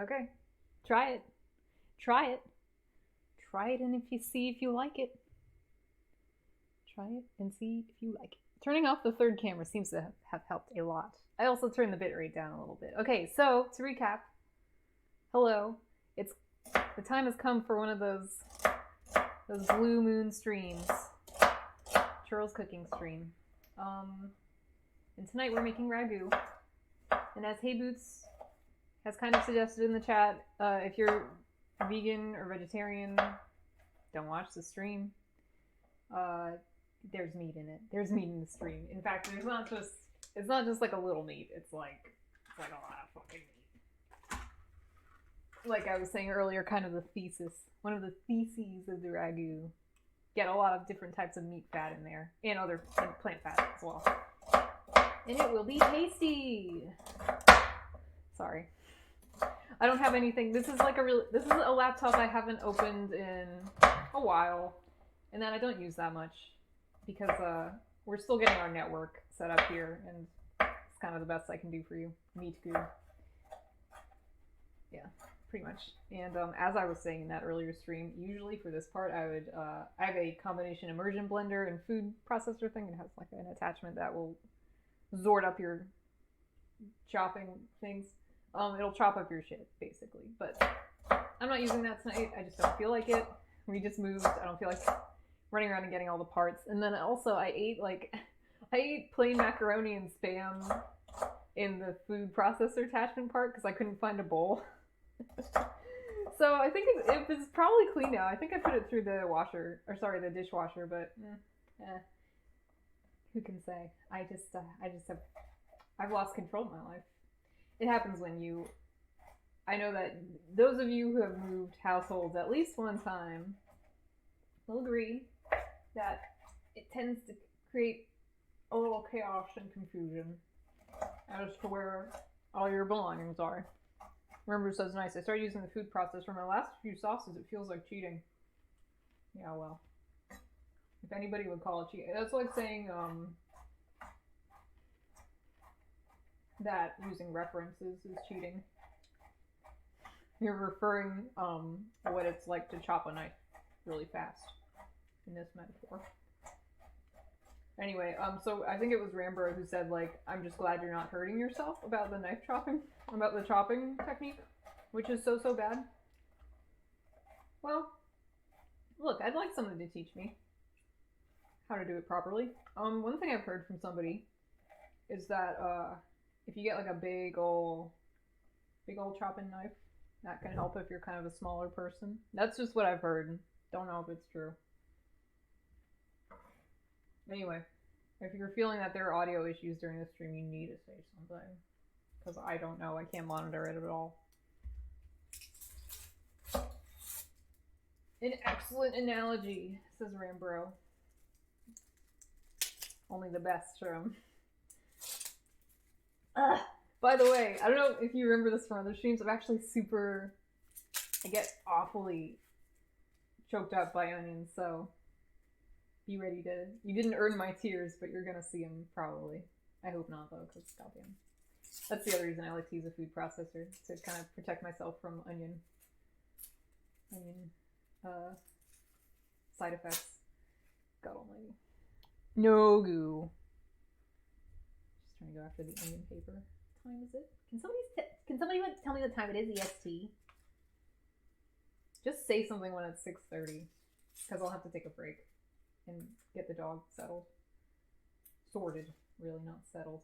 Okay. Try it. Try it. Try it, and see if you like it. Try it and see if you like it. Turning off the third camera seems to have helped a lot. I also turned the bitrate down a little bit. Okay, so to recap, hello. The time has come for one of those blue moon streams, churros cooking stream. And tonight we're making ragu. And as Hey Boots has kind of suggested in the chat, if you're vegan or vegetarian, don't watch the stream. There's meat in it. There's meat in the stream. In fact, it's not just like a little meat. It's like a lot of fucking meat. Like I was saying earlier, kind of one of the theses of the ragu. Get a lot of different types of meat fat in there, and other plant fat as well. And it will be tasty. Sorry. I don't have anything. This is a laptop I haven't opened in a while, and that I don't use that much because we're still getting our network set up here, and it's kind of the best I can do for you. Meat goo. Yeah, pretty much. And as I was saying in that earlier stream, usually for this part, I have a combination immersion blender and food processor thing. It has like an attachment that will zord up your chopping things. It'll chop up your shit, basically. But I'm not using that tonight. I just don't feel like it. We just moved. I don't feel like running around and getting all the parts. And then also I ate plain macaroni and Spam in the food processor attachment part because I couldn't find a bowl. So I think it's probably clean now. I think I put it through the dishwasher, but who can say? I've lost control of my life. It happens when I know that those of you who have moved households at least one time will agree that it tends to create a little chaos and confusion as to where all your belongings are. Remember says nice. I started using the food processor for my last few sauces. It feels like cheating. Yeah, well. If anybody would call it cheating. That's like saying that using references is cheating. You're referring what it's like to chop a knife really fast in this metaphor. Anyway, so I think it was Rambro who said, like, I'm just glad you're not hurting yourself about the knife chopping, about the chopping technique, which is so bad. Well, look, I'd like someone to teach me how to do it properly. One thing I've heard from somebody is that if you get like a big ol' chopping knife, that can help if you're kind of a smaller person. That's just what I've heard. Don't know if it's true. Anyway, if you're feeling that there are audio issues during the stream, you need to say something. Because I don't know. I can't monitor it at all. An excellent analogy, says Rambro. Only the best from. By the way, I don't know if you remember this from other streams. I'm actually I get awfully choked up by onions, so be ready to. You didn't earn my tears, but you're gonna see them probably. I hope not, though, because goddamn. That's the other reason I like to use a food processor, to kind of protect myself from onion side effects. God almighty. No goo. Just trying to go after the onion paper. What time is it? Can somebody tell me what time it is, EST? Just say something when it's 6:30, because I'll have to take a break and get the dog settled. Sorted, really, not settled.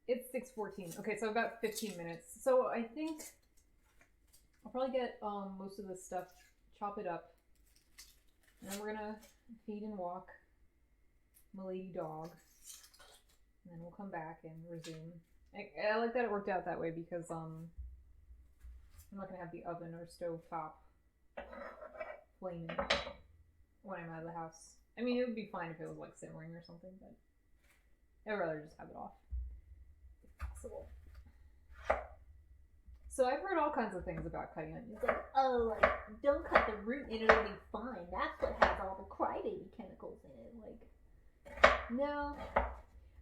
It's 6:14. Okay, so about 15 minutes. So I think I'll probably get most of this stuff, chop it up, and then we're gonna feed and walk my lady dog, and then we'll come back and resume. I like that it worked out that way because I'm not gonna have the oven or stove top flaming when I'm out of the house. I mean, it would be fine if it was like simmering or something, but I'd rather just have it off if possible. So I've heard all kinds of things about cutting onions. Like, oh, like, don't cut the root and it'll be fine. That's what has all the crybaby chemicals in it. Like, no.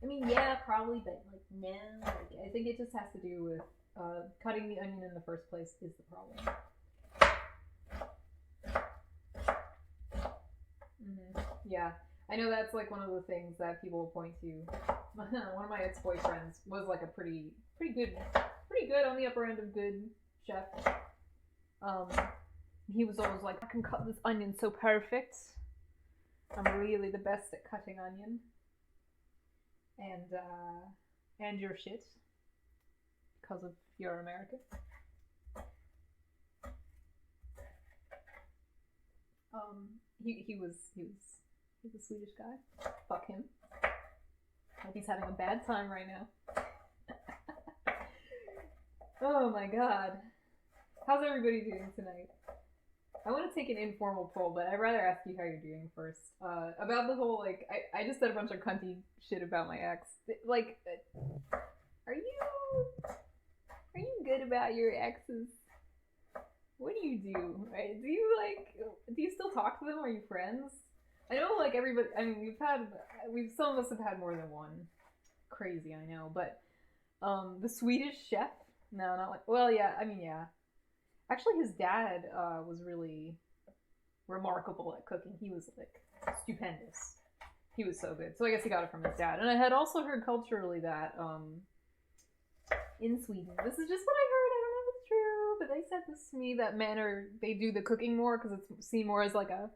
I mean, yeah, probably, but like, no. Like, I think it just has to do with Cutting the onion in the first place is the problem. Yeah, I know that's like one of the things that people will point to. One of my ex-boyfriends was like a pretty good on the upper end of good chef. He was always like, I can cut this onion so perfect. I'm really the best at cutting onion. And your shit. Because of you're American. He was a Swedish guy. Fuck him. Hope he's having a bad time right now. Oh my god. How's everybody doing tonight? I want to take an informal poll, but I'd rather ask you how you're doing first. About the whole, like, I just said a bunch of cunty shit about my ex. Like, are you good about your exes? What do you do? Right? Do you still talk to them? Are you friends? I know, like, everybody, I mean, some of us have had more than one. Crazy, I know, but, the Swedish chef? No, not like, well, yeah, I mean, yeah. Actually, his dad, was really remarkable at cooking. He was, like, stupendous. He was so good. So I guess he got it from his dad. And I had also heard culturally that, in Sweden, this is just what I heard, I don't know if it's true, but they said this to me, that men they do the cooking more, because it's seen more as, like a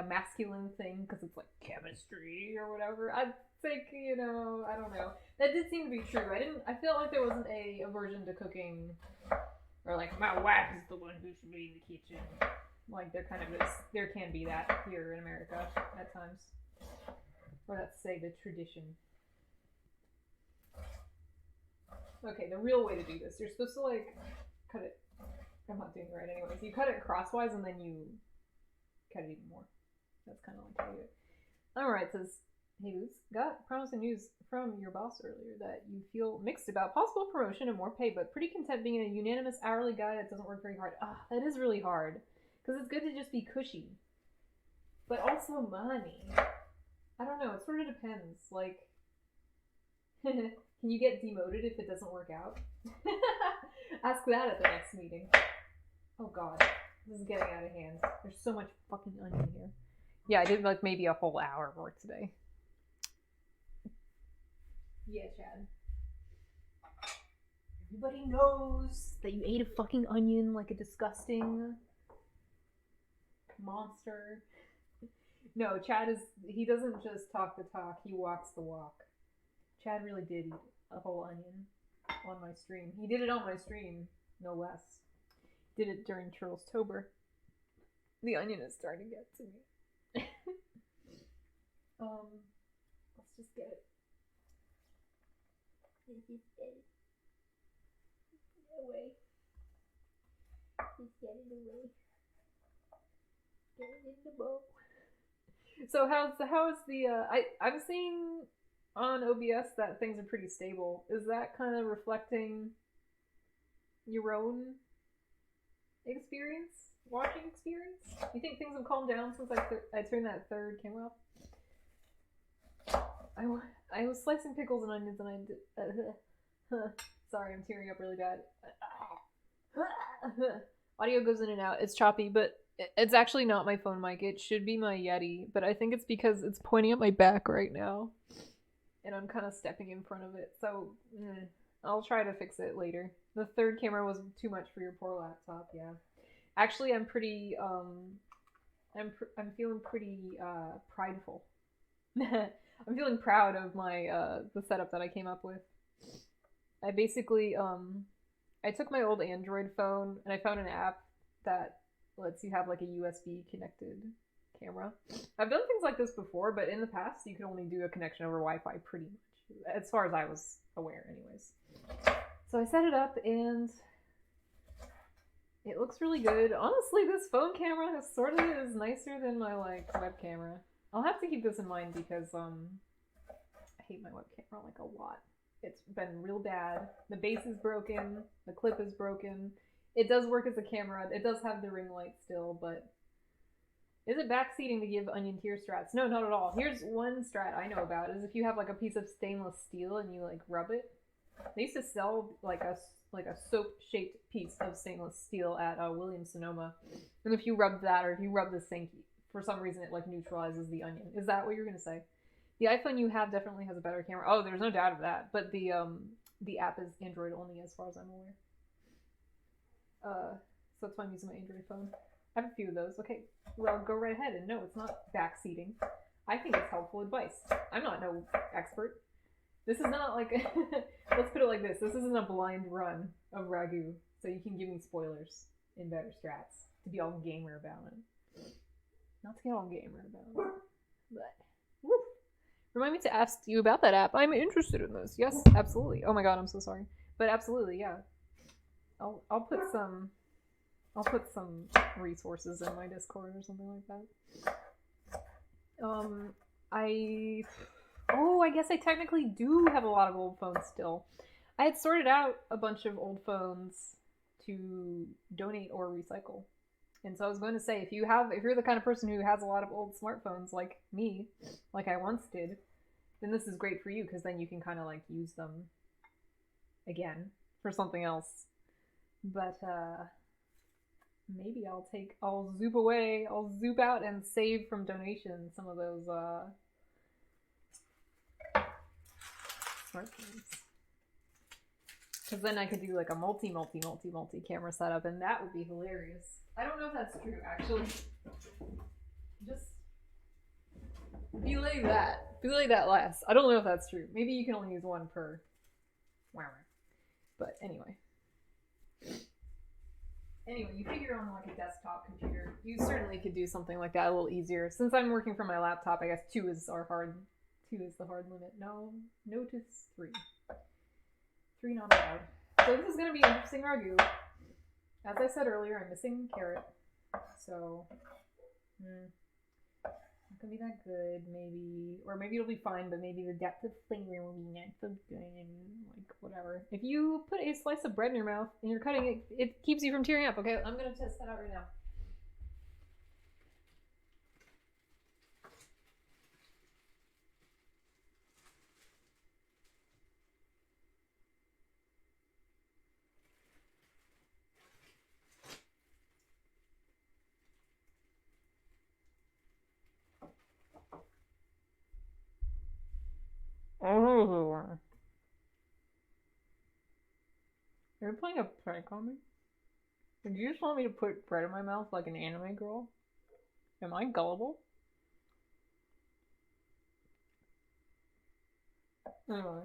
masculine thing, because it's, like, chemistry or whatever. I think, I don't know. That did seem to be true. I felt like there wasn't a aversion to cooking, or like, my wife is the one who should be in the kitchen. Like, there kind of is, there can be that here in America at times. Or let's say the tradition. Okay, the real way to do this, you're supposed to, like, cut it, I'm not doing it right anyways, you cut it crosswise and then you cut it even more. That's kind of like how you do it. Alright, it says, hey Boots, got promising news from your boss earlier that you feel mixed about possible promotion and more pay, but pretty content being a unanimous hourly guy that doesn't work very hard. That is really hard. Because it's good to just be cushy. But also money. I don't know, it sort of depends. Like, can you get demoted if it doesn't work out? Ask that at the next meeting. Oh god, this is getting out of hand. There's so much fucking onion here. Yeah, I did like maybe a whole hour of work today. Yeah, Chad. Everybody knows that you ate a fucking onion like a disgusting monster. No, Chad he doesn't just talk the talk, he walks the walk. Chad really did eat a whole onion on my stream. He did it on my stream, no less. Did it during Turtletober. The onion is starting to get to me. Let's just get it. Let's just get it away. Just get it away. Get it in the bowl. So how's the I'm seeing on OBS that things are pretty stable. Is that kind of reflecting your own watching experience? You think things have calmed down since I turned that third camera off? I was slicing pickles and onions and I did. Sorry, I'm tearing up really bad. Audio goes in and out. It's choppy, but it's actually not my phone mic. It should be my Yeti, but I think it's because it's pointing at my back right now. And I'm kind of stepping in front of it. So, I'll try to fix it later. The third camera was too much for your poor laptop, yeah. Actually, I'm pretty, I'm feeling pretty, prideful. I'm feeling proud of my, the setup that I came up with. I basically, I took my old Android phone and I found an app that lets you have like a USB connected camera. I've done things like this before, but in the past you could only do a connection over Wi-Fi pretty much, as far as I was aware anyways. So I set it up and it looks really good. Honestly, this phone camera is nicer than my like web camera. I'll have to keep this in mind because I hate my web camera like a lot. It's been real bad. The base is broken, the clip is broken. It does work as a camera. It does have the ring light still, but is it backseating to give onion tier strats? No, not at all. Here's one strat I know about, is if you have like a piece of stainless steel and you like rub it. They used to sell like a like a soap-shaped piece of stainless steel at Williams Sonoma, and if you rub that, or if you rub the sink, for some reason it like neutralizes the onion. Is that what you're gonna say? The iPhone you have definitely has a better camera. Oh, there's no doubt of that. But the app is Android only, as far as I'm aware. So that's why I'm using my Android phone. I have a few of those. Okay, well, go right ahead. And no, it's not backseating. I think it's helpful advice. I'm not no expert. This is not like, let's put it like this. This isn't a blind run of Ragu, so you can give me spoilers in better strats to be all gamer about it. Not to get all gamer about it, but woo. Remind me to ask you about that app. I'm interested in this. Yes, absolutely. Oh my god, I'm so sorry. But absolutely, yeah. I'll put some resources in my Discord or something like that. I guess I technically do have a lot of old phones still. I had sorted out a bunch of old phones to donate or recycle. And so I was going to say, if you're the kind of person who has a lot of old smartphones like me, like I once did, then this is great for you, because then you can kind of like use them again for something else. But maybe I'll zoop out and save from donations some of those smartphones. Because then I could do like a multi camera setup, and that would be hilarious. I don't know if that's true, actually. Just belay that last. I don't know if that's true. Maybe you can only use one per. But anyway. Anyway, you figure on like a desktop computer, you certainly could do something like that a little easier. Since I'm working from my laptop, I guess 2 is the hard limit. No to 3. 3 not allowed. So this is gonna be interesting Ragu. As I said earlier, I'm missing carrot. So not gonna be that good, maybe. Or maybe it'll be fine, but maybe the depth of flavor will be not so good. Like, whatever. If you put a slice of bread in your mouth and you're cutting it, it keeps you from tearing up. Okay, I'm gonna test that out right now. Oh. Are you playing a prank on me? Did you just want me to put bread in my mouth like an anime girl? Am I gullible? Anyway.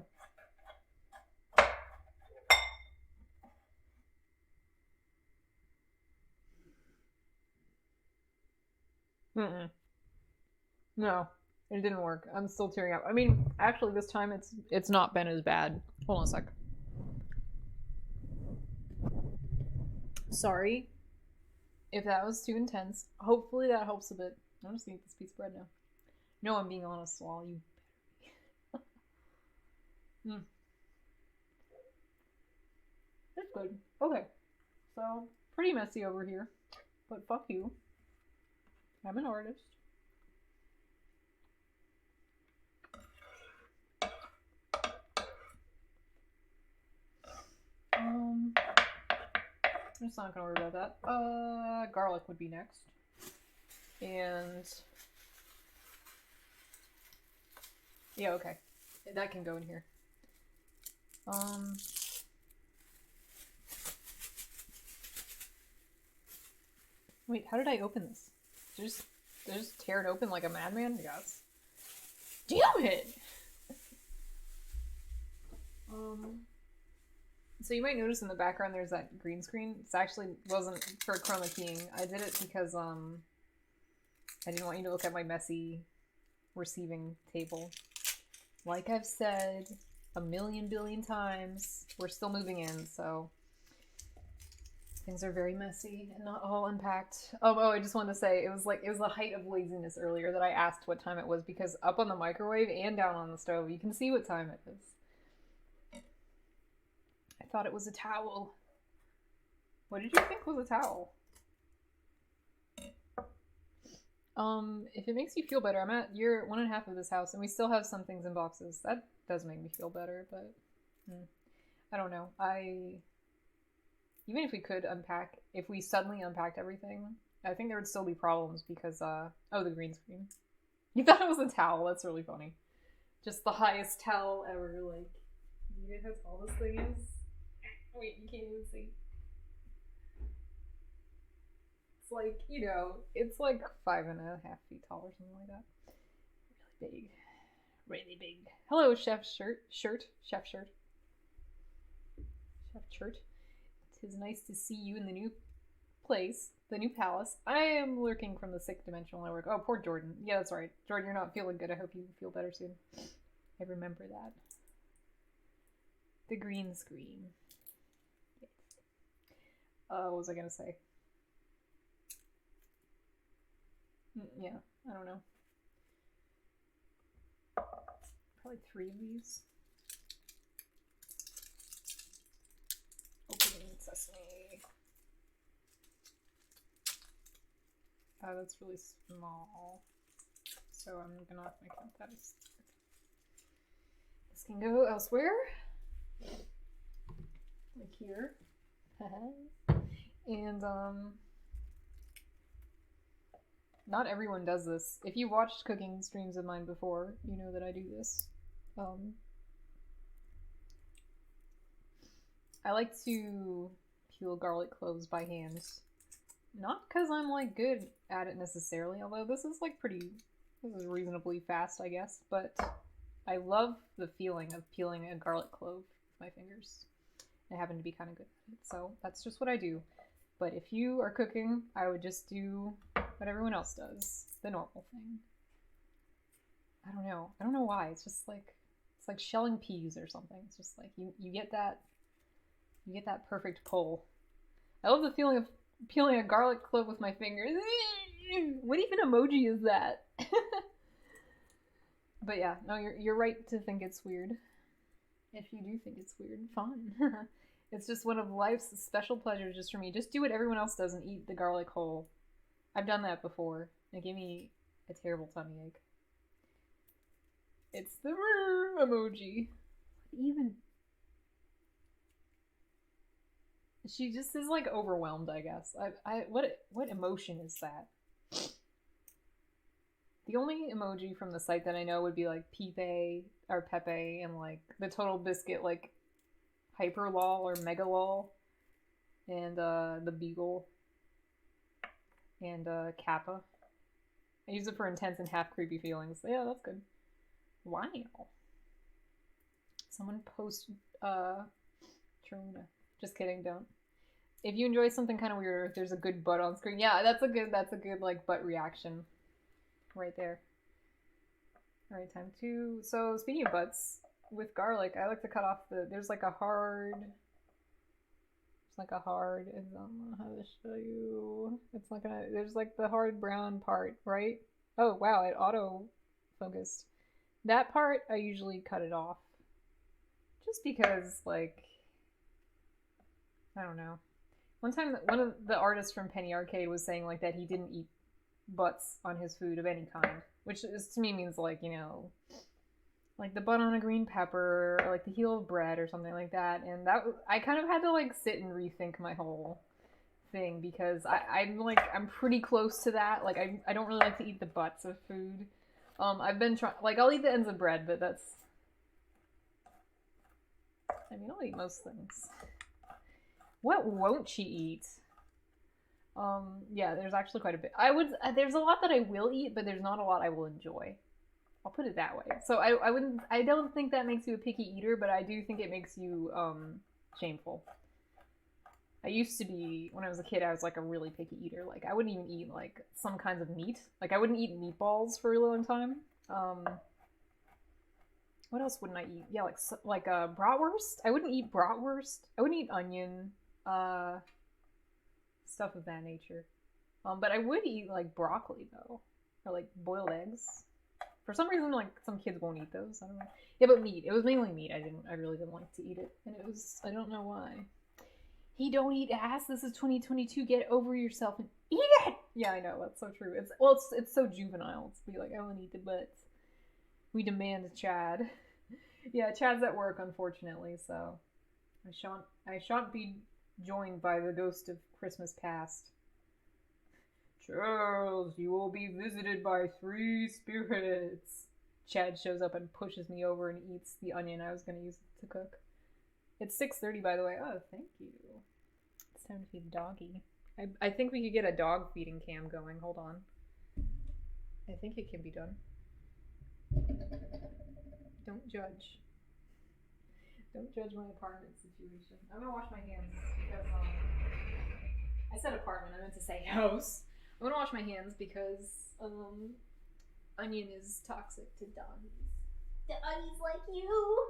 No, it didn't work. I'm still tearing up. I mean, actually, this time it's not been as bad. Hold on a sec. Sorry if that was too intense. Hopefully that helps a bit. I'm just gonna eat this piece of bread now. No, I'm being honest, Swall. You better be. That's good. Okay. So, pretty messy over here. But fuck you. I'm an artist. I'm just not gonna worry about that. Garlic would be next. And yeah, okay. That can go in here. Wait, how did I open this? Did I just tear it open like a madman? Yes. Damn it! So you might notice in the background there's that green screen. It actually wasn't for chroma keying. I did it because I didn't want you to look at my messy receiving table. Like I've said a million billion times, we're still moving in, so things are very messy and not all unpacked. Oh, I just wanted to say it was the height of laziness earlier that I asked what time it was, because up on the microwave and down on the stove you can see what time it is. I thought it was a towel. What did you think was a towel? If it makes you feel better, I'm at year 1.5 of this house, and we still have some things in boxes. That does make me feel better, but I don't know. I even if we could unpack, if we suddenly unpacked everything, I think there would still be problems because, oh, the green screen. You thought it was a towel. That's really funny. Just the highest towel ever. Like, you know how tall this thing is? Wait, you can't even see. It's like, you know, it's like 5.5 feet tall or something like that. Really big. Really big. Hello, Chef Shirt. Chef Shirt. Chef Shirt. 'Tis nice to see you in the new place, the new palace. I am lurking from the 6th dimensional network. Oh, poor Jordan. Yeah, that's right. Jordan, you're not feeling good. I hope you feel better soon. I remember that. The green screen. Yes. What was I gonna say? Yeah, I don't know. Probably 3 of these. Opening sesame. That's really small. So I'm gonna have to count that as. This can go elsewhere. Like here. And not everyone does this. If you watched cooking streams of mine before, you know that I do this. I like to peel garlic cloves by hand. Not because I'm like good at it necessarily, although this is reasonably fast, I guess, but I love the feeling of peeling a garlic clove with my fingers. I happen to be kind of good at it, so that's just what I do. But if you are cooking, I would just do what everyone else does, the normal thing. I don't know why. It's just like shelling peas or something. It's just like you get that perfect pull. I love the feeling of peeling a garlic clove with my fingers. What even emoji is that? But yeah, no, you're right to think it's weird. If you do think it's weird, fine. It's just one of life's special pleasures just for me. Just do what everyone else does and eat the garlic whole. I've done that before. It gave me a terrible tummy ache. It's the emoji. Even... She just is like overwhelmed, I guess. What emotion is that? The only emoji from the site that I know would be like Pepe or Pepe and like the Total Biscuit like Hyper Lol or Mega Lol and the Beagle and Kappa. I use it for intense and half creepy feelings. Yeah, that's good. Wow. Someone post Trona. Just kidding, don't. If you enjoy something kind of weird or if there's a good butt on screen, yeah, that's a good like butt reaction. Right there. Alright, time to... So, speaking of butts, with garlic, I like to cut off there's like a hard... I don't know how to show you. It's like there's like the hard brown part, right? Oh, wow, it auto-focused. That part, I usually cut it off. Just because, like... I don't know. One time, one of the artists from Penny Arcade was saying like that he didn't eat butts on his food of any kind, which is, to me means like, you know, like the butt on a green pepper or like the heel of bread or something like that. And that I kind of had to like sit and rethink my whole thing because I'm pretty close to that. Like I don't really like to eat the butts of food. I've been trying, like I'll eat the ends of bread, but that's, I mean, I'll eat most things. What won't she eat? Yeah, there's actually quite a bit. There's a lot that I will eat, but there's not a lot I will enjoy. I'll put it that way. So I don't think that makes you a picky eater, but I do think it makes you, shameful. I used to be, when I was a kid, I was like a really picky eater. Like, I wouldn't even eat like some kinds of meat. Like, I wouldn't eat meatballs for a long time. What else wouldn't I eat? Yeah, like bratwurst. I wouldn't eat bratwurst. I wouldn't eat onion. Stuff of that nature. But I would eat like broccoli though, or like boiled eggs. For some reason, like some kids won't eat those. I don't know. Yeah, but meat. It was mainly meat. I really didn't like to eat it, and it was. I don't know why. He don't eat ass. This is 2022. Get over yourself and eat it. Yeah, I know. That's so true. It's so juvenile. It's be like, I want to eat the butts. We demand Chad. Yeah, Chad's at work, unfortunately. So I shan't be joined by the ghost of Christmas past. Charles, you will be visited by 3 spirits. Chad shows up and pushes me over and eats the onion I was going to use to cook. It's 6:30, by the way. Oh, thank you. It's time to feed the doggy. I think we could get a dog feeding cam going. Hold on. I think it can be done. Don't judge. Don't judge my apartment situation. I'm gonna wash my hands because I said apartment. I meant to say house. I'm gonna wash my hands because onion is toxic to doggies. The onions like you.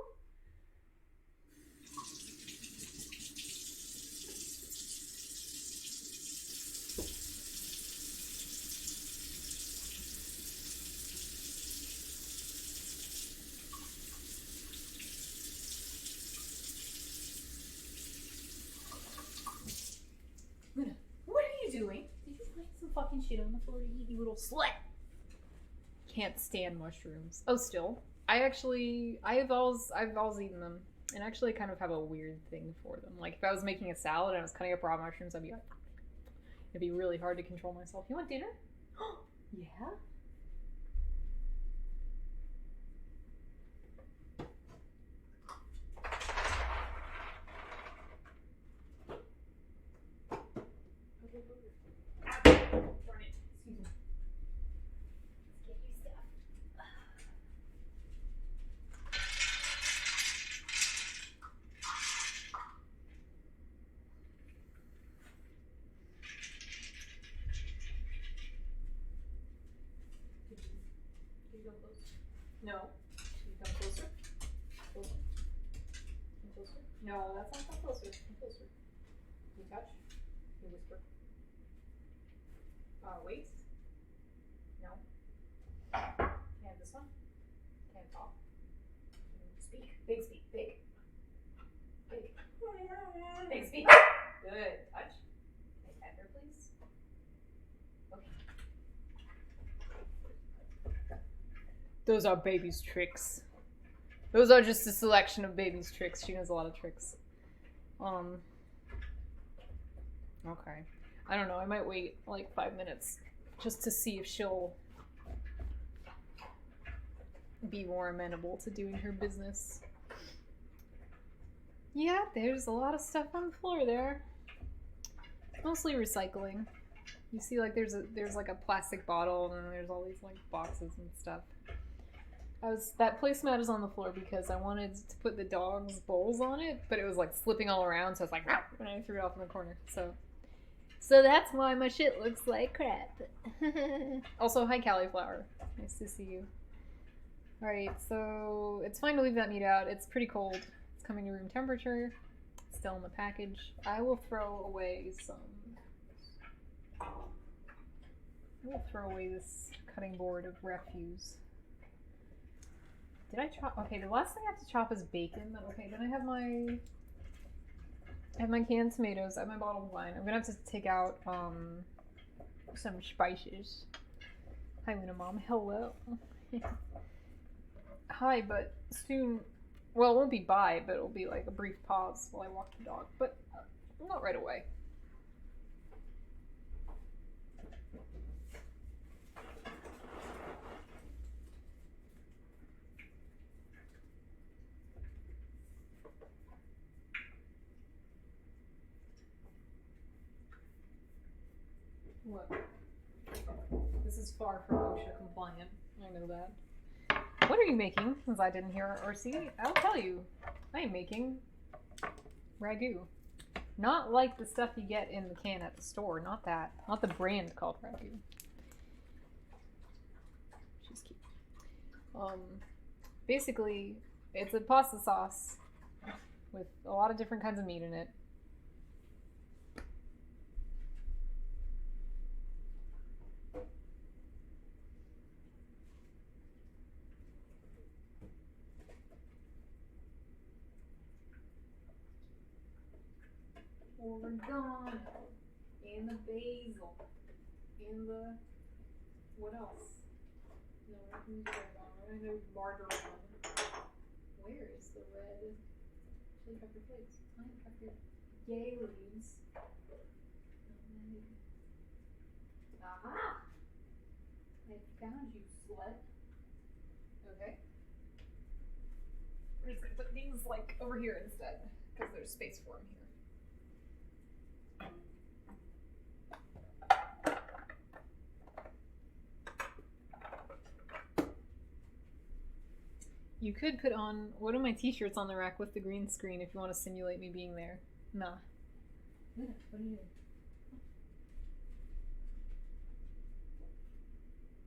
What are you doing? Did you find some fucking shit on the floor to eat, you little slut? Can't stand mushrooms. Oh, still. I've always eaten them, and actually kind of have a weird thing for them. Like if I was making a salad and I was cutting up raw mushrooms, I'd be like, it'd be really hard to control myself. You want dinner? Yeah. Darn it. Excuse me. Let's get you stuff. Can you come closer? No. Can you come closer? Closer. Come closer? No, that's not come closer. Come closer. Can you touch? Can you whisper? Waist? No. Can I have this one? Can I talk? Can you speak? Big speak. Big. Big. Big speak. Good. Touch. Can I pet her, please? Okay. Those are baby's tricks. Those are just a selection of baby's tricks. She knows a lot of tricks. Okay. I don't know. I might wait like 5 minutes just to see if she'll be more amenable to doing her business. Yeah, there's a lot of stuff on the floor there. Mostly recycling. You see, like there's like a plastic bottle, and then there's all these like boxes and stuff. That placemat is on the floor because I wanted to put the dog's bowls on it, but it was like slipping all around, so I was like, and I threw it off in the corner. So that's why my shit looks like crap. Also, hi Cauliflower. Nice to see you. Alright, so it's fine to leave that meat out. It's pretty cold. It's coming to room temperature. It's still in the package. I will throw away this cutting board of refuse. Did I chop? Okay, the last thing I have to chop is bacon. Okay, then I have my canned tomatoes. I have my bottled wine. I'm gonna have to take out some spices. Hi, Luna Mom. Hello. Hi, but soon. Well, it won't be bye, but it'll be like a brief pause while I walk the dog. But not right away. What? This is far from OSHA compliant. I know that. What are you making? Since I didn't hear or see, I'll tell you. I am making ragu. Not like the stuff you get in the can at the store. Not that. Not the brand called ragu. She's cute. Basically, it's a pasta sauce with a lot of different kinds of meat in it. Oregon, and the basil, and the, what else? No, I can use oregano. I know margarine. Where is the red chili pepper flakes? Onion pepper. Yay, leaves. Aha! I found you, slut. Okay. We're just gonna put these like over here instead, because there's space for them here. You could put on one of my t-shirts on the rack with the green screen if you want to simulate me being there. Nah. What are you doing?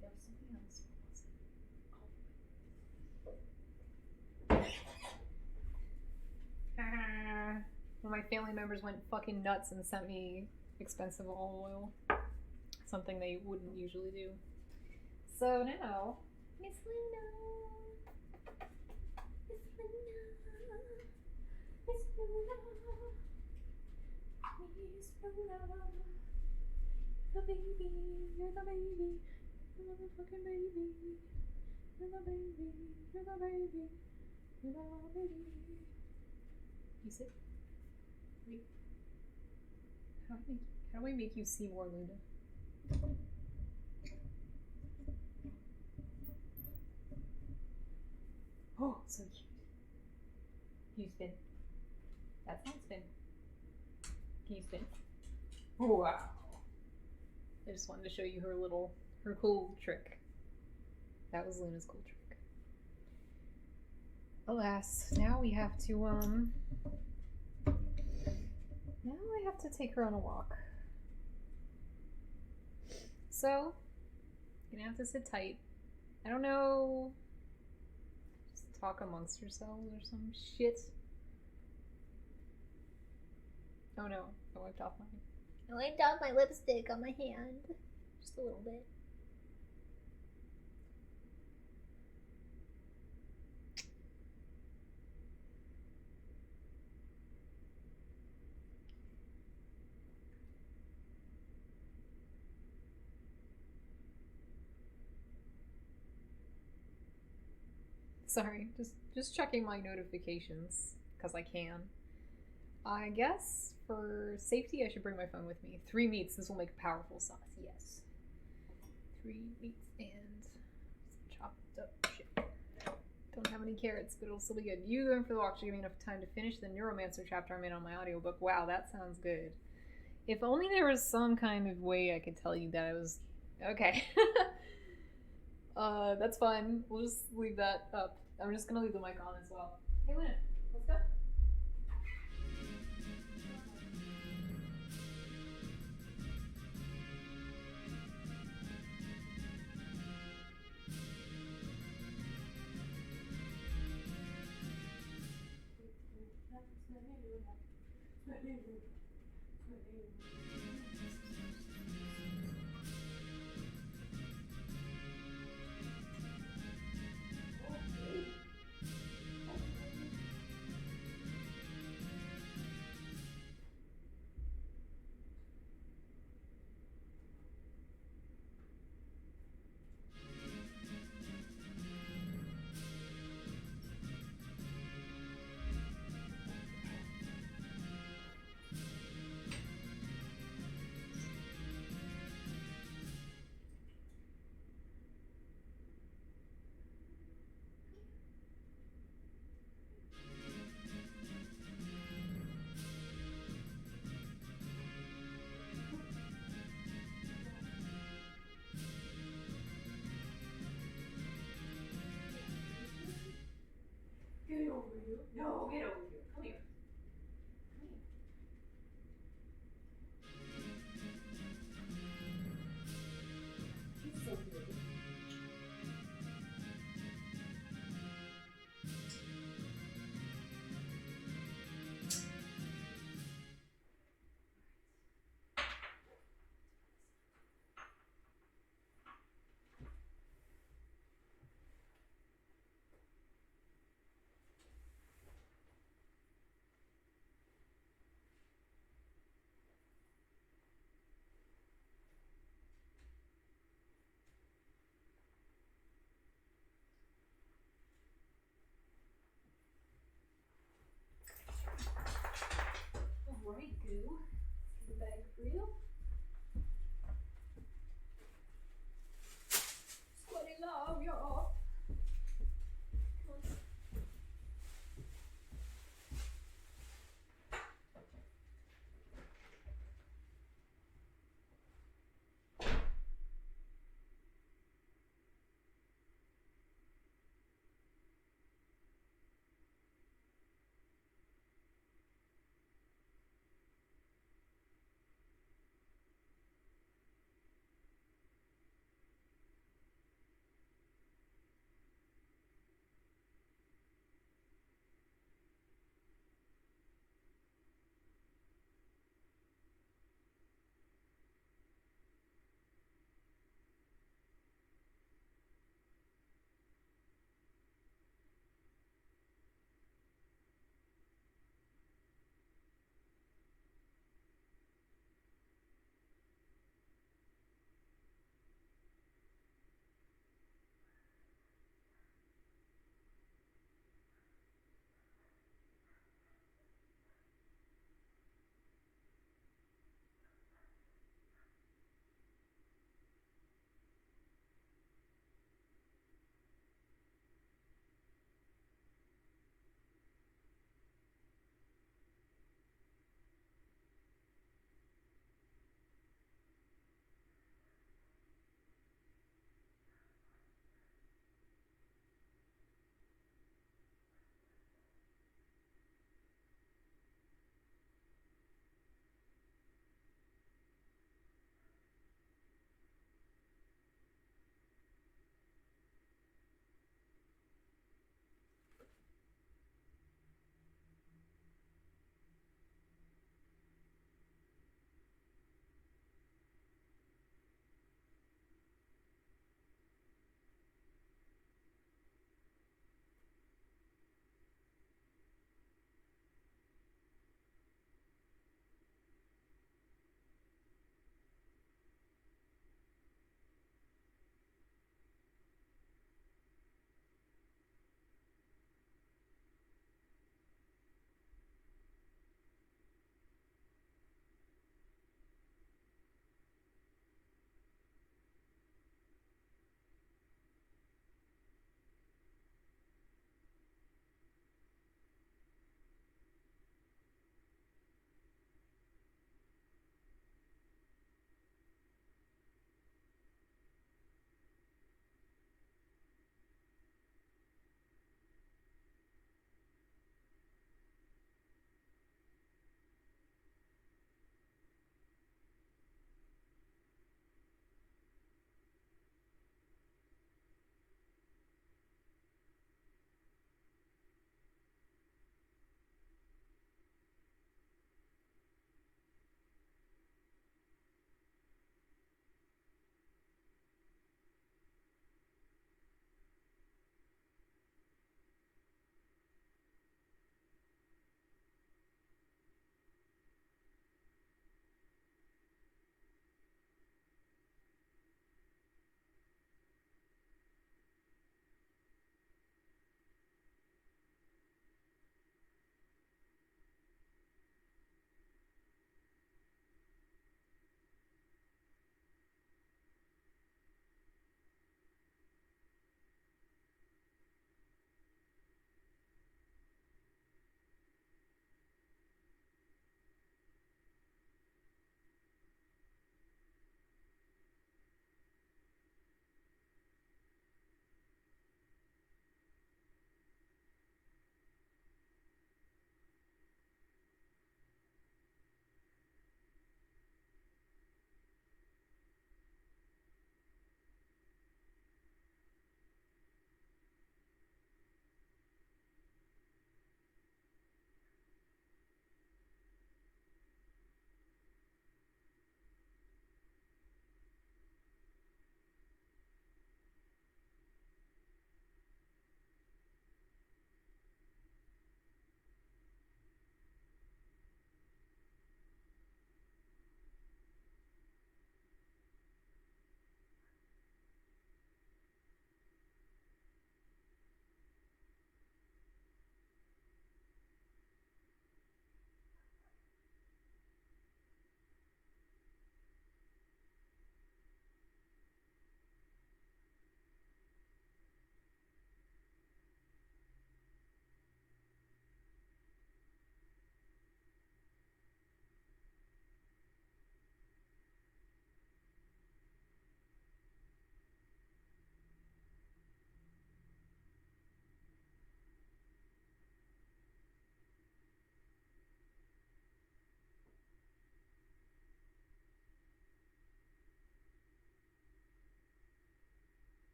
There was something else. One of my family members went fucking nuts and sent me expensive olive oil. Something they wouldn't usually do. So now, Miss Linda. Miss Linda. Miss Luna. Miss Luna. The baby. You're the baby. You're the fucking baby. You're the baby. You're the baby. You're the baby. You sit. Wait. How do we make you see more, Luna? Oh, so cute. Can you spin? That's not spin. Can you spin? Oh, wow. I just wanted to show you her cool trick. That was Luna's cool trick. Alas, now we have to, now I have to take her on a walk. So, you're gonna have to sit tight. I don't know. Just talk amongst yourselves or some shit. Oh no, I wiped off mine. I wiped off my lipstick on my hand. Just a little bit. Sorry, just checking my notifications, because I can. I guess for safety I should bring my phone with me. 3 meats, this will make a powerful sauce, yes. 3 meats and some chopped up shit. Don't have any carrots, but it'll still be good. You going for the walk should give me enough time to finish the Neuromancer chapter I'm in on my audiobook. Wow, that sounds good. If only there was some kind of way I could tell you that I was... Okay. That's fine. We'll just leave that up. I'm just gonna leave the mic on as well. Hey, Luna, let's go. Get over here. No, get over here. Come here. Come here. He's so good. For real? Sweaty love, you're off. Come on.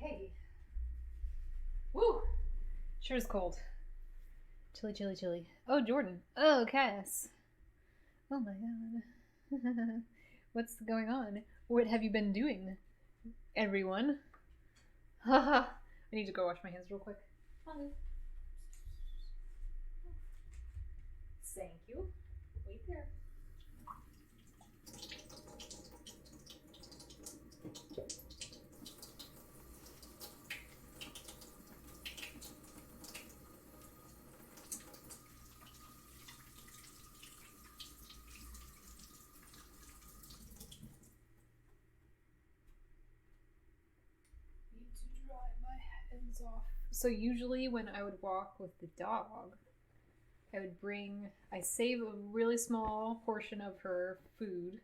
Okay. Woo! Sure is cold. Chilly, chilly, chilly. Oh, Jordan. Oh, Cass. Oh my god. What's going on? What have you been doing, everyone? Haha. I need to go wash my hands real quick. Okay. Thank you. Wait there. Need to dry my hands off. So usually when I would walk with the dog, I save a really small portion of her food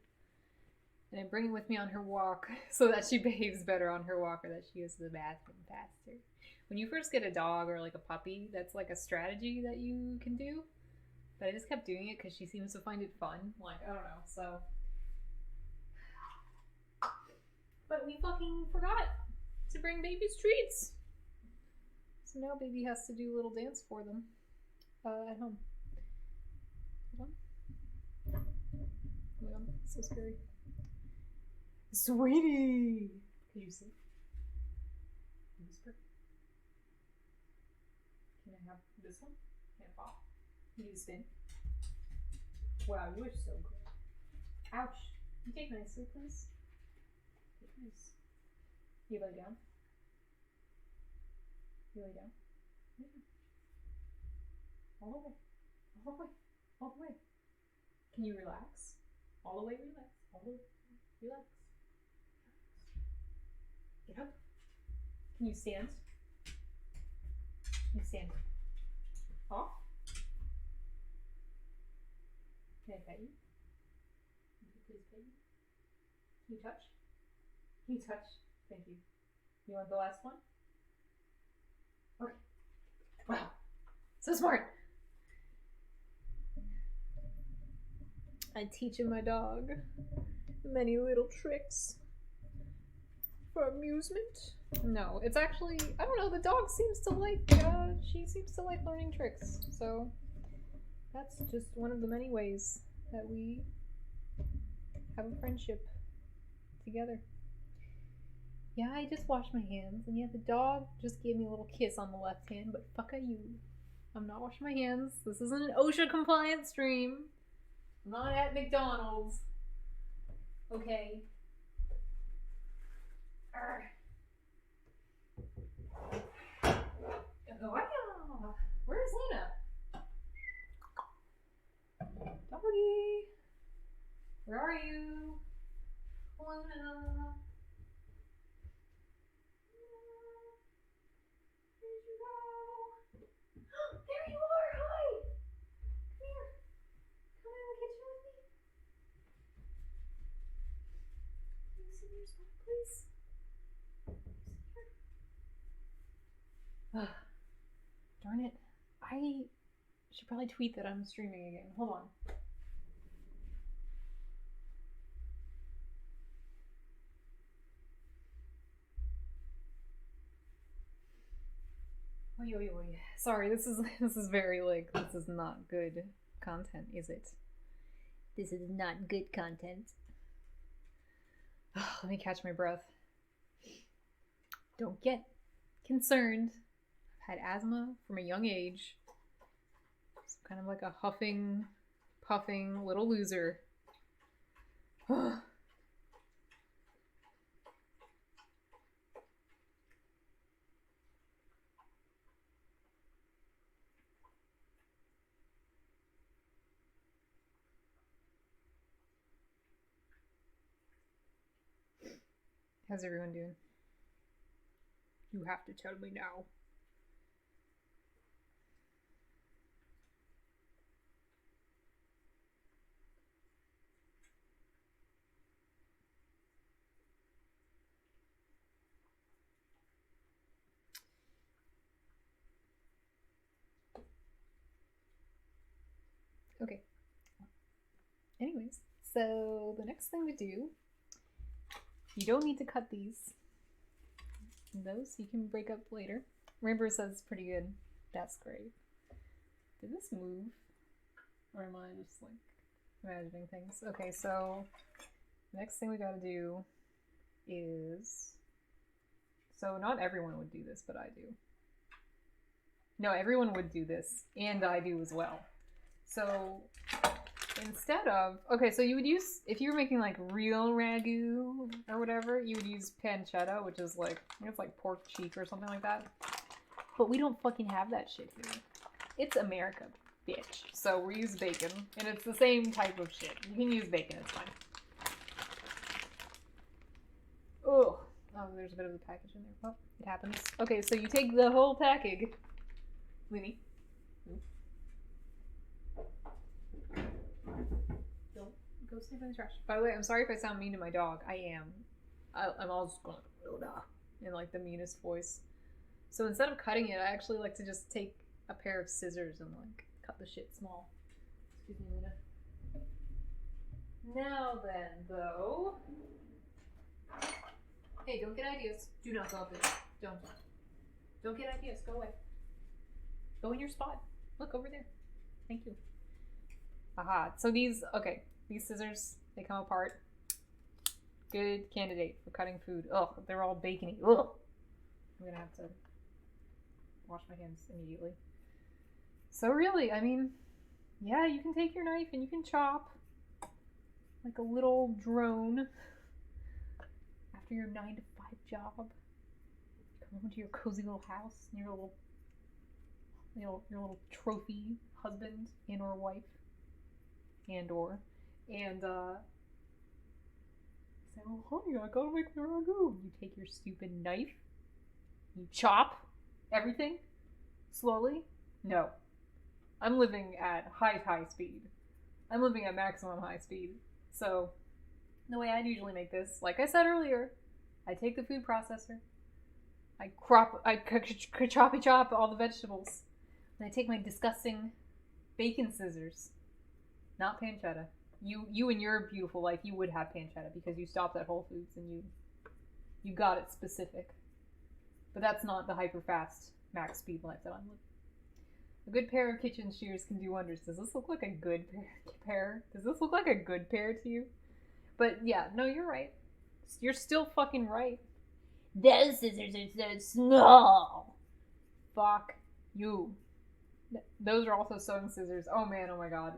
and I bring it with me on her walk so that she behaves better on her walk or that she goes to the bathroom faster. When you first get a dog or like a puppy, that's like a strategy that you can do. But I just kept doing it because she seems to find it fun. Like, I don't know, so. But we fucking forgot to bring babies treats. So now baby has to do a little dance for them at home. Hold on. Oh my god, so scary. Sweetie! Can you see? Whisper. Can I have this one? Can I pop? Can you spin? Wow, you are so good. Ouch. Can you take nicely, please? Take nice. You lay down. You lay down. Lay down. All the way. All the way. All the way. Can you relax? All the way relax. All the way relax. Get up. Can you stand? Can you stand? Off. Can I pet you? Can you please pet you? Can you touch? Can you touch? Thank you. You want the last one? Okay. Wow. So smart. I teach my dog many little tricks for amusement. No, it's actually, I don't know, the dog seems to like, she seems to like learning tricks. So that's just one of the many ways that we have a friendship together. Yeah, I just washed my hands, and yeah, the dog just gave me a little kiss on the left hand, but fuck you. I'm not washing my hands. This isn't an OSHA compliant stream. I'm not at McDonald's. Okay. Arrgh. Where's Luna? Doggy. Where are you? Luna. Where'd you go? There you are! Hi! Come here. Come in the kitchen with me. Can you sit in your spot, please? Ugh. Darn it. I should probably tweet that I'm streaming again. Hold on. Oy, oy, oy. Sorry, this is very like, this is not good content, is it? This is not good content. Let me catch my breath. Don't get concerned. I've had asthma from a young age. So I'm kind of like a huffing, puffing little loser. How's everyone doing? You have to tell me now. Okay. Anyways, so the next thing to do, you don't need to cut these. those you can break up later. Rainbow says it's pretty good. That's great. Did this move? Or am I just like imagining things? Okay, so next thing we gotta do is... So not everyone would do this, but I do. No, everyone would do this, and I do as well. So instead of... Okay, so you would use... If you were making like real ragu or whatever, you would use pancetta, which is like... I think it's like pork cheek or something like that. But we don't fucking have that shit here. It's America, bitch. So we use bacon, and it's the same type of shit. You can use bacon, it's fine. Ugh. Oh, there's a bit of the package in there. Well, it happens. Okay, so you take the whole package. Looney. Don't go sniff in the trash. By the way, I'm sorry if I sound mean to my dog. I am. I'm all just going in like the meanest voice. So instead of cutting it, I actually like to just take a pair of scissors and like cut the shit small. Excuse me, Luna. Now then, though. Hey, don't get ideas. Do not go up there. Don't get ideas. Go away. Go in your spot. Look over there. Thank you. Aha. So these scissors, they come apart. Good candidate for cutting food. Ugh, they're all bacony. Ugh. I'm gonna have to wash my hands immediately. So really, I mean, yeah, you can take your knife and you can chop like a little drone after your 9-to-5 job. Come home to your cozy little house and your little trophy husband and or wife and say, oh honey, I gotta make the ragu. You take your stupid knife, you chop everything slowly. No. I'm living at high speed. I'm living at maximum high speed. So, the way I'd usually make this, like I said earlier, I take the food processor, I choppy chop all the vegetables, and I take my disgusting bacon scissors, not pancetta. You in your beautiful life, you would have pancetta because you stopped at Whole Foods and you got it specific. But that's not the hyper fast max speed life that I'm living. A good pair of kitchen shears can do wonders. Does this look like a good pair? Does this look like a good pair to you? But yeah, no, you're right. You're still fucking right. Those scissors are so small. Fuck you. Those are also sewing scissors. Oh man, oh my god.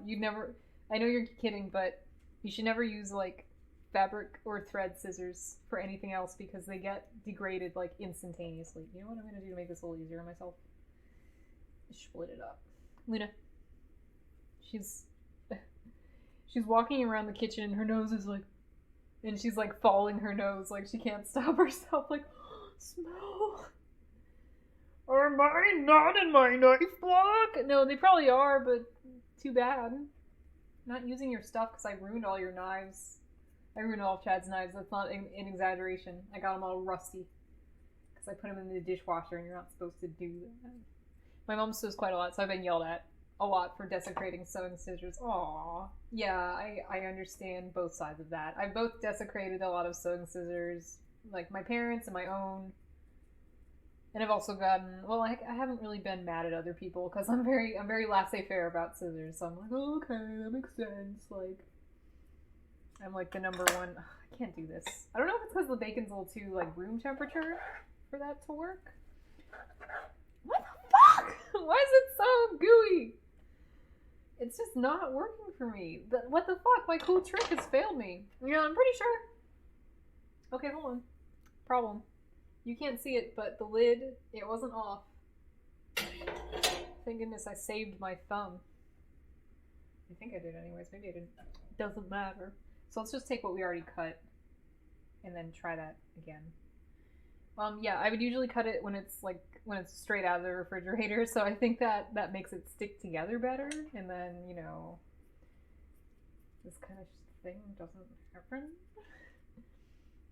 I know you're kidding, but you should never use like fabric or thread scissors for anything else because they get degraded like instantaneously. You know what I'm gonna do to make this a little easier on myself? Split it up. Luna. She's walking around the kitchen and her nose is like, and she's like falling her nose, like she can't stop herself, like, smell. Am I not in my knife block? No, they probably are, but too bad. Not using your stuff because I ruined all your knives. I ruined all of Chad's knives. That's not an exaggeration. I got them all rusty because I put them in the dishwasher and you're not supposed to do that. My mom sews quite a lot, so I've been yelled at a lot for desecrating sewing scissors. Aww. Yeah, I understand both sides of that. I've both desecrated a lot of sewing scissors, like my parents and my own. And I've also gotten, well, I haven't really been mad at other people because I'm very laissez-faire about scissors. So I'm like, oh, okay, that makes sense. Like, I'm like the number one. Ugh, I can't do this. I don't know if it's because the bacon's a little too like room temperature for that to work. What the fuck? Why is it so gooey? It's just not working for me. What the fuck? My cool trick has failed me. Yeah, I'm pretty sure. Okay, hold on. Problem. You can't see it, but the lid, it wasn't off. Thank goodness I saved my thumb. I think I did anyways. Maybe I didn't. Doesn't matter. So let's just take what we already cut and then try that again. Yeah, I would usually cut it when it's straight out of the refrigerator, so I think that makes it stick together better, and then, you know, this kind of thing doesn't happen.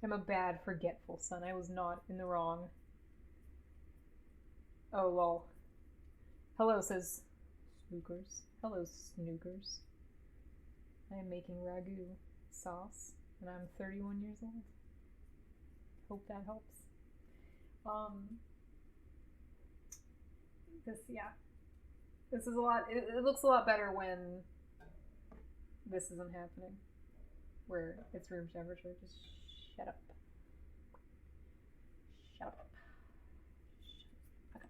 I'm a bad, forgetful son. I was not in the wrong. Oh, lol. Hello, says Snookers. Hello, Snookers. I am making ragu sauce, and I'm 31 years old. Hope that helps. This is a lot. It looks a lot better when this isn't happening, where it's room temperature. Just shut up. Shut up. Shut up.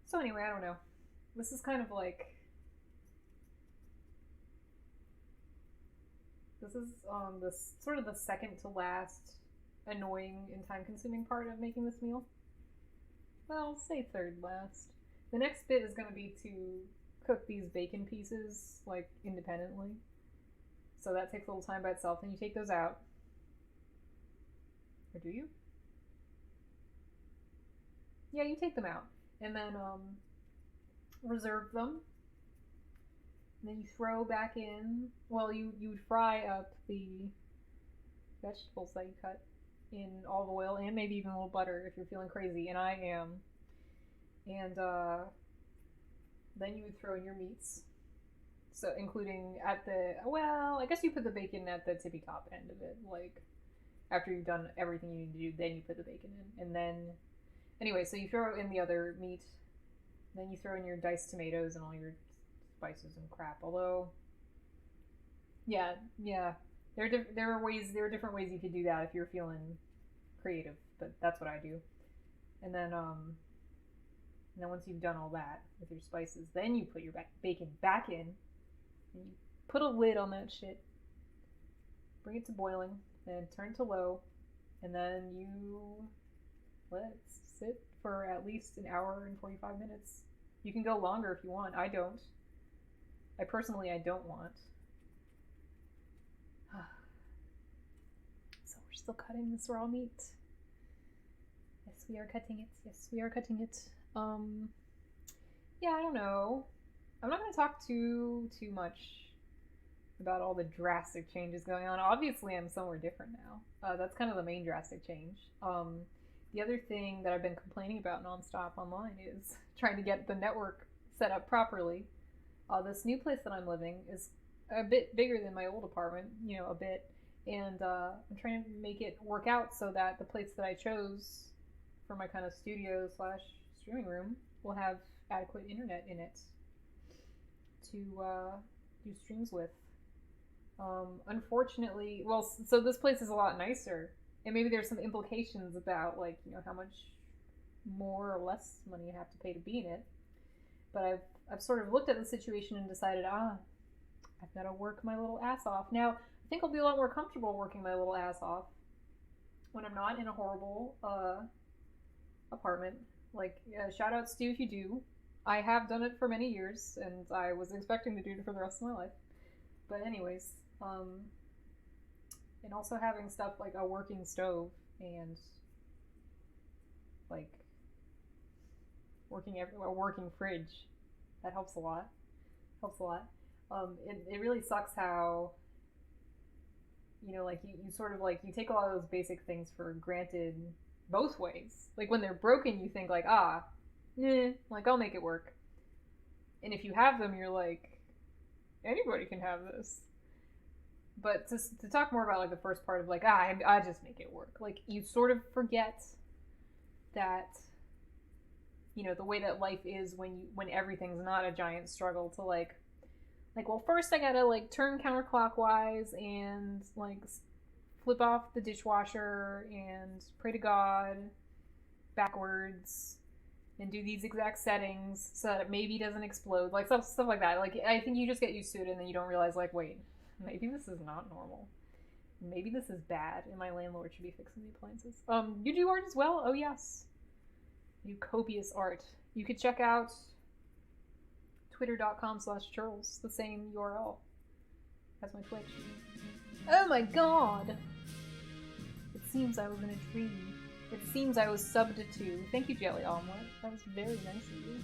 So anyway, I don't know. This is kind of like. This is this sort of the second to last annoying and time consuming part of making this meal. Well, say third last. The next bit is going to be to cook these bacon pieces, like, independently. So that takes a little time by itself, and you take those out. Or do you? Yeah, you take them out. And then, reserve them. And then you throw back in, well, you would fry up the vegetables that you cut in olive oil and maybe even a little butter if you're feeling crazy, and I am. And then you would throw in your meats. So including at the, well, I guess you put the bacon at the tippy top end of it. Like, after you've done everything you need to do, then you put the bacon in. And then, anyway, so you throw in the other meat. Then you throw in your diced tomatoes and all your spices and crap. Although, yeah. There are different ways you could do that if you're feeling creative, but that's what I do. And then once you've done all that with your spices, then you put your bacon back in, and you put a lid on that shit, bring it to boiling, then turn to low, and then you let it sit for at least an hour and 45 minutes. You can go longer if you want. I don't. I don't want. So we're still cutting this raw meat. Yes, we are cutting it. Yeah, I don't know. I'm not going to talk too much about all the drastic changes going on. Obviously, I'm somewhere different now. That's kind of the main drastic change. The other thing that I've been complaining about nonstop online is trying to get the network set up properly. This new place that I'm living is a bit bigger than my old apartment, a bit. And I'm trying to make it work out so that the place that I chose for my kind of studio / streaming room will have adequate internet in it to do streams with. Unfortunately, well, so this place is a lot nicer, and maybe there's some implications about, like, how much more or less money you have to pay to be in it. But I've sort of looked at the situation and decided, I've got to work my little ass off. Now, I think I'll be a lot more comfortable working my little ass off when I'm not in a horrible apartment. Like, shout out Stu if you do. I have done it for many years, and I was expecting to do it for the rest of my life. But anyways, and also having stuff like a working stove and, like, a working fridge, that helps a lot. It really sucks how, like, you sort of, like, you take a lot of those basic things for granted both ways. Like, when they're broken, you think, like, like, I'll make it work. And if you have them, you're like, anybody can have this. But to talk more about, like, the first part of, like, I just make it work. Like, you sort of forget that, the way that life is when everything's not a giant struggle to, like, well, first I gotta, like, turn counterclockwise and, like, flip off the dishwasher and pray to God backwards and do these exact settings so that it maybe doesn't explode. Like, stuff like that. Like, I think you just get used to it and then you don't realize, like, wait, maybe this is not normal. Maybe this is bad and my landlord should be fixing the appliances. You do art as well? Oh, yes. You copious art. You could check out twitter.com/churls, the same URL as my Twitch. Oh my god! It seems I was in a dream. It seems I was subbed to. Thank you, Jelly Omelet. That was very nice of you.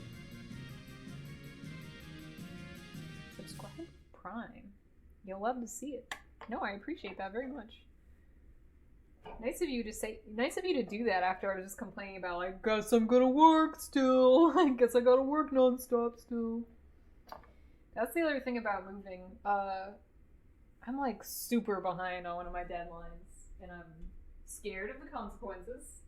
Subscribe Prime. You'll love to see it. No, I appreciate that very much. Nice of you to do that after I was just complaining about, like, guess I'm gonna work still. I guess I gotta work nonstop still. That's the other thing about moving. I'm, like, super behind on one of my deadlines, and I'm scared of the consequences.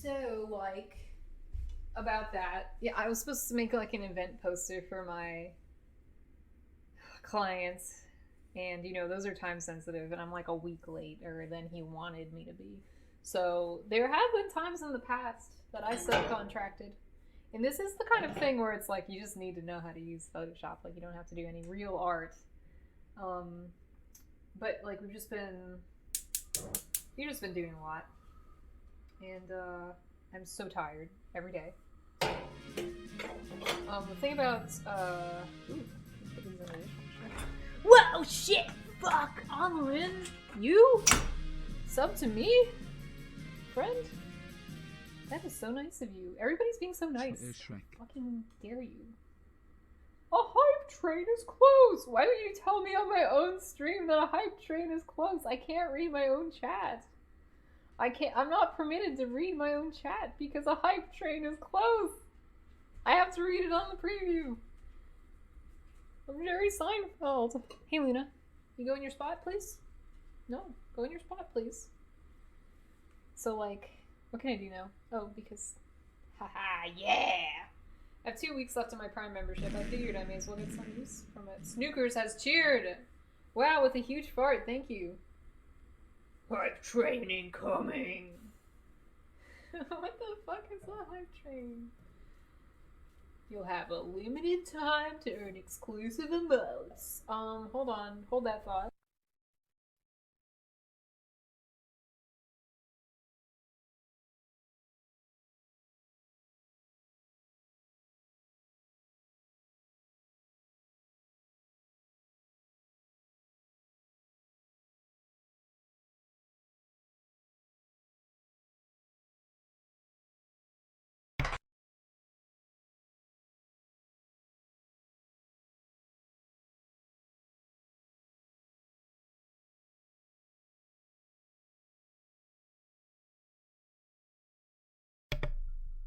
So, like, about that, yeah, I was supposed to make like an event poster for my clients, and you know, those are time sensitive, and I'm like a week later than he wanted me to be. So, there have been times in the past that I subcontracted. And this is the kind of thing where it's like you just need to know how to use Photoshop. Like, you don't have to do any real art. But like we've just been doing a lot, and I'm so tired every day. The thing about ooh, put these in the dishwasher. Whoa, shit, fuck, Amarin, you sub to me, friend. That is so nice of you. Everybody's being so nice. Fucking dare you. A hype train is closed! Why don't you tell me on my own stream that a hype train is closed? I can't read my own chat. I'm not permitted to read my own chat because a hype train is closed. I have to read it on the preview. I'm Jerry Seinfeld. Hey Luna, you go in your spot, please? No, go in your spot, please. So like, what can I do now? Oh, because, haha, yeah! I have 2 weeks left of my Prime membership. I figured I may as well get some use from it. Snookers has cheered! Wow, with a huge fart, thank you. Hype train incoming! What the fuck is a hype train? You'll have a limited time to earn exclusive emotes. Hold on. Hold that thought.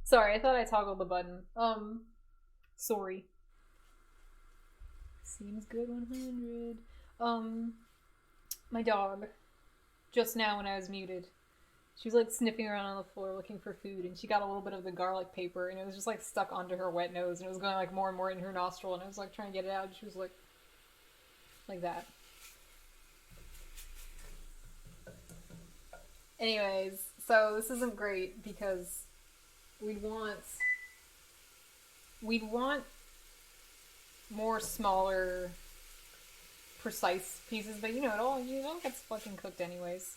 Sorry, I thought I toggled the button. Sorry. Seems good 100. My dog, just now when I was muted, she was like sniffing around on the floor looking for food, and she got a little bit of the garlic paper, and it was just like stuck onto her wet nose, and it was going like more and more in her nostril, and I was like trying to get it out, and she was like that. Anyways, so this isn't great because we'd want more smaller, precise pieces, but you know, it all gets fucking cooked anyways.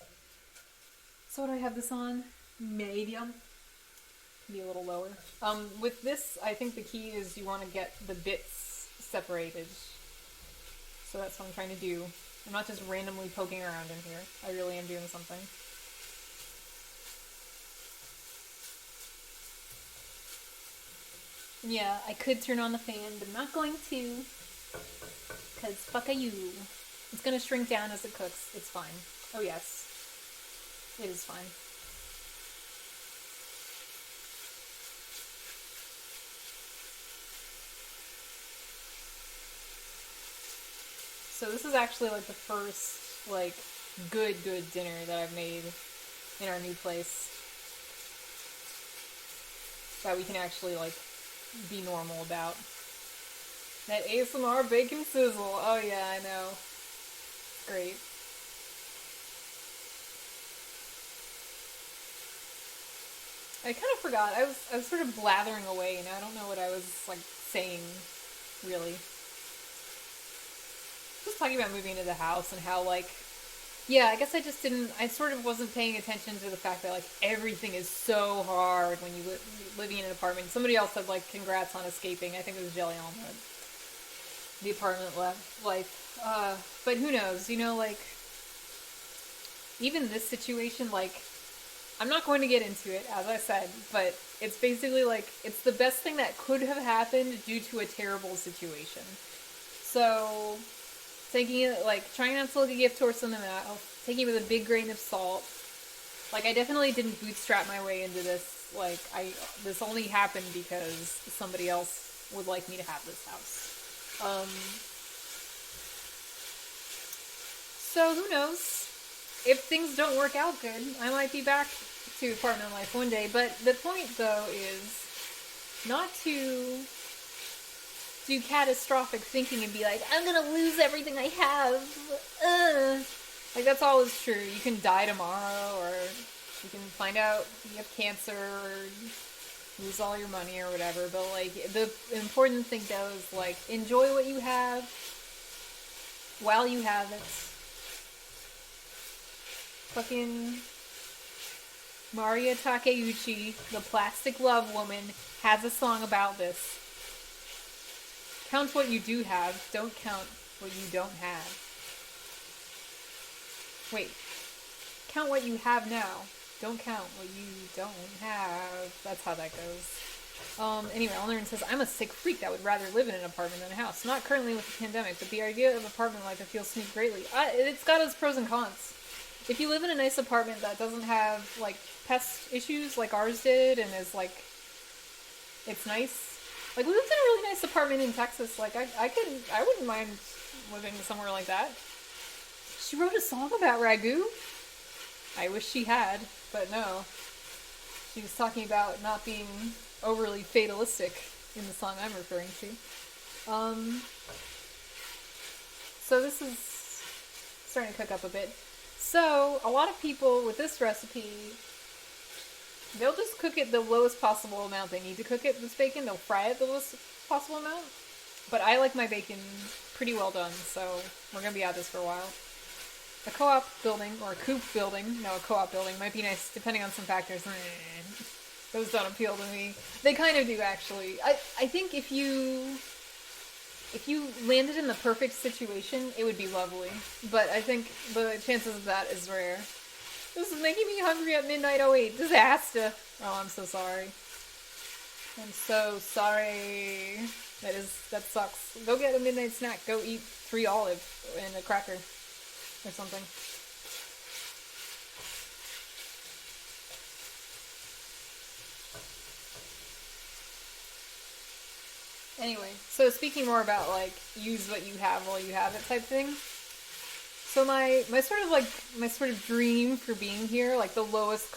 So what do I have this on? Medium. Be a little lower. With this, I think the key is you want to get the bits separated. So that's what I'm trying to do. I'm not just randomly poking around in here. I really am doing something. Yeah, I could turn on the fan, but I'm not going to. Because fuck you. It's gonna shrink down as it cooks. It's fine. Oh yes. It is fine. So this is actually like the first like good dinner that I've made in our new place that we can actually like be normal about. That ASMR bacon sizzle. Oh yeah, I know. Great. I kind of forgot. I was sort of blathering away, and I don't know what I was like saying, really. Just talking about moving into the house and how like, yeah, I guess I sort of wasn't paying attention to the fact that like everything is so hard when you living in an apartment. Somebody else said like, congrats on escaping. I think it was Jelly Almond. The apartment life. But who knows, you know, like, even this situation, like, I'm not going to get into it, as I said, but it's basically like, it's the best thing that could have happened due to a terrible situation. So, taking it, like, trying not to look a gift horse in the mouth, taking it with a big grain of salt. Like, I definitely didn't bootstrap my way into this. Like, this only happened because somebody else would like me to have this house. So who knows? If things don't work out good, I might be back to apartment life one day. But the point, though, is not to do catastrophic thinking and be like, I'm gonna lose everything I have. Like, that's always true. You can die tomorrow, or you can find out you have cancer, or lose all your money, or whatever. But, like, the important thing, though, is, like, enjoy what you have while you have it. Fucking Maria Takeuchi, the Plastic Love Woman, has a song about this. Count what you do have, don't count what you don't have. Wait. Count what you have now, don't count what you don't have. That's how that goes. Anyway, Elnern says, I'm a sick freak that would rather live in an apartment than a house. Not currently with the pandemic, but the idea of apartment life appeals to me greatly. It's got its pros and cons. If you live in a nice apartment that doesn't have, like, pest issues like ours did, and is, like, it's nice. Like, we lived in a really nice apartment in Texas. Like, I wouldn't mind living somewhere like that. She wrote a song about ragu. I wish she had, but no. She was talking about not being overly fatalistic in the song I'm referring to. So this is starting to cook up a bit. So, a lot of people with this recipe, they'll just cook it the lowest possible amount they need to cook it, this bacon. They'll fry it the lowest possible amount. But I like my bacon pretty well done, so we're going to be at this for a while. A co-op building, or a coop building, no, a co-op building might be nice, depending on some factors. Those don't appeal to me. They kind of do, actually. I think if you landed in the perfect situation, it would be lovely. But I think the chances of that is rare. This is making me hungry at midnight 08. Disaster. Oh, I'm so sorry. I'm so sorry. That sucks. Go get a midnight snack. Go eat 3 olive and a cracker. Or something. Anyway, so speaking more about, like, use what you have while you have it type thing. So my sort of dream for being here, like the lowest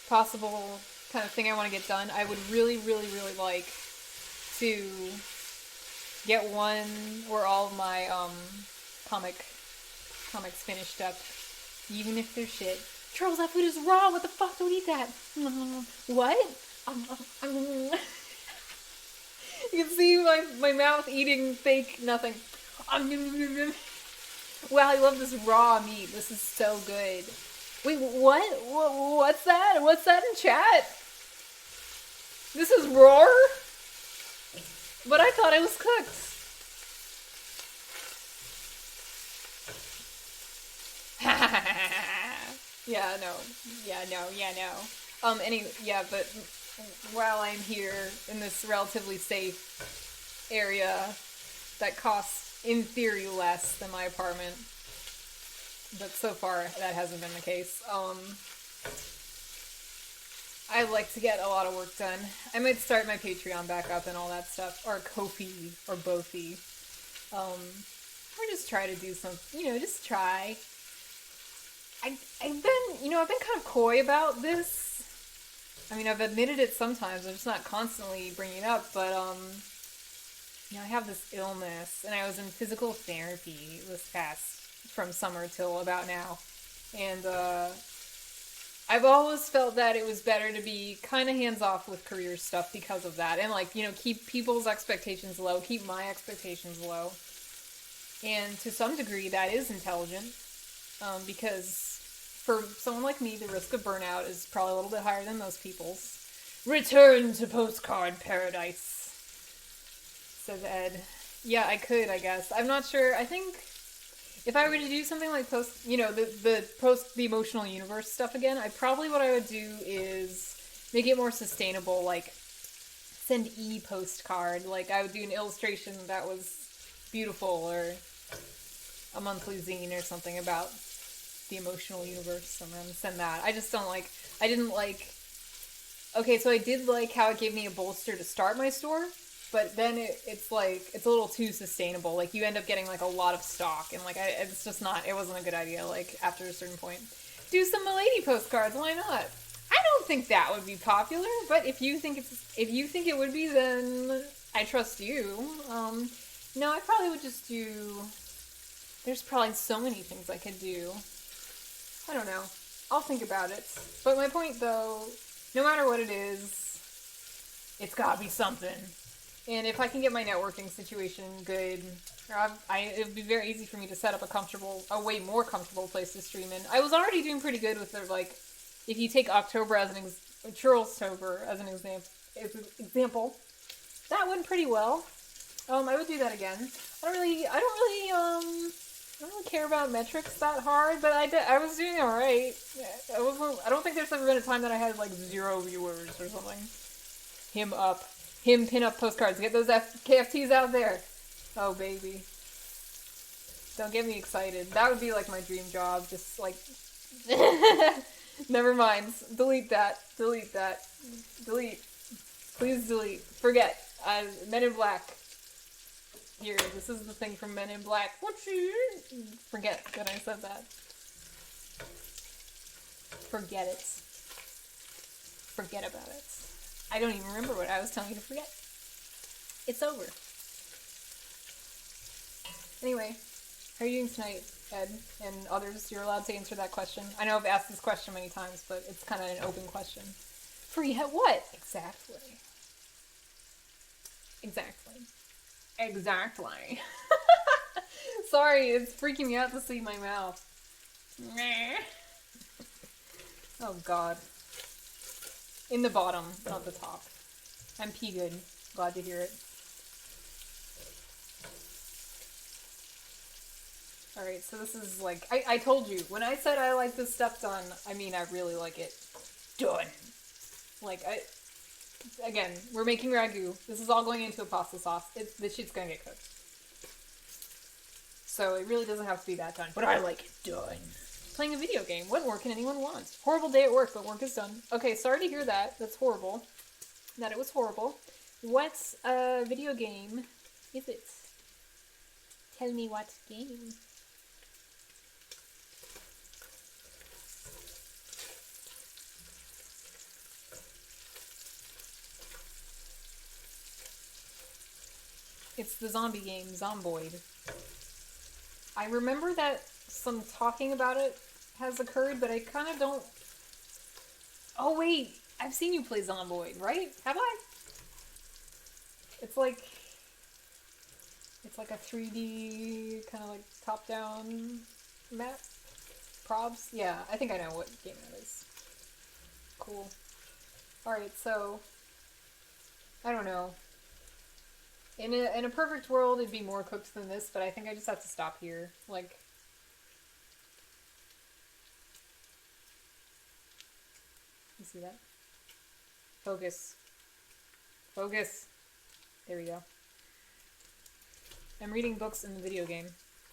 possible kind of thing I want to get done, I would really, really, really like to get one or all of my comics finished up, even if they're shit. Charles, that food is raw. What the fuck? Don't eat that. What? You can see my mouth eating fake nothing. Wow, I love this raw meat. This is so good. Wait, what? What's that? What's that in chat? This is raw? But I thought it was cooked. Yeah, no. But while I'm here in this relatively safe area that costs, in theory, less than my apartment, but so far that hasn't been the case, I'd like to get a lot of work done. I might start my Patreon back up and all that stuff, or Ko-fi, or Bofi, or just try to do some, just try. I've been kind of coy about this. I mean, I've admitted it sometimes. I'm just not constantly bringing it up. But, I have this illness. And I was in physical therapy from summer till about now. And, I've always felt that it was better to be kind of hands-off with career stuff because of that. And, keep people's expectations low. Keep my expectations low. And to some degree, that is intelligent. Because for someone like me, the risk of burnout is probably a little bit higher than most people's. Return to postcard paradise, says Ed. Yeah, I could, I guess. I'm not sure. I think if I were to do something like the emotional universe stuff again, what I would do is make it more sustainable, like send e-postcard. Like, I would do an illustration that was beautiful, or a monthly zine or something about the emotional universe, and then send that. I did like how it gave me a bolster to start my store, but then it's a little too sustainable. Like, you end up getting, like, a lot of stock, and, like, it wasn't a good idea, like, after a certain point. Do some milady postcards. Why not? I don't think that would be popular, but if you think it would be, then I trust you. No, I probably would just do. There's probably so many things I could do. I don't know. I'll think about it. But my point, though, no matter what it is, it's gotta be something. And if I can get my networking situation good, it'd be very easy for me to set up a way more comfortable place to stream in. I was already doing pretty good with their, like, if you take October as Churlstober as an example, that went pretty well. I would do that again. I don't really care about metrics that hard, but I was doing alright. I don't think there's ever been a time that I had, like, 0 viewers or something. Him pin up postcards. Get those KFTs out there. Oh, baby. Don't get me excited. That would be, like, my dream job. Just, like... Never mind. Delete that. Delete that. Delete. Please delete. Forget. Men in Black. Here, this is the thing from Men in Black. Forget that I said that. Forget it. Forget about it. I don't even remember what I was telling you to forget. It's over. Anyway, how are you doing tonight, Ed? And others, you're allowed to answer that question. I know I've asked this question many times, but it's kind of an open question. Forget what? Exactly. Sorry, it's freaking me out to see my mouth. Oh, God. In the bottom, not the top. I'm pee good. Glad to hear it. Alright, so this is like... I told you, when I said I like this stuff done, I mean I really like it done. Like, again, we're making ragu. This is all going into a pasta sauce. This shit's gonna get cooked. So it really doesn't have to be that done. But I like it done. Playing a video game. What more can anyone want? Horrible day at work, but work is done. Okay, sorry to hear that. That's horrible. That it was horrible. What video game is it? Tell me what game. It's the zombie game, Zomboid. I remember that some talking about it has occurred, but I kind of don't... Oh, wait! I've seen you play Zomboid, right? Have I? It's like a 3D, kind of like top-down map? Probs? Yeah, I think I know what game that is. Cool. Alright, so... I don't know. In a perfect world, it'd be more cooked than this, but I think I just have to stop here. Like... You see that? Focus. Focus! There we go. I'm reading books in the video game.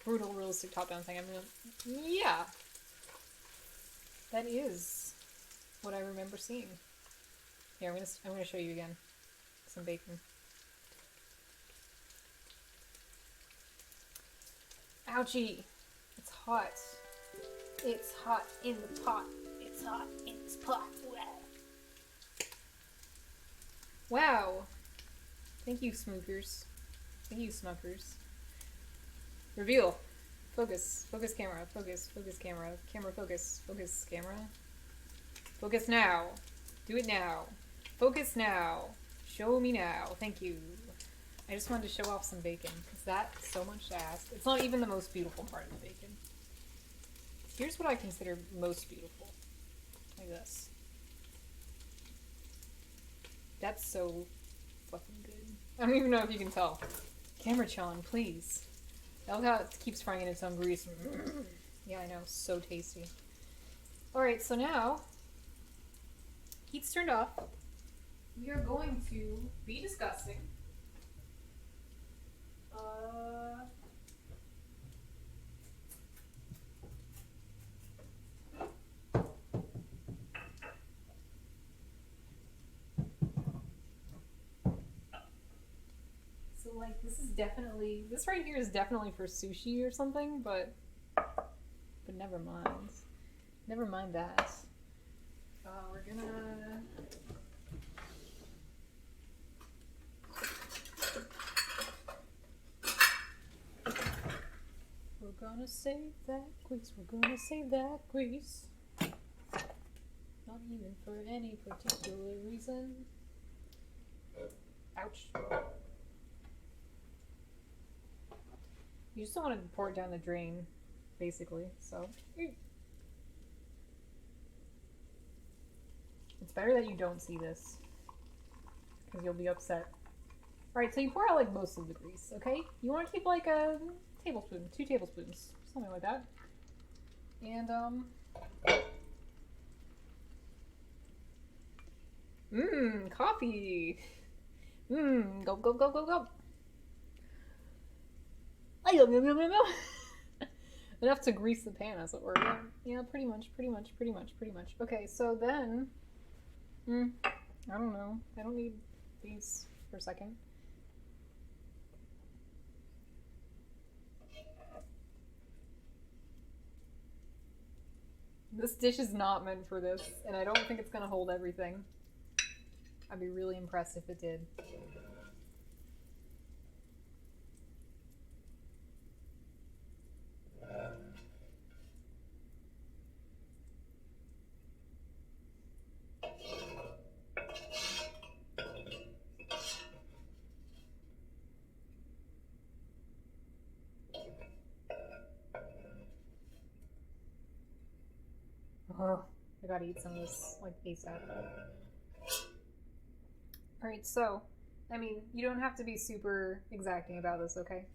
Brutal, realistic, top-down thing. Yeah! That is what I remember seeing. Here, I'm gonna show you again. Some bacon. Ouchie! It's hot. It's hot in the pot. It's hot in this pot. Wow. Thank you, Smookers. Thank you, Smuckers. Reveal. Focus. Focus camera. Focus. Focus camera. Camera focus. Focus camera. Focus now. Do it now. Focus now. Show me now. Thank you. I just wanted to show off some bacon, because that's so much to ask. It's not even the most beautiful part of the bacon. Here's what I consider most beautiful. Like this. That's so fucking good. I don't even know if you can tell. Camera Chan, please. I love how it keeps frying in its own grease. Yeah, I know. So tasty. Alright, so now... Heat's turned off. We are going to be disgusting. So, like, this right here is definitely for sushi or something, but never mind. Never mind that. We're gonna... We're gonna save that grease. We're gonna save that grease. Not even for any particular reason. Ouch. You just don't want to pour it down the drain, basically, so. It's better that you don't see this, because you'll be upset. Alright, so you pour out like most of the grease, okay? You want to keep like a tablespoon, 2 tablespoons, something like that. And, coffee! Go, go, go, go, go! Enough to grease the pan, as it were. Yeah, pretty much. Okay, so then, I don't know. I don't need these for a second. This dish is not meant for this, and I don't think it's gonna hold everything. I'd be really impressed if it did. Oh, I gotta eat some of this, like, ASAP. Alright, so, I mean, you don't have to be super exacting about this, okay?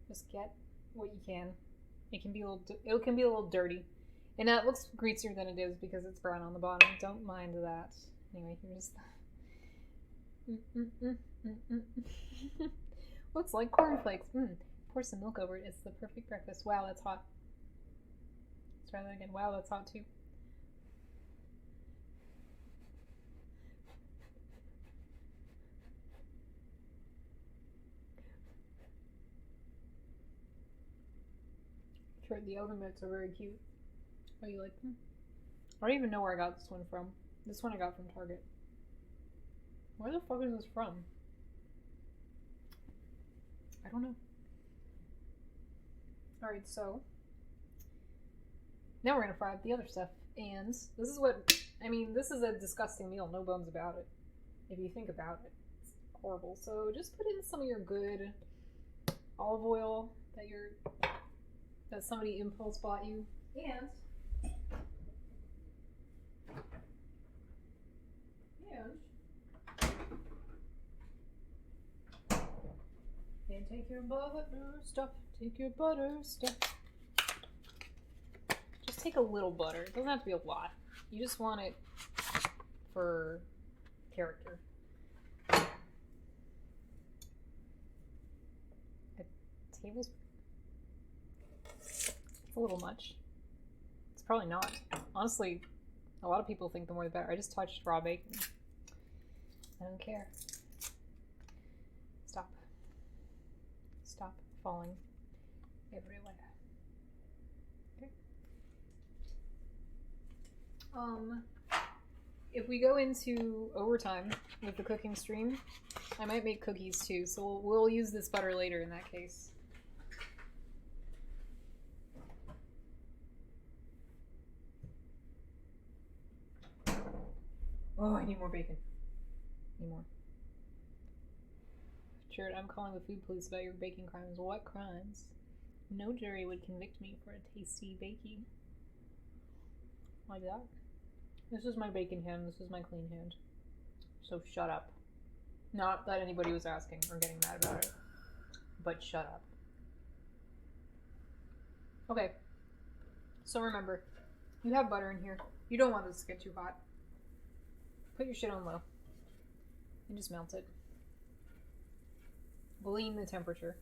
Just get what you can. It can be a little dirty. And now it looks greasier than it is because it's brown on the bottom. Don't mind that. Anyway, here's looks like cornflakes. Pour some milk over it. It's the perfect breakfast. Wow, that's hot. Let's try that again. Wow, that's hot too. Sure, the oven mitts are very cute. Oh, you like them? I don't even know where I got this one from. This one I got from Target. Where the fuck is this from? I don't know. Alright, so now we're gonna fry up the other stuff. And this is what, I mean, this is a disgusting meal, no bones about it. If you think about it, it's horrible. So just put in some of your good olive oil that somebody impulse bought you. And take your butter stuff. Take your butter stuff. Just take a little butter. It doesn't have to be a lot. You just want it for character. A tablespoon. It's a little much. It's probably not. Honestly, a lot of people think the more the better. I just touched raw bacon. I don't care. Stop. Stop falling everywhere. Okay. If we go into overtime with the cooking stream, I might make cookies too, so we'll use this butter later in that case. Oh, I need more bacon. Need more. Jared, I'm calling the food police about your baking crimes. What crimes? No jury would convict me for a tasty baking. Like that. This is my bacon hand. This is my clean hand. So shut up. Not that anybody was asking or getting mad about it. But shut up. Okay. So remember, you have butter in here. You don't want this to get too hot. Put your shit on low. And just melt it. Glean the temperature.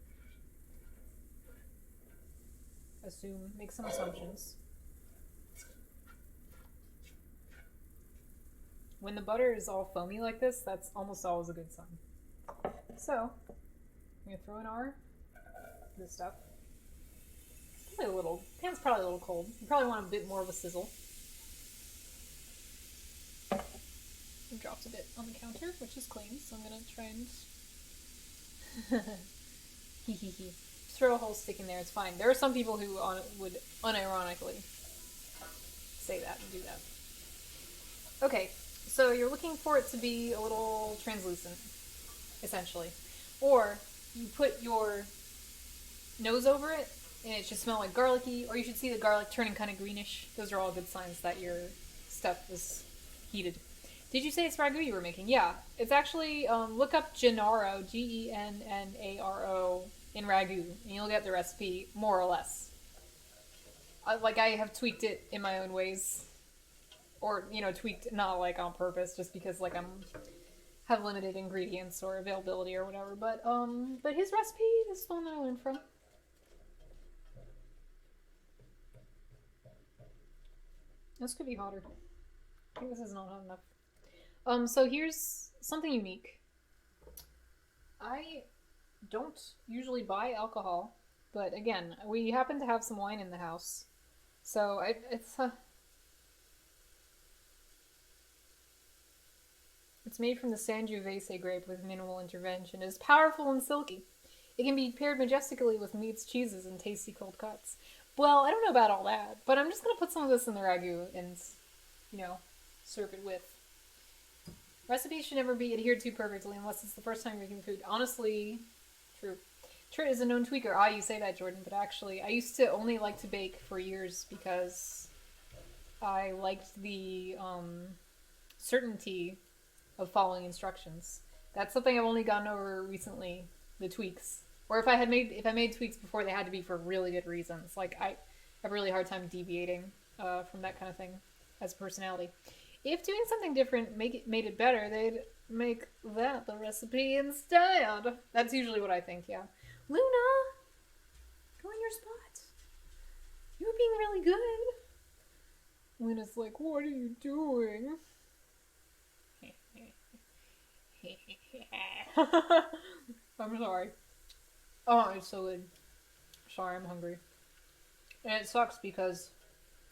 Assume, make some assumptions. When the butter is all foamy like this, that's almost always a good sign. So, I'm gonna throw in this stuff. Probably a little. Pan's probably a little cold. You probably want a bit more of a sizzle. It dropped a bit on the counter, which is clean, so I'm gonna try and hee hee hee. Just throw a whole stick in there, it's fine. There are some people who would unironically say that and do that. Okay, so you're looking for it to be a little translucent, essentially. Or you put your nose over it, and it should smell like garlicky, or you should see the garlic turning kind of greenish. Those are all good signs that your stuff is heated. Did you say it's ragu you were making? Yeah. It's actually, look up Gennaro, Gennaro, in ragu, and you'll get the recipe, more or less. I have tweaked it in my own ways. Or, tweaked not, on purpose, just because, have limited ingredients or availability or whatever. But his recipe is the one that I learned from. This could be hotter. I think this is not hot enough. So here's something unique. I don't usually buy alcohol, but again, we happen to have some wine in the house. So it's made from the Sangiovese grape with minimal intervention. It is powerful and silky. It can be paired majestically with meats, cheeses, and tasty cold cuts. Well, I don't know about all that, but I'm just going to put some of this in the ragu and, serve it with. Recipes should never be adhered to perfectly unless it's the first time you're making food. Honestly, true. Trit is a known tweaker. You say that, Jordan, but actually, I used to only like to bake for years because I liked the certainty of following instructions. That's something I've only gotten over recently, the tweaks. Or if I made tweaks before, they had to be for really good reasons. I have a really hard time deviating from that kind of thing as a personality. If doing something different made it better, they'd make that the recipe instead. That's usually what I think, yeah. Luna! Go in your spot. You're being really good. Luna's like, what are you doing? I'm sorry. Oh, it's so good. Sorry, I'm hungry. And it sucks because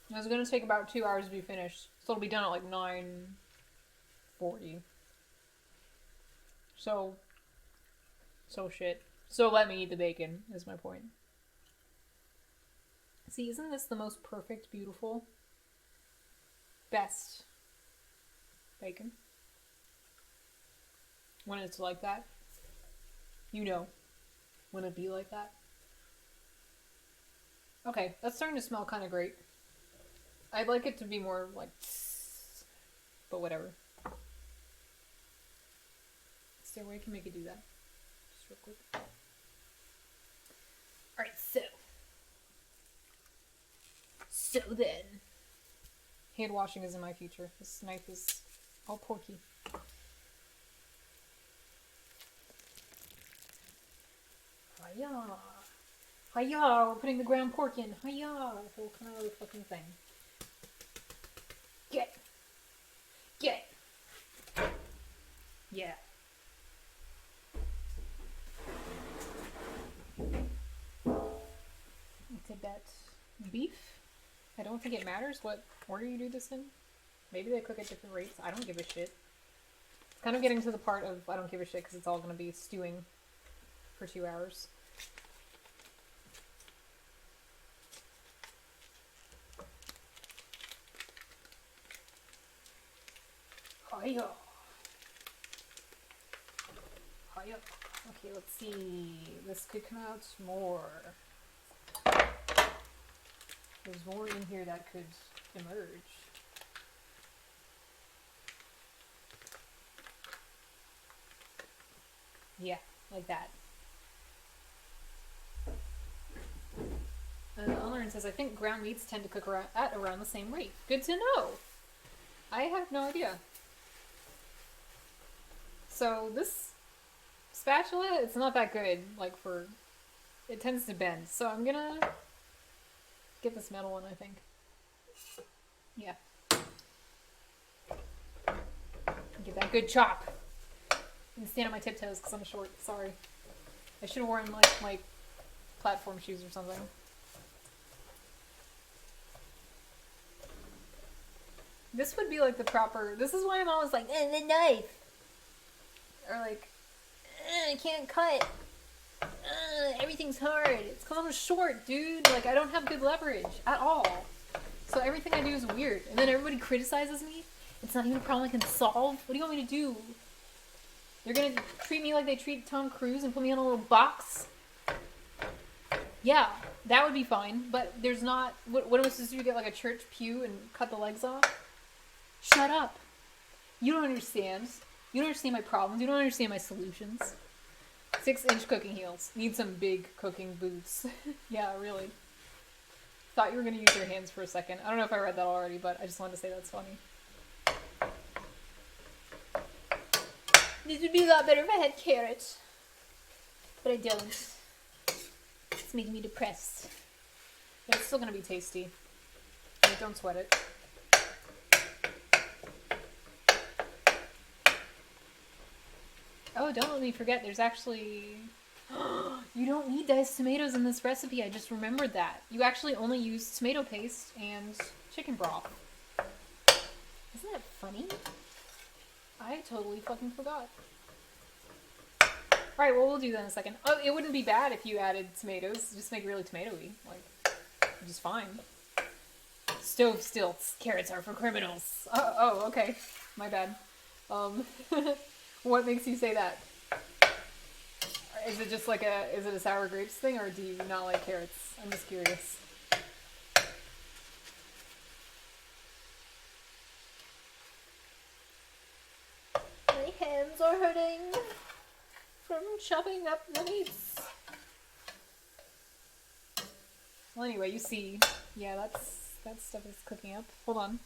it was going to take about 2 hours to be finished. So it'll be done at 9:40. So shit. So let me eat the bacon, is my point. See, isn't this the most perfect, beautiful, best bacon? When it's like that. When it be like that. Okay, that's starting to smell kind of great. I'd like it to be more but whatever. Is there a way I can make it do that? Just real quick. Alright, so then. Hand washing is in my future. This knife is all porky. Hiya! Hiya! We're putting the ground pork in. Hiya! The whole kind of fucking thing. Get! Yeah. Take that beef. I don't think it matters what order you do this in. Maybe they cook at different rates. I don't give a shit. It's kind of getting to the part of I don't give a shit because it's all going to be stewing for 2 hours. Hiya. Hiya. Okay, let's see. This could come out more. There's more in here that could emerge. Yeah, like that. Unlearn says, I think ground meats tend to cook at around the same rate. Good to know. I have no idea. So this spatula, it's not that good, it tends to bend. So I'm gonna get this metal one, I think. Yeah. Get that good chop. I can stand on my tiptoes because I'm short, sorry. I should have worn my platform shoes or something. This would be like the proper. This is why I'm always like, the knife, or like, I can't cut. Everything's hard. It's because I'm short, dude. Like, I don't have good leverage at all. So everything I do is weird. And then everybody criticizes me. It's not even a problem I can solve. What do you want me to do? They're gonna treat me like they treat Tom Cruise and put me in a little box? Yeah, that would be fine. But there's not... What am I supposed to do? Get like a church pew and cut the legs off? Shut up. You don't understand. You don't understand my problems. You don't understand my solutions. 6-inch cooking heels. Need some big cooking boots. Yeah, really. Thought you were going to use your hands for a second. I don't know if I read that already, but I just wanted to say that's funny. This would be a lot better if I had carrots. But I don't. It's making me depressed. But it's still going to be tasty. Like, don't sweat it. Oh, don't let me forget, there's actually... You don't need diced tomatoes in this recipe, I just remembered that. You actually only use tomato paste and chicken broth. Isn't that funny? I totally fucking forgot. Alright, well, we'll do that in a second. Oh, it wouldn't be bad if you added tomatoes. Just make it really tomatoey. Like, just fine. Stove stilts. Carrots are for criminals. Oh, okay. My bad. What makes you say that? Is it just like is it a sour grapes thing, or do you not like carrots? I'm just curious. My hands are hurting from chopping up the meats. Well, anyway, you see, yeah, that stuff is cooking up. Hold on.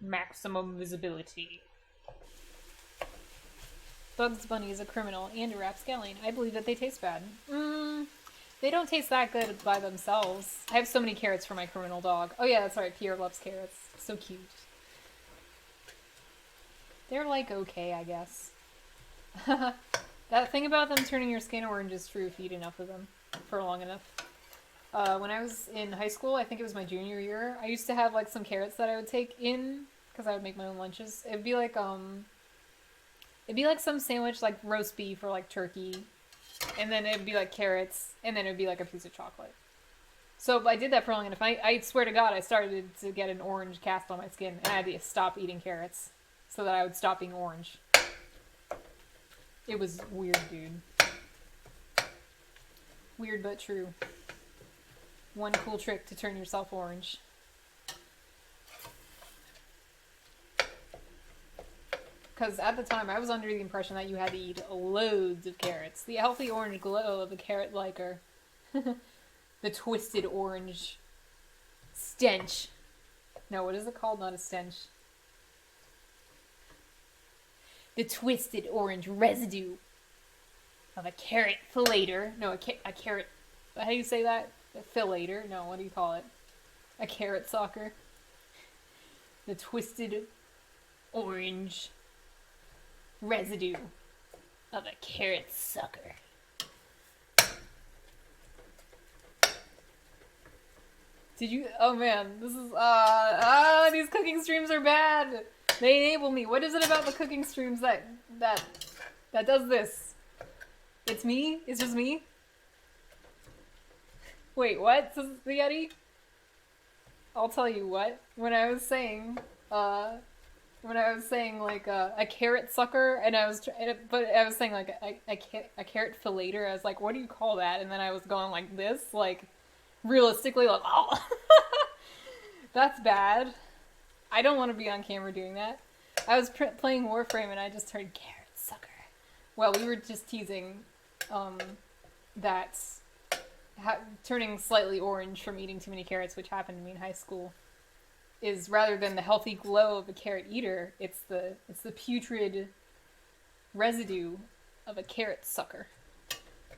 Maximum visibility. Bugs Bunny is a criminal and a rapscallion. I believe that they taste bad. They don't taste that good by themselves. I have so many carrots for my criminal dog. Oh yeah, that's right, Pierre loves carrots. So cute. They're like okay, I guess. That thing about them turning your skin orange is true if you eat enough of them for long enough. When I was in high school, I think it was my junior year, I used to have like some carrots that I would take in because I would make my own lunches. It'd be like some sandwich, like roast beef or like turkey, and then it'd be like carrots, and then it'd be like a piece of chocolate. So I did that for long enough. I swear to God, I started to get an orange cast on my skin, and I had to stop eating carrots so that I would stop being orange. It was weird, dude. Weird but true. One cool trick to turn yourself orange. Because at the time, I was under the impression that you had to eat loads of carrots. The healthy orange glow of a carrot liker. The twisted orange stench. No, what is it called? Not a stench. The twisted orange residue of a carrot fillator. No, a carrot... How do you say that? A fillator? No, what do you call it? A carrot sucker. The twisted orange residue of a carrot sucker. Did you... Oh man, this is... these cooking streams are bad! They enable me. What is it about the cooking streams that does this? It's me? It's just me? Wait, what? Says Spaghetti? I'll tell you what. When I was saying like a carrot sucker, and I was saying like a carrot fillator. I was like, what do you call that? And then I was going like this, like realistically, like oh, that's bad. I don't want to be on camera doing that. I was playing Warframe and I just heard carrot sucker. Well, we were just teasing that turning slightly orange from eating too many carrots, which happened to me in high school, is rather than the healthy glow of a carrot eater, it's the putrid residue of a carrot sucker.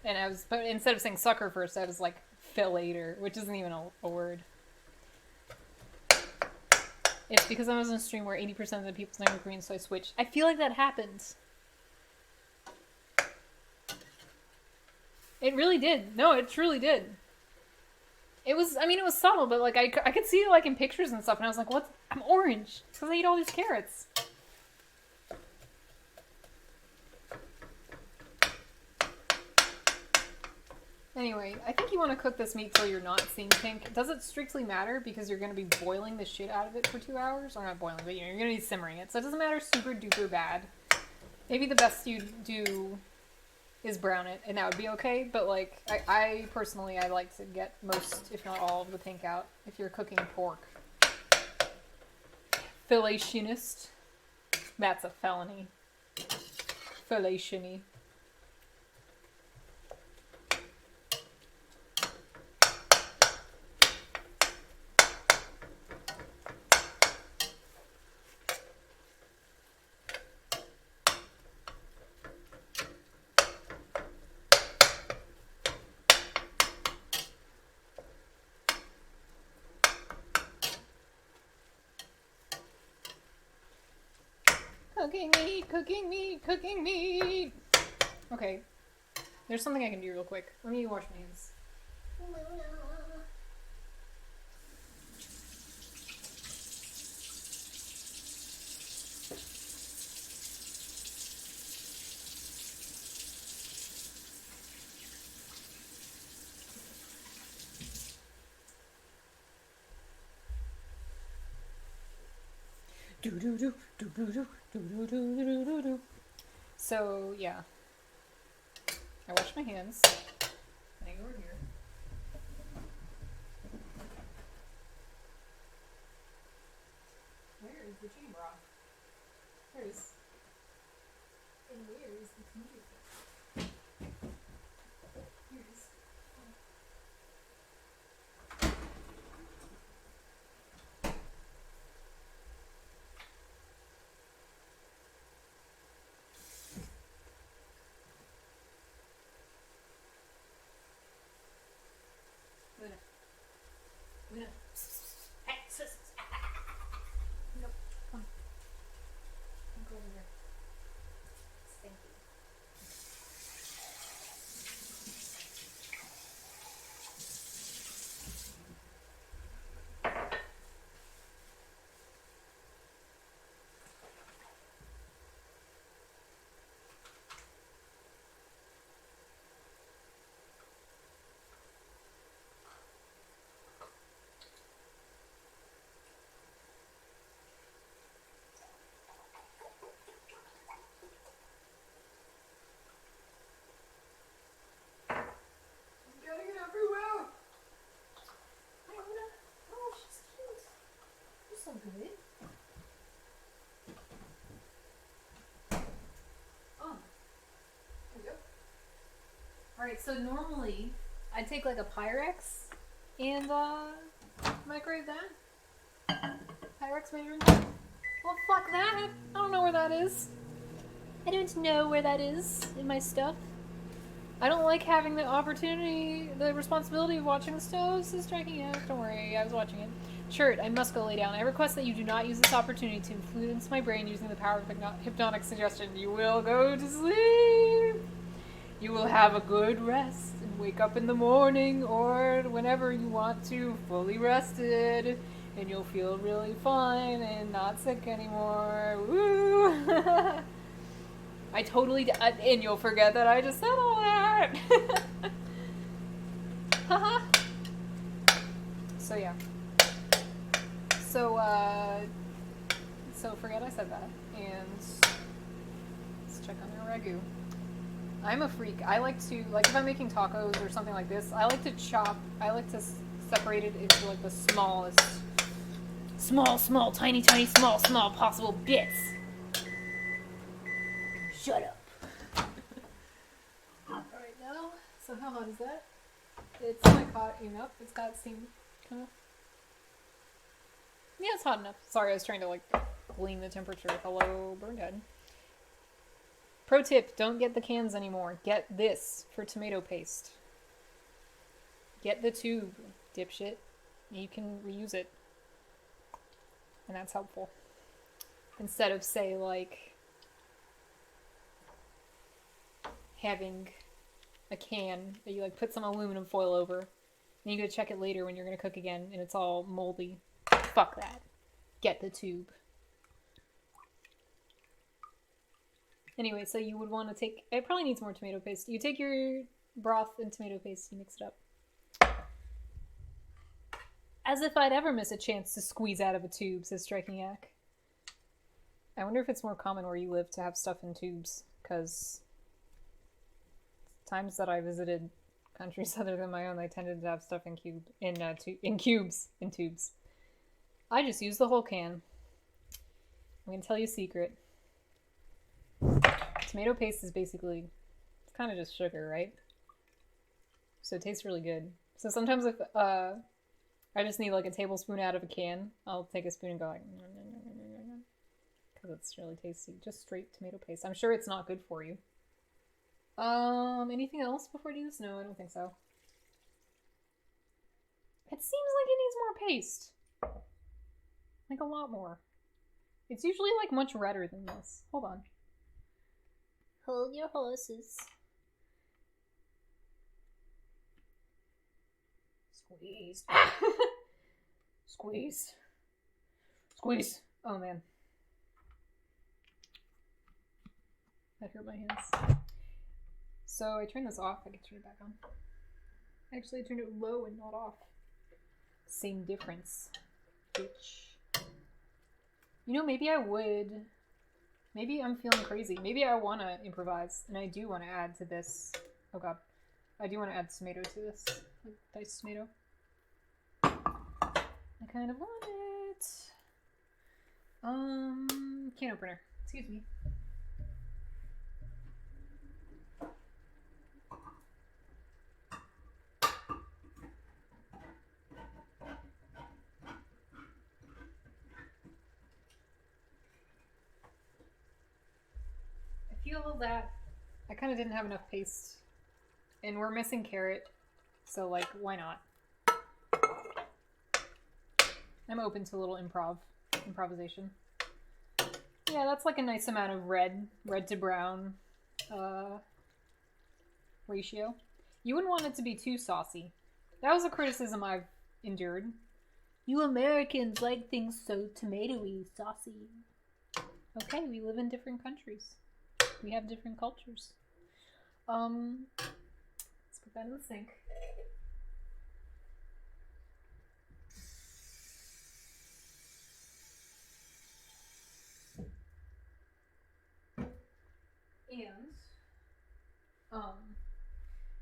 And but instead of saying sucker first, I was like fillator, which isn't even a word. It's because I was on a stream where 80% of the people's name were green, so I switched. I feel like that happens. It really did. No, it truly did. It was, I mean, it was subtle, but like I could see it like in pictures and stuff, and I was like, what? I'm orange. Because I eat all these carrots. Anyway, I think you want to cook this meat till you're not seeing pink. Does it strictly matter because you're going to be boiling the shit out of it for 2 hours? Or not boiling, but you're going to be simmering it. So it doesn't matter super duper bad. Maybe the best you do is brown it, and that would be okay. But like, I personally, I like to get most, if not all, of the pink out if you're cooking pork. Filationist. That's a felony. Filationy. Cooking meat, cooking meat, cooking meat. Okay. There's something I can do real quick. Let me wash my hands. So, yeah. I wash my hands. And I go over here. Where is the chicken broth? There it is. And where is the tomato sauce? Here it is. Luna. Hey, sis. Nope. Come on. Don't go over there. Thank you. Getting it everywhere. Hi, Luna. Oh, she's cute. You're so good. Oh. There we go. Alright, so normally I take like a Pyrex and microwave that. Pyrex measuring cup. Well, fuck that. I don't know where that is. I don't know where that is in my stuff. I don't like having the opportunity, the responsibility of watching the stoves is striking out. Don't worry, I was watching it. Shirt, I must go lay down. I request that you do not use this opportunity to influence my brain using the power of hypnotic suggestion. You will go to sleep. You will have a good rest and wake up in the morning or whenever you want to, fully rested. And you'll feel really fine and not sick anymore. Woo! I totally and you'll forget that I just said all that. Haha. So yeah. So forget I said that. And let's check on your ragu. I'm a freak. I like to, like if I'm making tacos or something like this, I like to chop, I like to separate it into like the smallest, small, tiny, small possible bits. Shut up. Alright now, so how hot is that? It's like hot enough. It's got steam kind of. Yeah, it's hot enough. Sorry, I was trying to like glean the temperature. Hello, Birdhead. Pro tip, don't get the cans anymore. Get this for tomato paste. Get the tube, dipshit. You can reuse it. And that's helpful. Instead of, say, like, having a can that you like put some aluminum foil over, and you go check it later when you're gonna cook again, and it's all moldy. Fuck that. Get the tube. Anyway, so you would want to take... It probably needs more tomato paste. You take your broth and tomato paste, you mix it up. As if I'd ever miss a chance to squeeze out of a tube, says Striking Yak. I wonder if it's more common where you live to have stuff in tubes, because times that I visited countries other than my own, they tended to have stuff in tubes. I just use the whole can. I'm gonna tell you a secret. Tomato paste is basically, it's kind of just sugar, right? So it tastes really good. So sometimes if I just need like a tablespoon out of a can, I'll take a spoon and go like, because it's really tasty. Just straight tomato paste. I'm sure it's not good for you. Anything else before I do this? No, I don't think so. It seems like it needs more paste. Like a lot more. It's usually like much redder than this. Hold on. Hold your horses. Squeeze. Squeeze. Squeeze. Oh man. That hurt my hands. So I turned this off. I can turn it back on. Actually, I turned it low and not off. Same difference. Bitch. You know, maybe I would... Maybe I'm feeling crazy. Maybe I want to improvise, and I do want to add to this. Oh god. I do want to add tomato to this. Like diced tomato. I kind of want it. Can opener. Excuse me. Feel that I kind of didn't have enough paste, and we're missing carrot, so like why not? I'm open to a little improvisation. Yeah, that's like a nice amount of red to brown ratio. You wouldn't want it to be too saucy. That was a criticism I've endured. You Americans like things so tomatoey, saucy. Okay, we live in different countries. We have different cultures. Let's put that in the sink. And,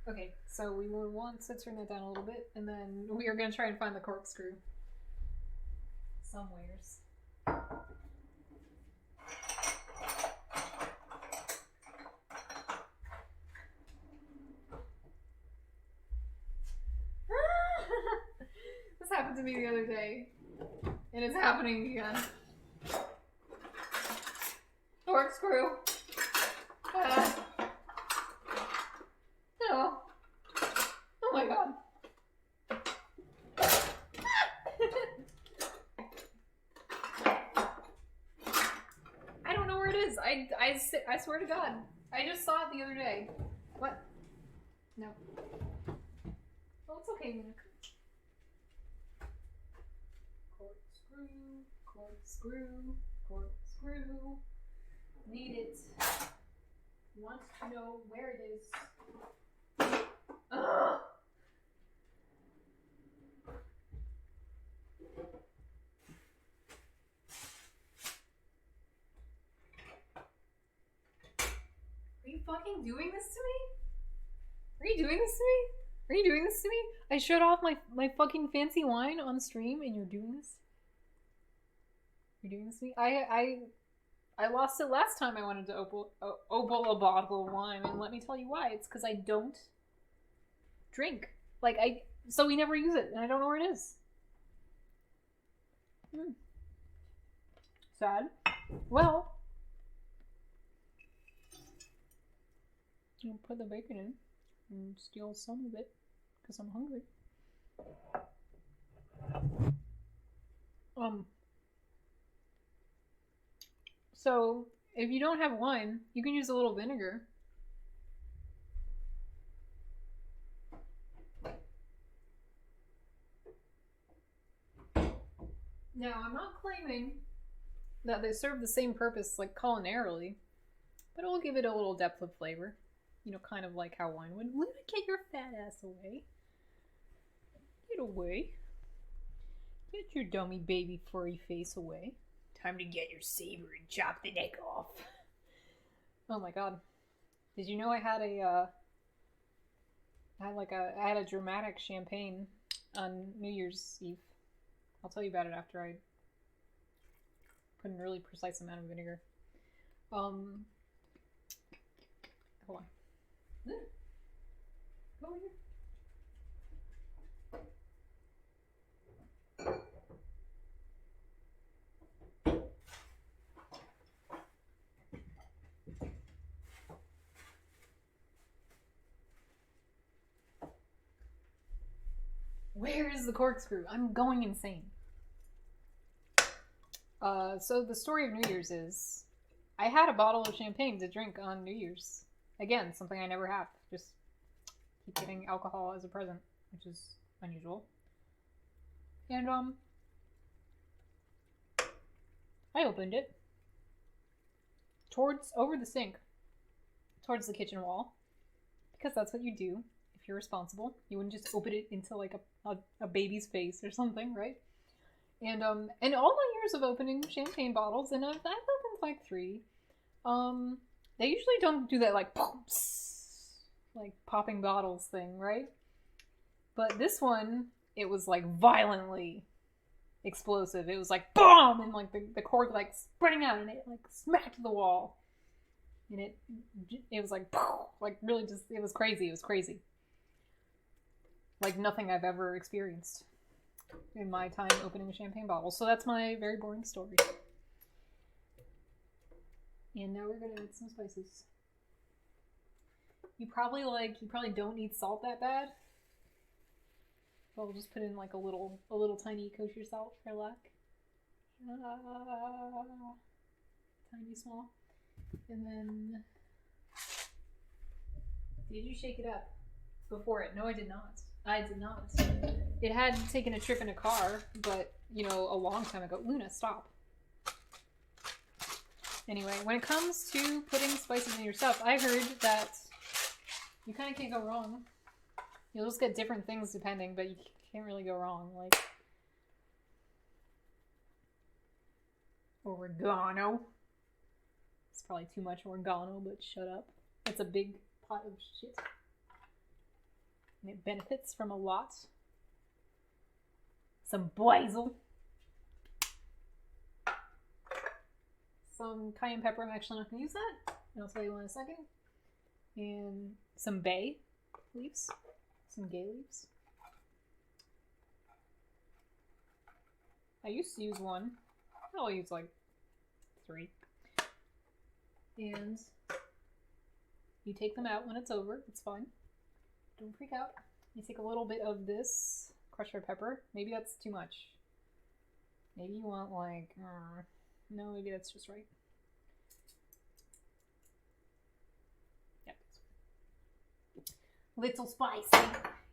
okay, so we will want to turn that down a little bit, and then we are going to try and find the corkscrew somewheres. This happened to me the other day, and it's happening again. Corkscrew. No. Oh my god. I don't know where it is. I swear to God. I just saw it the other day. What? No. Well, it's okay, Nick. Corkscrew. Corkscrew. Need it. Want to know where it is. Ugh. Are you fucking doing this to me? Are you doing this to me? Are you doing this to me? I showed off my fucking fancy wine on stream and you're doing this? You're doing this to me? I lost it last time I wanted to open a bottle of wine, and let me tell you why. It's because I don't drink. So we never use it, and I don't know where it is. Sad. Well, I'll put the bacon in and steal some of it, because I'm hungry. So, if you don't have wine, you can use a little vinegar. Now, I'm not claiming that they serve the same purpose, like, culinarily, but it will give it a little depth of flavor. You know, kind of like how wine would. Luna, get your fat ass away. Get away. Get your dummy baby furry face away. Time to get your saber and chop the neck off. Oh my god. Did you know I had a dramatic champagne on New Year's Eve? I'll tell you about it after I put in a really precise amount of vinegar. Hold on. Go over here. Where is the corkscrew? I'm going insane. So the story of New Year's is, I had a bottle of champagne to drink on New Year's. Again, something I never have. Just keep getting alcohol as a present, which is unusual. And, I opened it over the sink, towards the kitchen wall, because that's what you do if you're responsible. You wouldn't just open it into like a baby's face or something, right? And all my years of opening champagne bottles, and I've opened like 3. They usually don't do that like poops, like popping bottles thing, right? But this one, it was like violently explosive. It was like BOOM! And like the cork like spreading out, and it like smacked the wall. And it was like really just, it was crazy. It was crazy. Like nothing I've ever experienced in my time opening a champagne bottle. So that's my very boring story. And now we're gonna add some spices. You probably don't need salt that bad. So I'll just put in like a little tiny kosher salt for luck. Tiny small. And then, did you shake it up before it? No, I did not. I did not. It had taken a trip in a car, but, you know, a long time ago. Luna, stop. Anyway, when it comes to putting spices in your stuff, I heard that you kind of can't go wrong. You'll just get different things depending, but you can't really go wrong. Like, oregano. It's probably too much oregano, but shut up. It's a big pot of shit. And it benefits from a lot. Some basil. Some cayenne pepper. I'm actually not going to use that. And I'll tell you in a second. And some bay leaves. Some gay leaves. I used to use 1. I'll use like 3. And you take them out when it's over. It's fine. Don't freak out. You take a little bit of this crushed red pepper. Maybe that's too much. Maybe you want like, no, maybe that's just right. Yep. Little spicy.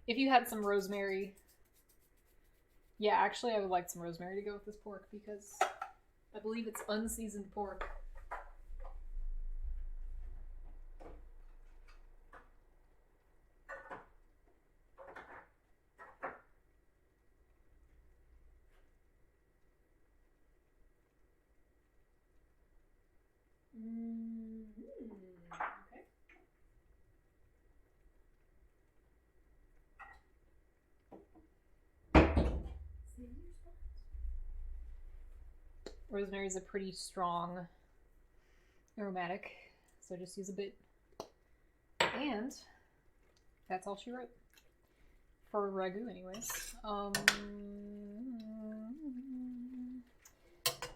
If you had some rosemary. Yeah, actually I would like some rosemary to go with this pork because I believe it's unseasoned pork. Okay. Rosemary is a pretty strong aromatic, so just use a bit. And that's all she wrote. For ragu, anyways.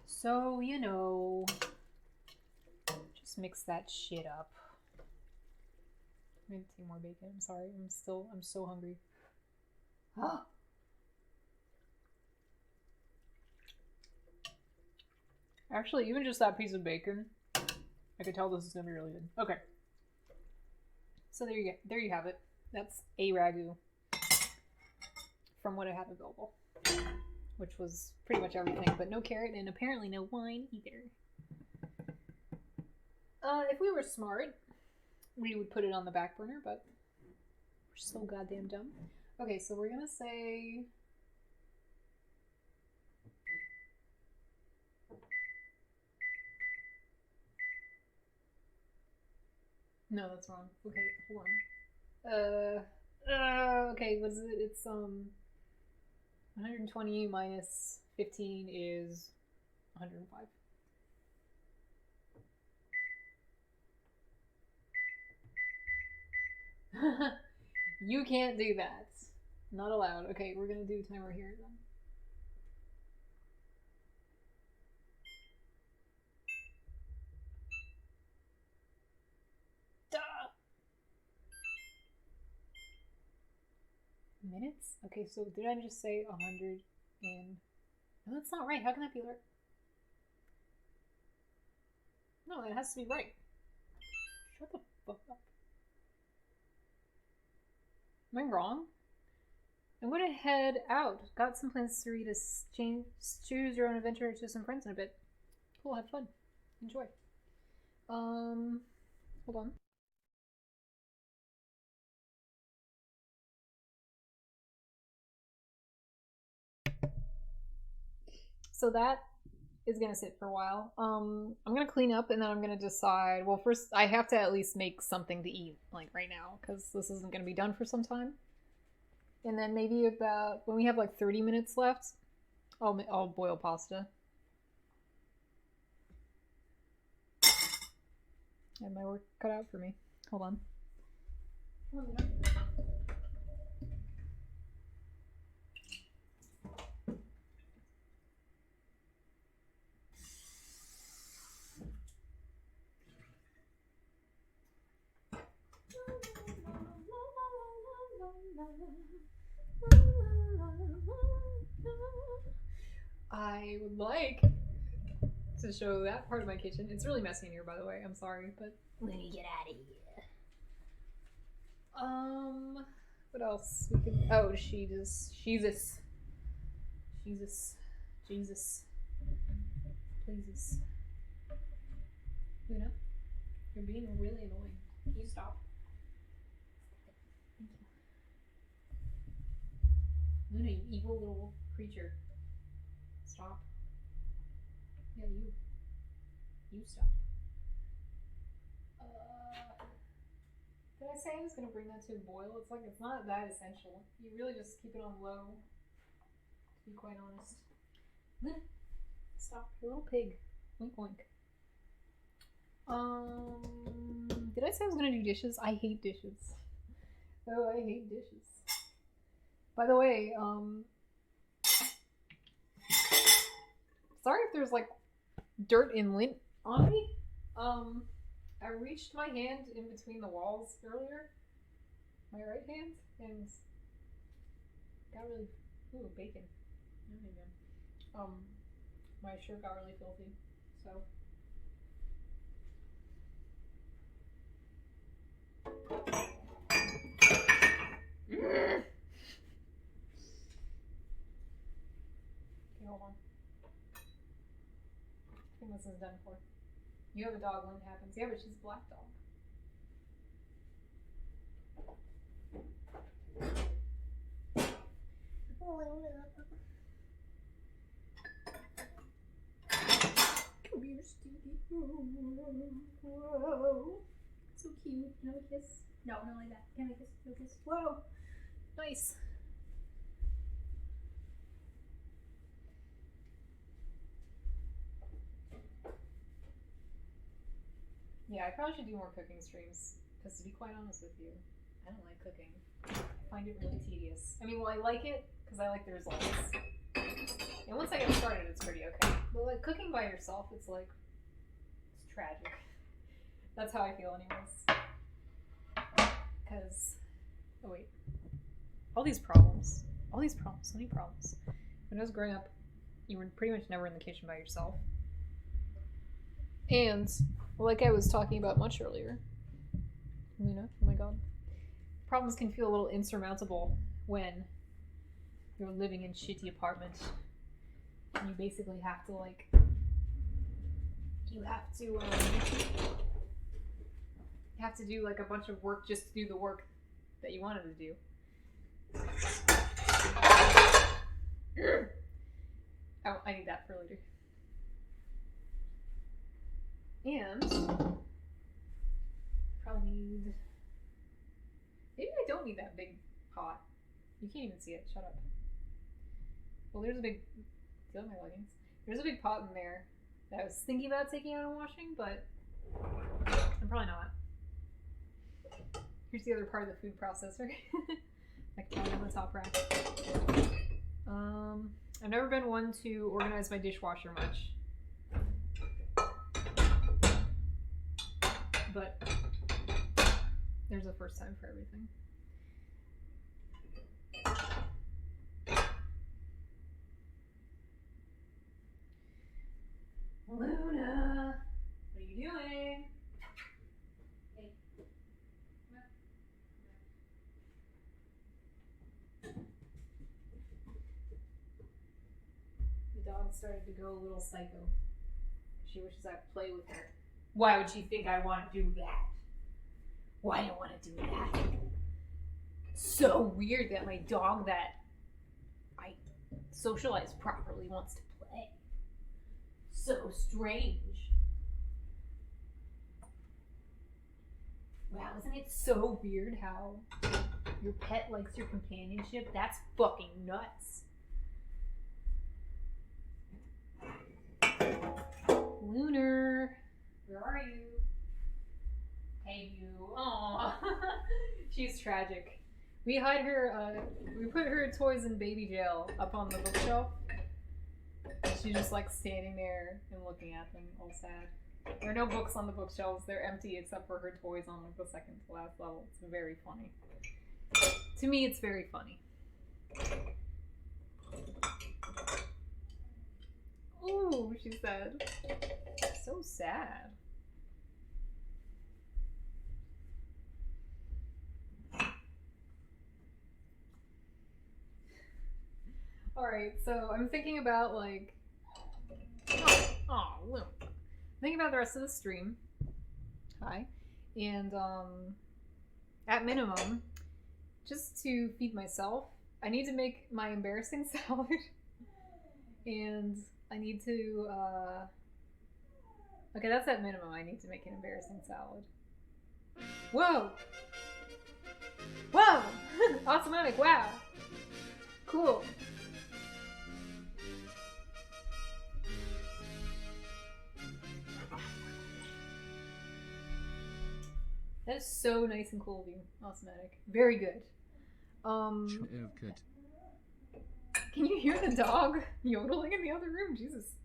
So, you know, just mix that shit up. I'm gonna take more bacon. I'm sorry. I'm so hungry. Actually, even just that piece of bacon, I could tell this is gonna be really good. Okay. So there you have it. That's a ragu from what I have available. which was pretty much everything, but no carrot and apparently no wine either. If we were smart, we would put it on the back burner, but we're so goddamn dumb. Okay, so we're gonna say... No, that's wrong. Okay, hold on. Okay, what is it? It's 120 minus 15 is 105. You can't do that. Not allowed. Okay, we're gonna do a timer here then. Minutes? Okay, so did I just say 100 and... No, that's not right. How can that be right? No, that has to be right. Shut the fuck up. Am I wrong? I'm gonna head out. Got some plans to read choose your own adventure to some friends in a bit. Cool, have fun. Enjoy. Hold on. So that is gonna sit for a while. I'm gonna clean up and then I'm gonna decide. Well, first I have to at least make something to eat, like right now, because this isn't gonna be done for some time. And then maybe about when we have like 30 minutes left, I'll boil pasta. And my work cut out for me. Hold on. I would like to show that part of my kitchen. It's really messy in here, by the way. I'm sorry, but let me get out of here. What else? We could. Oh, Jesus. Please. Luna, you're being really annoying. You stop. Thank you. Luna, you evil little creature. Stop. Yeah, you. You stop. Did I say I was going to bring that to a boil? It's like, it's not that essential. You really just keep it on low, to be quite honest. Stop, you little pig. Oink oink. Did I say I was going to do dishes? I hate dishes. Oh, I hate dishes. By the way, sorry if there's like dirt and lint on me. I reached my hand in between the walls earlier, my right hand, and got really, ooh, bacon. My shirt got really filthy, so. Okay, hold on. I think this is done for. You have a dog when it happens. Yeah, but she's a black dog. Come here, Stevie. Whoa. So cute. Can I have a kiss? No, not like that. Can I kiss? No kiss. Whoa. Nice. Yeah, I probably should do more cooking streams, because to be quite honest with you, I don't like cooking. I find it really tedious. I mean, well, I like it, because I like the results. And once I get started, it's pretty okay. But like, cooking by yourself, it's like, it's tragic. That's how I feel anyways. Because, oh wait. All these problems, so many problems. When I was growing up, you were pretty much never in the kitchen by yourself. And, like I was talking about much earlier, Luna, oh my god, problems can feel a little insurmountable when you're living in shitty apartment And you basically have to like, you have to do like a bunch of work just to do the work that you wanted to do. Oh, I need that for later. And probably need. Maybe I don't need that big pot. You can't even see it. Shut up. Well, there's a big. Steal my leggings. There's a big pot in there that I was thinking about taking out and washing, but I'm probably not. Here's the other part of the food processor. I can find it on the top rack. I've never been one to organize my dishwasher much. But there's a first time for everything. Luna, what are you doing? Hey. The dog started to go a little psycho. She wishes I'd play with her. Why would she think I want to do that? Why do I want to do that? So weird that my dog that I socialize properly wants to play. So strange. Wow, isn't it so weird how your pet likes your companionship? That's fucking nuts. Lunar, where are you? Hey you. Aww. She's tragic. We hide her, we put her toys in baby jail up on the bookshelf. And she's just like standing there and looking at them all sad. There are no books on the bookshelves. They're empty except for her toys on like the second to last level. It's very funny. To me, it's very funny. Ooh, she said. So sad. Alright, so I'm thinking about like... Oh, look. I'm thinking about the rest of the stream. Hi. And, at minimum, just to feed myself, I need to make my embarrassing salad. And I need to, okay, that's at minimum. I need to make an embarrassing salad. Whoa! Whoa! Automatic, wow! Cool. That is so nice and cool of you, Automatic. Very good. Good. Can you hear the dog yodeling in the other room? Jesus.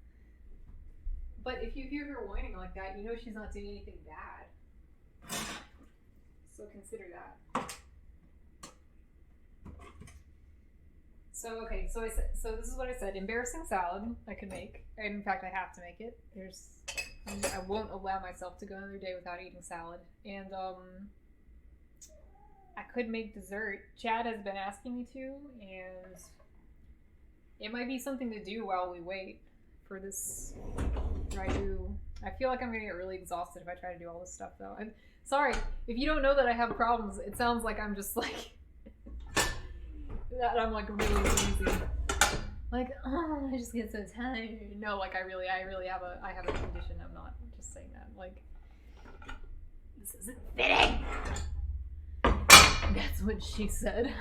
But if you hear her whining like that, you know she's not doing anything bad. So consider that. So okay, so this is what I said. Embarrassing salad I could make. And in fact, I have to make it. I won't allow myself to go another day without eating salad. And I could make dessert. Chad has been asking me to, and it might be something to do while we wait for this ragu. I feel like I'm gonna get really exhausted if I try to do all this stuff though. I'm sorry, if you don't know that I have problems, it sounds like I'm just like that I'm like really lazy. Like, oh, I just get so tired. No, like I really have a condition. I'm not just saying that. Like, this isn't fitting. That's what she said.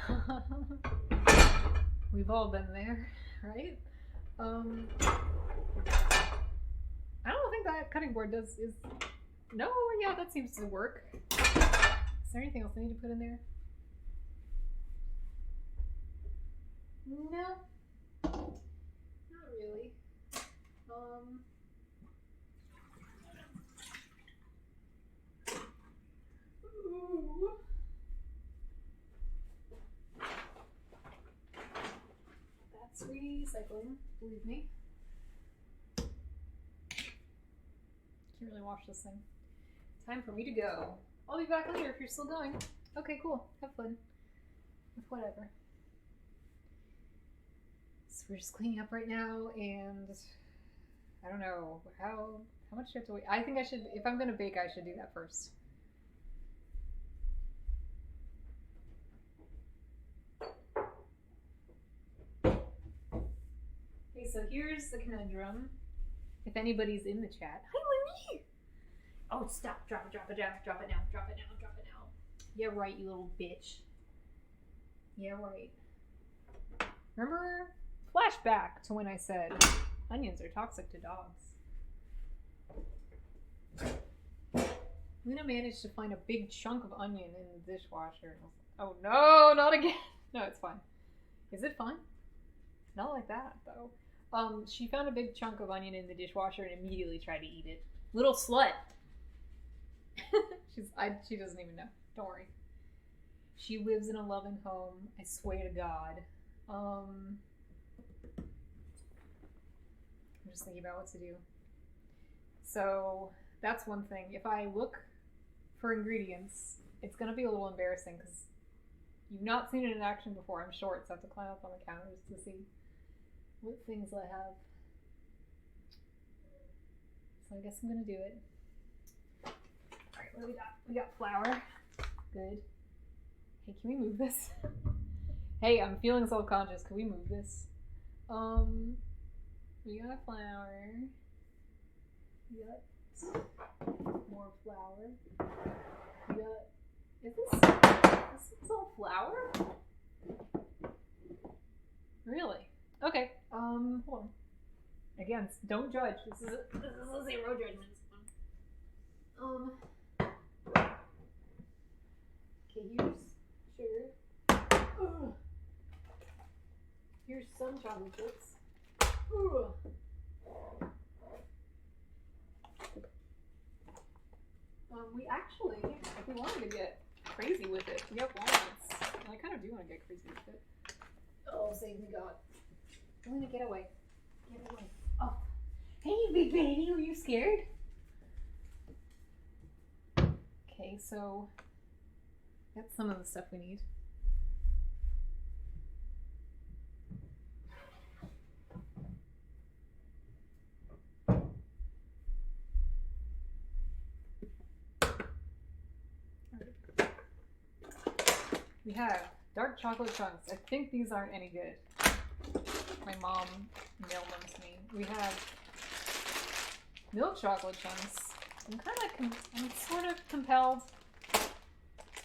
We've all been there, right? I don't think that cutting board no, yeah, that seems to work. Is there anything else I need to put in there? No. Not really. Ooh. That's recycling, believe me. Can't really wash this thing. Time for me to go. I'll be back later if you're still going. Okay, cool. Have fun. With whatever. we're just cleaning up right now, and I don't know how much do you have to wait. I think I should, if I'm gonna bake, I should do that first. Okay, so here's the conundrum. If anybody's in the chat, hi Lily. Oh, stop! Drop it now! Drop it now! Yeah, right, you little bitch. Yeah, right. Remember, flashback to when I said onions are toxic to dogs. Luna managed to find a big chunk of onion in the dishwasher. Oh no, not again. No, it's fine. Is it fine? Not like that, though. She found a big chunk of onion in the dishwasher and immediately tried to eat it. Little slut. She doesn't even know. Don't worry. She lives in a loving home. I swear to God. I'm just thinking about what to do. So that's one thing. If I look for ingredients, it's gonna be a little embarrassing because you've not seen it in action before, I'm sure. So I have to climb up on the counters to see what things I have. So I guess I'm gonna do it. Alright, what do we got? We got flour. Good. Hey, can we move this? Hey, I'm feeling self-conscious. Can we move this? We got flour. We got more flour. We got... Is this all flour? Really? Okay. Hold on. Again, don't judge. This is a zero judgment zone. Okay, here's sugar. Ugh. Here's some chocolate chips. Ugh. We actually, if we wanted to get crazy with it, we have walnuts. And I kind of do want to get crazy with it. Oh, save me God. Elena, get away. Get away. Oh. Hey, big baby, were you scared? Okay, so that's some of the stuff we need. We have dark chocolate chunks. I think these aren't any good. My mom mailed them to me. We have milk chocolate chunks. I'm sort of compelled.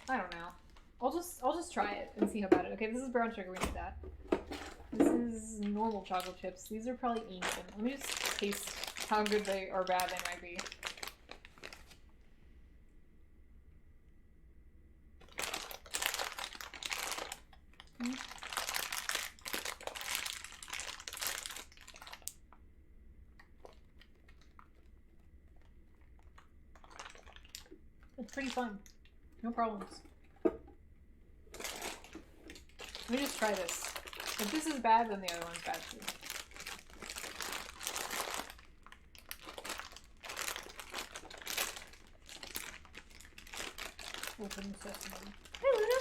I don't know. I'll just try it and see how bad it. Okay, this is brown sugar. We need that. This is normal chocolate chips. These are probably ancient. Let me just taste how good they or bad they might be. It's pretty fun. No problems. Let me just try this. If this is bad, then the other one's bad too. Open sesame. Hey, Luna!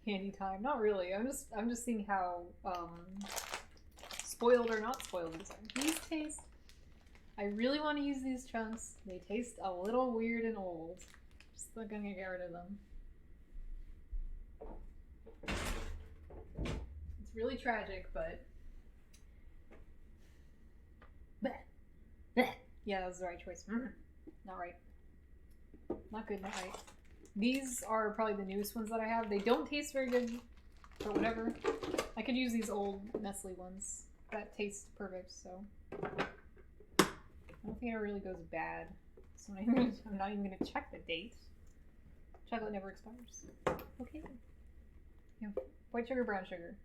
Candy time. Not really. I'm just seeing how spoiled or not spoiled these are. These taste. I really want to use these chunks. They taste a little weird and old. Just not gonna get rid of them. It's really tragic, but yeah, that was the right choice. Not right. Not good. Not right. These are probably the newest ones that I have. They don't taste very good, but whatever. I could use these old Nestle ones. That tastes perfect, so. I don't think it really goes bad. So I'm not even gonna check the date. Chocolate never expires. Okay. We have white sugar, brown sugar.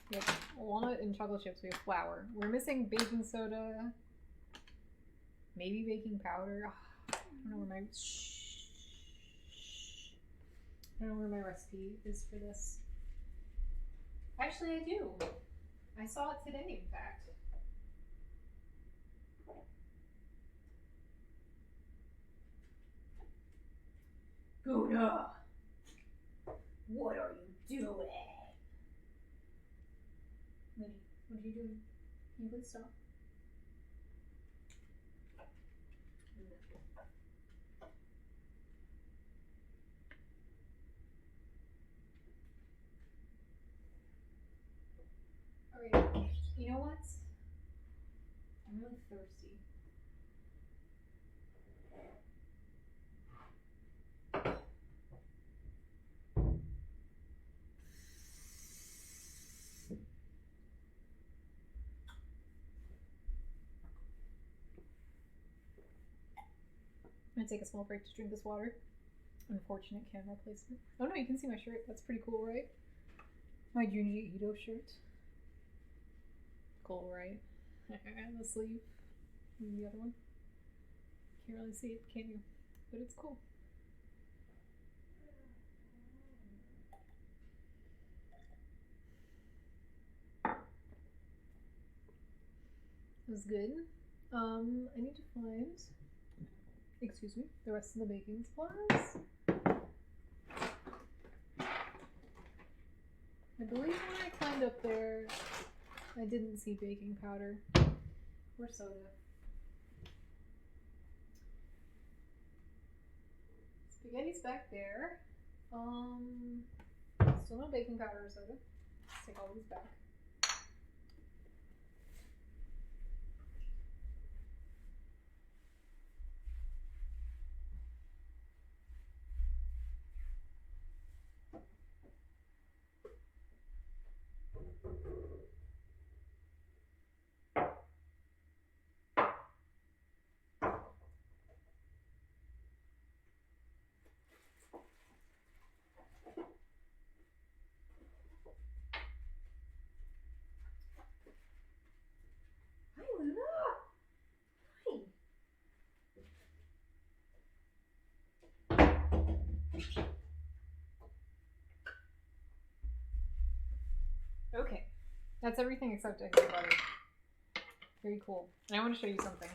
We have walnut and chocolate chips. We have flour. We're missing baking soda. Maybe baking powder. I don't know where my... I don't know where my recipe is for this. Actually, I do. I saw it today, in fact. Guna, what are you doing? Minnie, what are you doing? Can you please stop? Alright, you know what? I'm really thirsty. I'm gonna take a small break to drink this water. Unfortunate camera placement. Oh no, you can see my shirt. That's pretty cool, right? My Junji Ito shirt. Cool, right? The sleeve. And the other one. Can't really see it, can you? But it's cool. It was good. I need to find, excuse me, the rest of the baking supplies. I believe when I climbed up there, I didn't see baking powder or soda. Spaghetti's back there. Still no baking powder or soda. Let's take all these back. Hi, Luna. Hi. Okay, that's everything except eggs and butter. Very cool. And I want to show you something.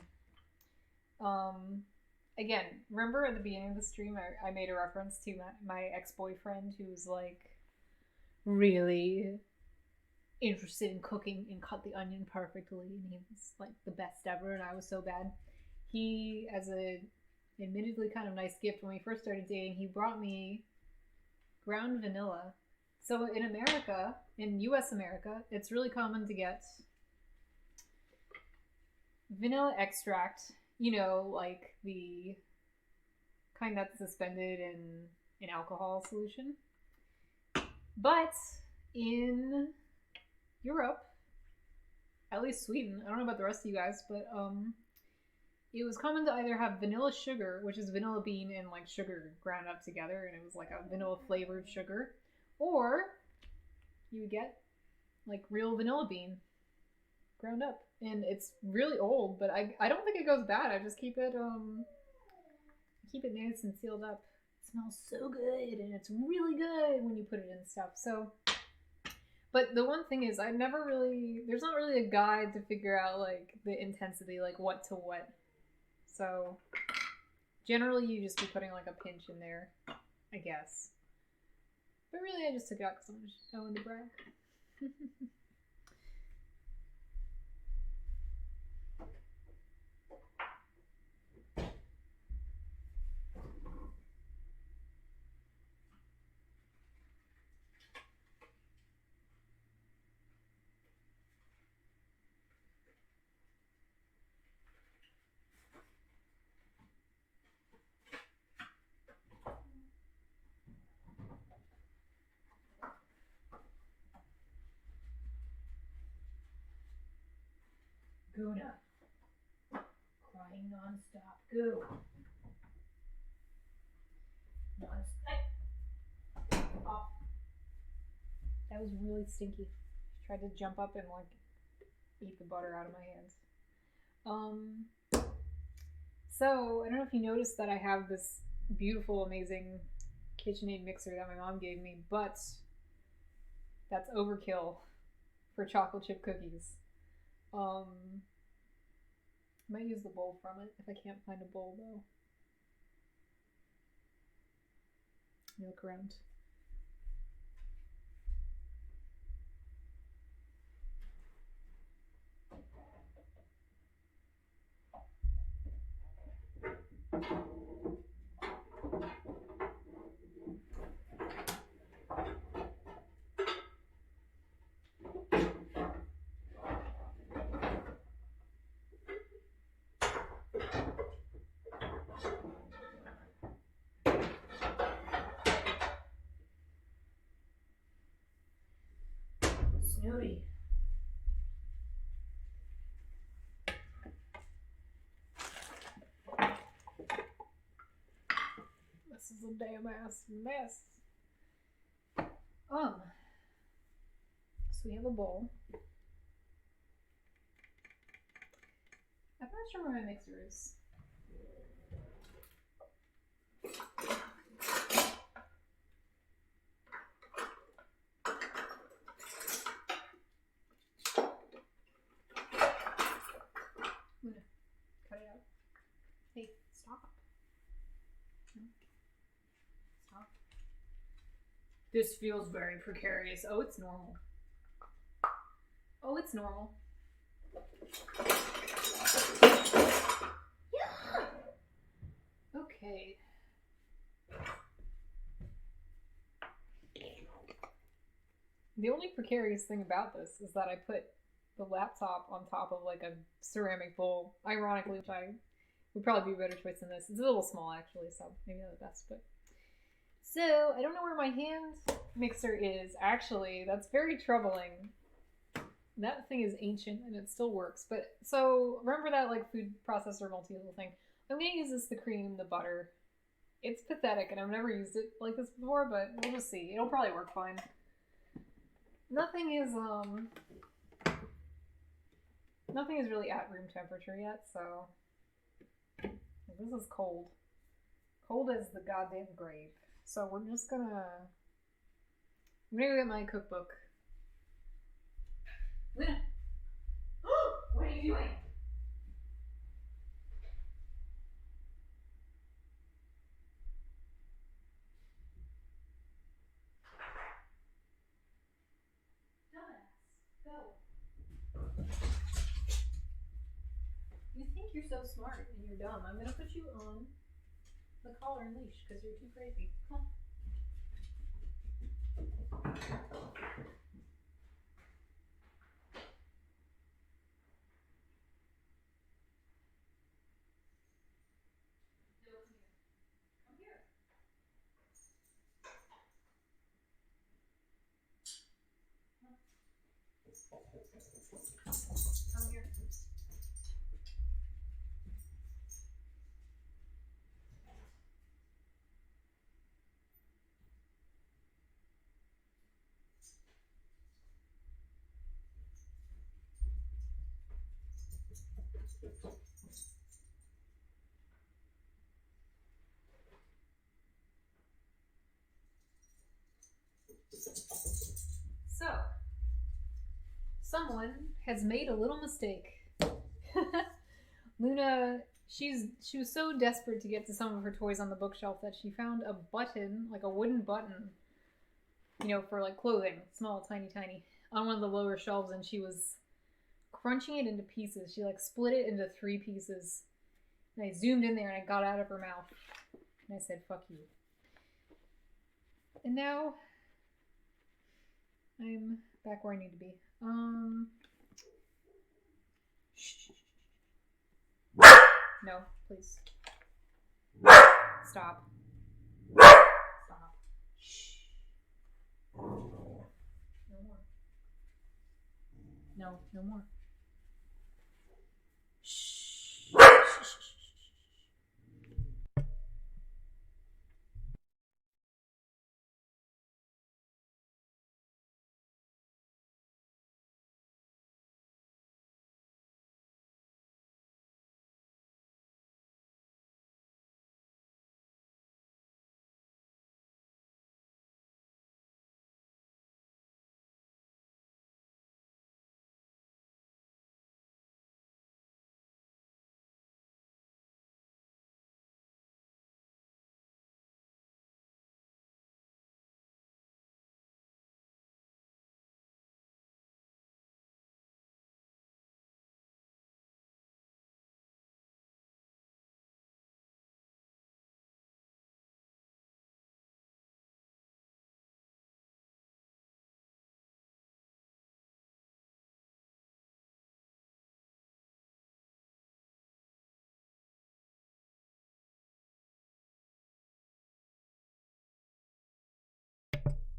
Again, remember at the beginning of the stream, I made a reference to my ex-boyfriend who was like really interested in cooking and cut the onion perfectly, and he was like the best ever, and I was so bad. He, as a admittedly kind of nice gift when we first started dating, he brought me ground vanilla. So in America, in US America, it's really common to get vanilla extract, you know, like the kind that's suspended in alcohol solution. But in Europe, at least Sweden, I don't know about the rest of you guys, but it was common to either have vanilla sugar, which is vanilla bean and like sugar ground up together, and it was like a vanilla flavored sugar, or you would get like real vanilla bean ground up. And it's really old, but I don't think it goes bad. I just keep it nice and sealed up. It smells so good, and it's really good when you put it in stuff. So, but the one thing is, there's not really a guide to figure out like the intensity, like what to what. So generally you just be putting like a pinch in there, I guess. But really I just took it out because I wanted to brag. Guna. Crying non-stop. Goo. Non-stop. Oh. That was really stinky. She tried to jump up and like eat the butter out of my hands. So I don't know if you noticed that I have this beautiful, amazing KitchenAid mixer that my mom gave me, but that's overkill for chocolate chip cookies. I might use the bowl from it if I can't find a bowl though. Let me look around. Snooty. This is a damn ass mess. So we have a bowl. I'm not sure where my mixer is. I'm gonna cut it out. Hey, stop. Stop. This feels very precarious. Oh, it's normal. Oh, it's normal. Yeah. Okay. The only precarious thing about this is that I put the laptop on top of like a ceramic bowl. Ironically, which I would probably be a better choice than this. It's a little small actually, so maybe not the best. But so I don't know where my hand mixer is. Actually, that's very troubling. That thing is ancient and it still works. But so remember that like food processor multi-tool thing. I'm gonna use this to cream the butter. It's pathetic, and I've never used it like this before, but we'll just see. It'll probably work fine. Nothing is really at room temperature yet, so this is cold. Cold as the goddamn grave. So I'm gonna go get my cookbook. Luna! What are you doing? Dumbass, go. You think you're so smart and you're dumb. I'm gonna put you on the collar and leash because you're too crazy. Come on. Come here. Come here. So, someone has made a little mistake. Luna, she was so desperate to get to some of her toys on the bookshelf that she found a button, like a wooden button, for like clothing, small, tiny, on one of the lower shelves, and she was crunching it into pieces. She like split it into 3 pieces. And I zoomed in there and I got out of her mouth. And I said, fuck you. And now I'm back where I need to be. Shh. No, please. Stop. Stop. Shh. No more. No more.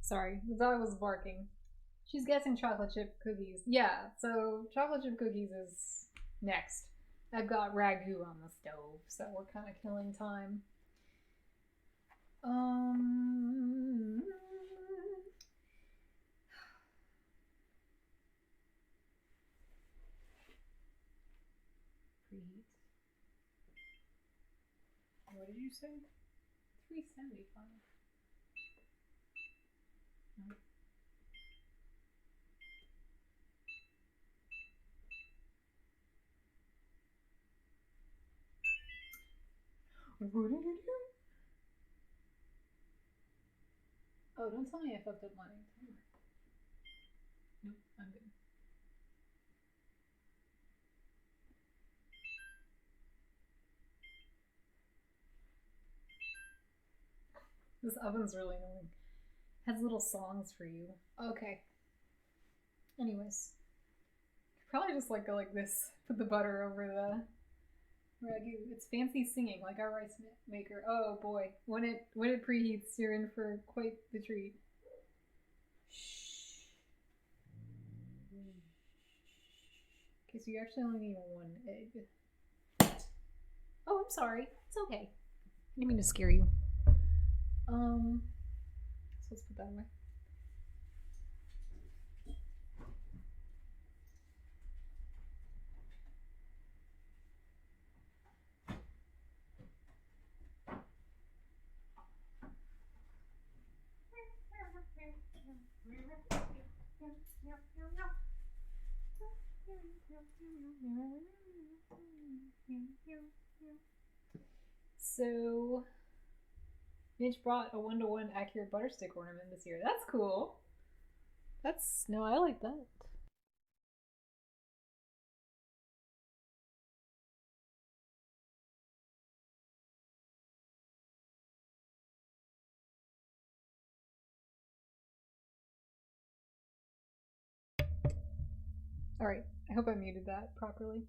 Sorry, the dog was barking. She's guessing chocolate chip cookies. Yeah, so chocolate chip cookies is next. I've got ragu on the stove, so we're kind of killing time. Preheat. What did you say? 375. No. What did you do? Oh, don't tell me I fucked up my timer. Nope, I'm good. This oven's really annoying. Has little songs for you. Okay. Anyways. Probably just like go like this. Put the butter over the ragu. It's fancy singing, like our rice maker. Oh boy. When it preheats, you're in for quite the treat. Shh. Okay, so you actually only need 1 egg. Oh, I'm sorry. It's okay. I didn't mean to scare you. So let's put that away. So Mitch brought a 1-to-1 accurate butter stick ornament this year. That's cool. No, I like that. Alright, I hope I muted that properly.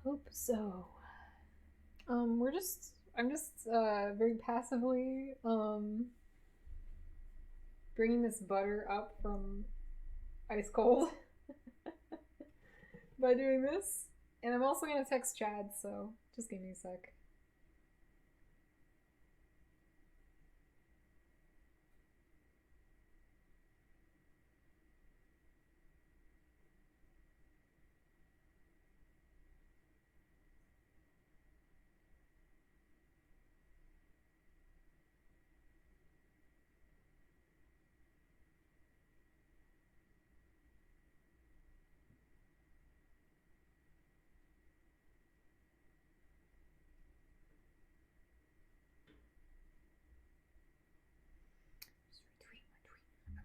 Hope so. I'm just very passively bringing this butter up from ice cold by doing this. And I'm also gonna text Chad, so just give me a sec.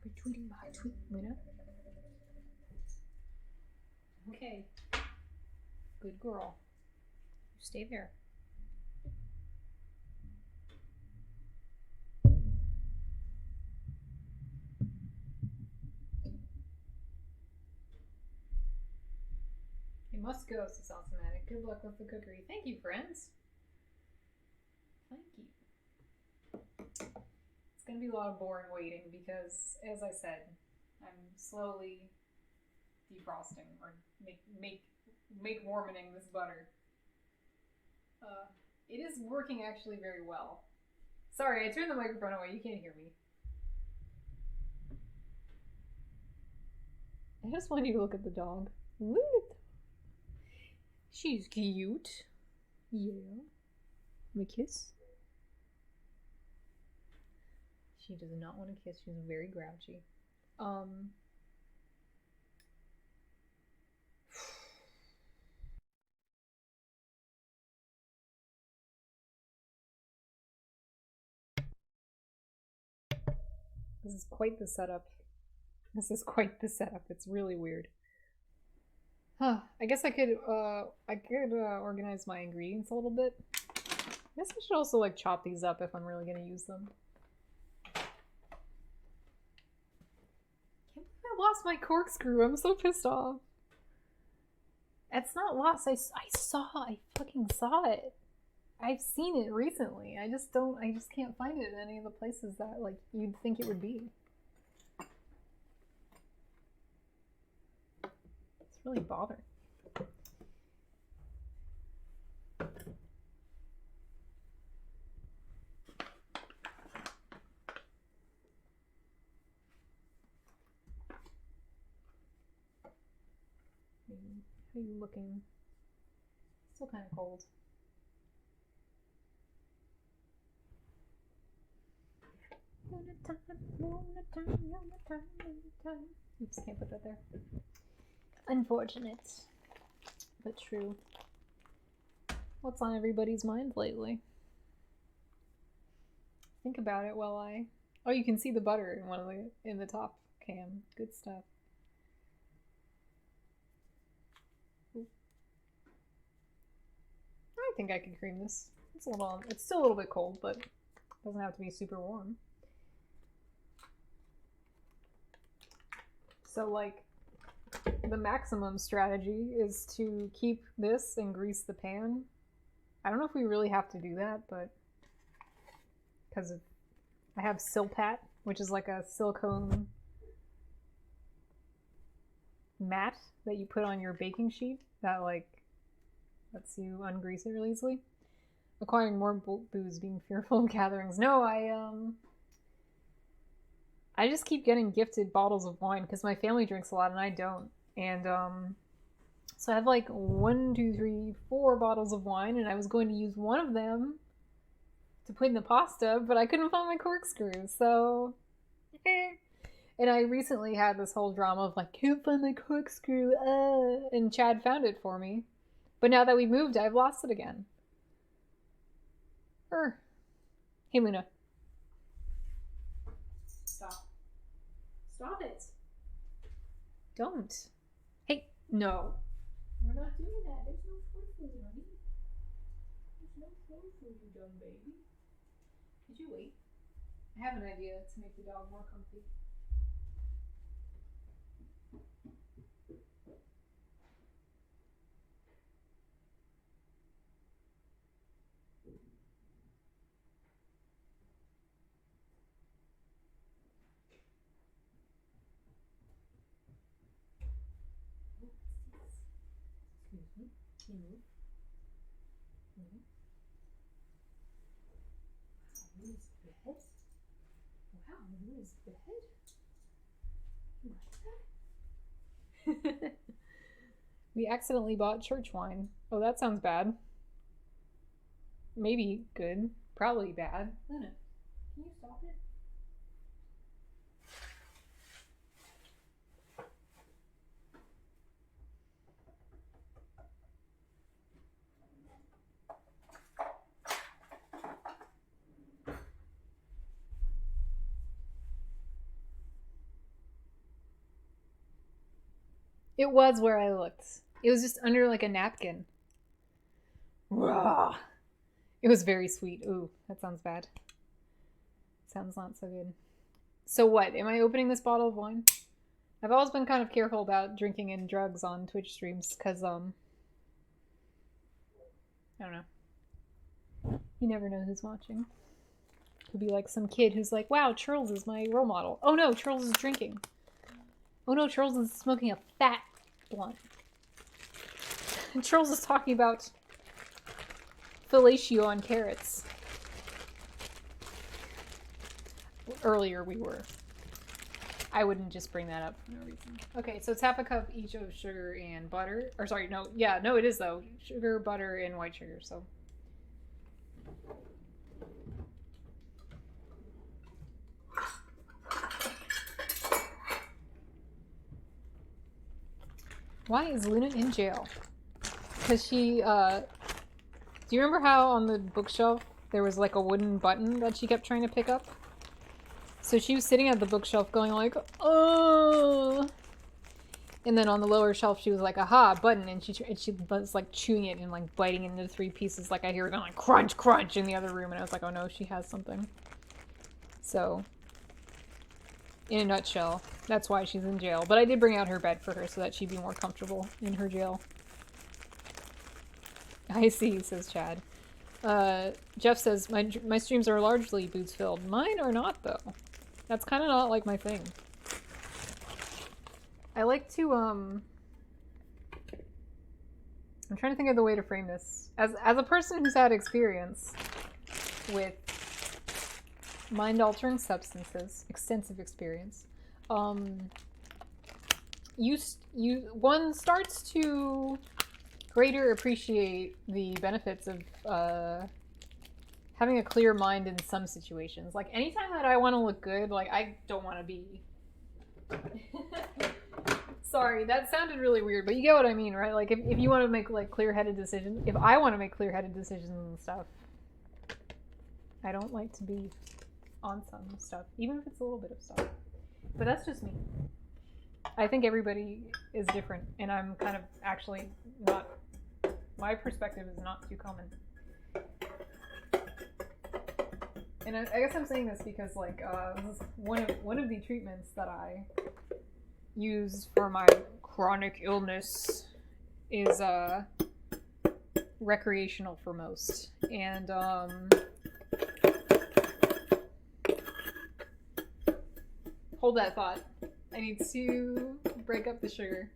Retweeting my tweet, Luna. Okay. Good girl. You stay there. It must go, says Automatic. Good luck with the cookery. Thank you, friends. Thank you. It's gonna be a lot of boring waiting because, as I said, I'm slowly defrosting or make warming this butter. It is working actually very well. Sorry, I turned the microphone away. You can't hear me. I just want you to look at the dog. Look at the... She's cute. Yeah. Me kiss? She does not want to kiss. She's very grouchy. This is quite the setup. It's really weird. Huh. I guess I could organize my ingredients a little bit. I guess I should also like chop these up if I'm really gonna use them. Can't believe I lost my corkscrew. I'm so pissed off. It's not lost. I fucking saw it. I've seen it recently. I just can't find it in any of the places that, like, you'd think it would be. It's really bothering. How are you looking? Still kind of cold. Oops, can't put that there. Unfortunate, but true. What's on everybody's mind lately? Think about it while I... Oh, you can see the butter in in the top cam. Good stuff. Ooh. I think I can cream this. It's still a little bit cold, but it doesn't have to be super warm. So, like, the maximum strategy is to keep this and grease the pan. I don't know if we really have to do that, but because I have Silpat, which is like a silicone mat that you put on your baking sheet that, like, lets you ungrease it really easily. Acquiring more booze, being fearful of gatherings. No, I just keep getting gifted bottles of wine because my family drinks a lot and I don't. And so I have like 1, 2, 3, 4 bottles of wine, and I was going to use one of them to put in the pasta, but I couldn't find my corkscrew, so And I recently had this whole drama of like, can't find my corkscrew, and Chad found it for me. But now that we moved, I've lost it again. Hey, Luna. Stop. Stop it. Don't. Hey, no. We're not doing that. There's no toy food, honey. There's no toy food, you dumb baby. Could you wait? I have an idea to make the dog more comfy. Excuse me. Luna's bed? Wow, Luna's bed? You like that? We accidentally bought church wine. Oh, that sounds bad. Maybe good. Probably bad. Luna, can you stop it? It was where I looked. It was just under like a napkin. Raw. It was very sweet. Ooh, that sounds bad. Sounds not so good. So what? Am I opening this bottle of wine? I've always been kind of careful about drinking and drugs on Twitch streams because, I don't know. You never know who's watching. Could be like some kid who's like, wow, Charles is my role model. Oh no, Charles is drinking. Oh no, Charles is smoking a fat blunt. And Charles is talking about fellatio on carrots. Earlier we were. I wouldn't just bring that up for no reason. Okay, so it's half a cup each of sugar and butter. Or sorry, no, yeah, no it is though. Sugar, butter, and white sugar, so. Why is Luna in jail? Because she, do you remember how on the bookshelf there was like a wooden button that she kept trying to pick up? So she was sitting at the bookshelf going like, oh. And then on the lower shelf she was like, aha, button. And she was like chewing it and like biting it into 3 pieces. Like I hear it going like crunch, crunch in the other room. And I was like, oh no, she has something. So, in a nutshell, that's why she's in jail. But I did bring out her bed for her so that she'd be more comfortable in her jail. I see, says Chad. Jeff says, my streams are largely boots filled. Mine are not, though. That's kind of not like my thing. I like to, I'm trying to think of the way to frame this. As a person who's had experience with mind-altering substances, extensive experience, one starts to greater appreciate the benefits of having a clear mind in some situations. Like, anytime that I want to look good, like, I don't want to be... Sorry, that sounded really weird, but you get what I mean, right? Like, if you want to make, like, clear-headed decisions, if I want to make clear-headed decisions and stuff, I don't like to be on some stuff, even if it's a little bit of stuff. But that's just me. I think everybody is different, and I'm kind of actually not... My perspective is not too common. And I guess I'm saying this because, like, one of the treatments that I use for my chronic illness is recreational for most. And hold that thought. I need to break up the sugar.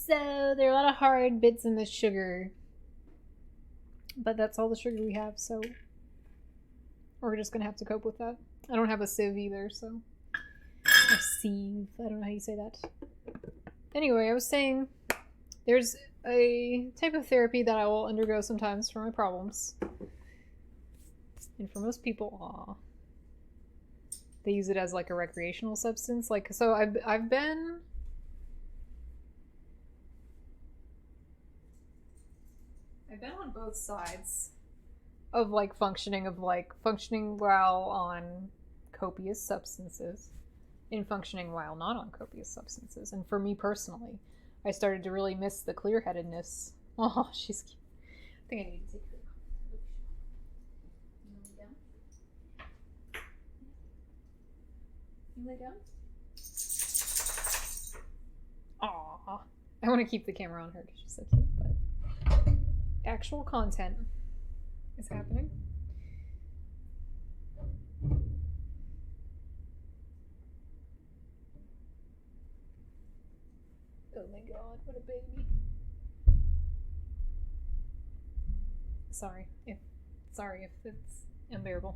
So there are a lot of hard bits in this sugar, but that's all the sugar we have, so we're just gonna have to cope with that. I don't have a sieve either, so a sieve. I don't know how you say that. Anyway, I was saying there's a type of therapy that I will undergo sometimes for my problems, and for most people, they use it as like a recreational substance. Like, so I've been. I've been on both sides of functioning while on copious substances and functioning while not on copious substances. And for me personally, I started to really miss the clear-headedness. Oh, she's cute. I think I need to take her. You lay down? Aw. I want to keep the camera on her because she's so cute, but actual content is happening. Oh my god, what a baby. Sorry if it's unbearable.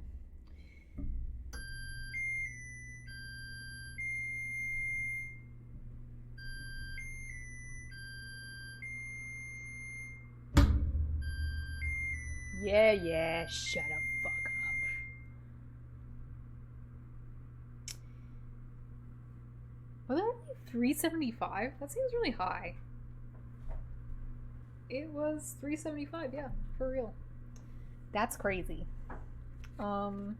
Yeah, shut the fuck up. Was that only 375? That seems really high. It was 375, yeah, for real. That's crazy. You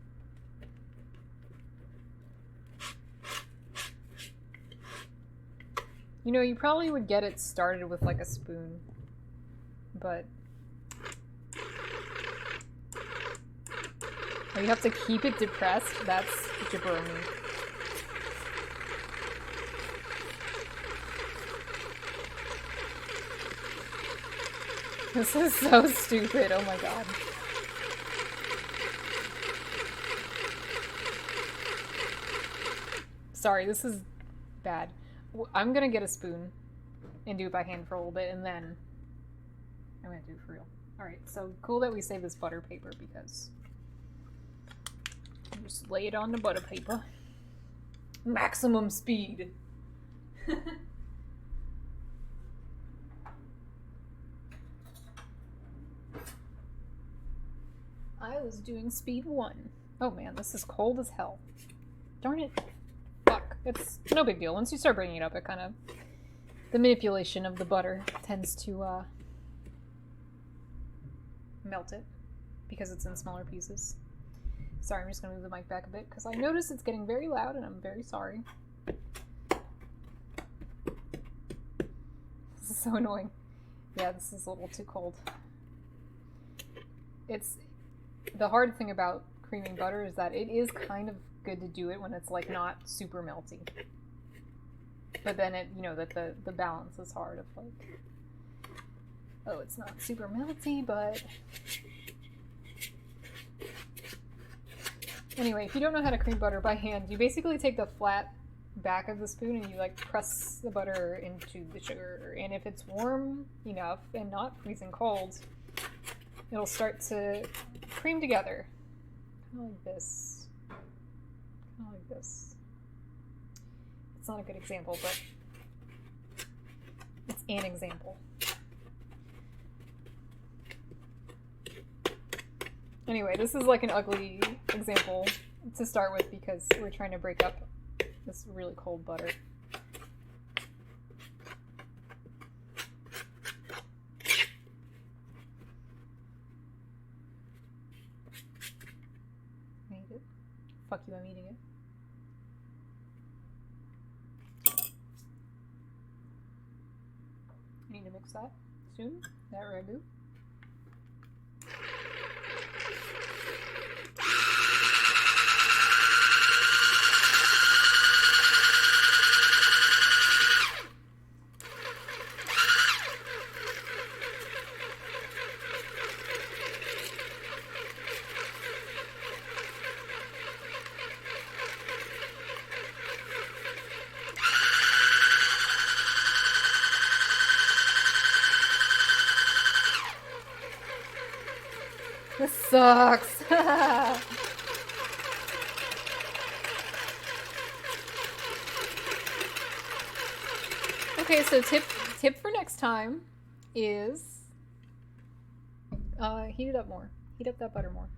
know, you probably would get it started with like a spoon, but you have to keep it depressed? That's jabroni. This is so stupid, oh my god. Sorry, this is bad. I'm gonna get a spoon and do it by hand for a little bit, and then I'm gonna do it for real. Alright, so cool that we save this butter paper because just lay it on the butter paper. Maximum speed. was doing speed 1. Oh man, this is cold as hell. Darn it. Fuck. It's no big deal. Once you start bringing it up, it kind of... The manipulation of the butter tends to, melt it. Because it's in smaller pieces. Sorry, I'm just gonna move the mic back a bit, because I notice it's getting very loud, and I'm very sorry. This is so annoying. Yeah, this is a little too cold. It's... The hard thing about creaming butter is that it is kind of good to do it when it's, like, not super melty. But then it, you know, that the balance is hard of, like... Oh, it's not super melty, but... Anyway, if you don't know how to cream butter by hand, you basically take the flat back of the spoon and you, like, press the butter into the sugar. And if it's warm enough and not freezing cold, it'll start to cream together. Kind of like this. Kind of like this. It's not a good example, but it's an example. Anyway, this is like an ugly example to start with because we're trying to break up this really cold butter. I eat it. Fuck you, I'm eating it. I need to mix that soon. That ragu. This sucks. Okay, so tip for next time is heat it up more. Heat up that butter more.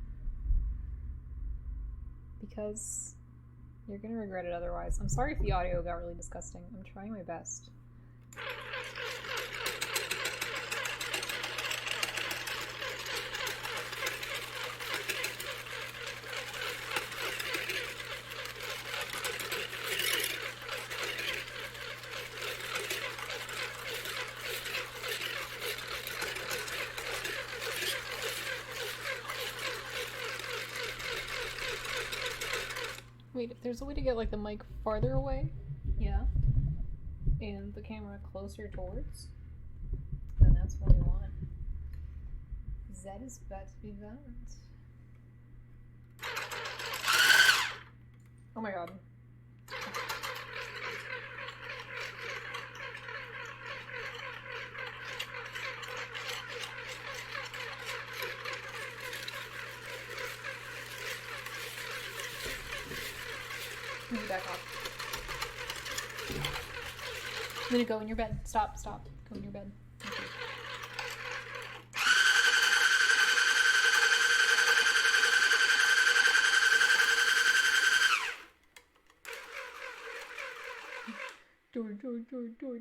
Because you're gonna regret it otherwise. I'm sorry if the audio got really disgusting. I'm trying my best. Wait, if there's a way to get, like, the mic farther away, yeah, and the camera closer towards, then that's what we want. That is about to be that. Oh my god. Back off. I'm gonna go in your bed. Stop. Go in your bed.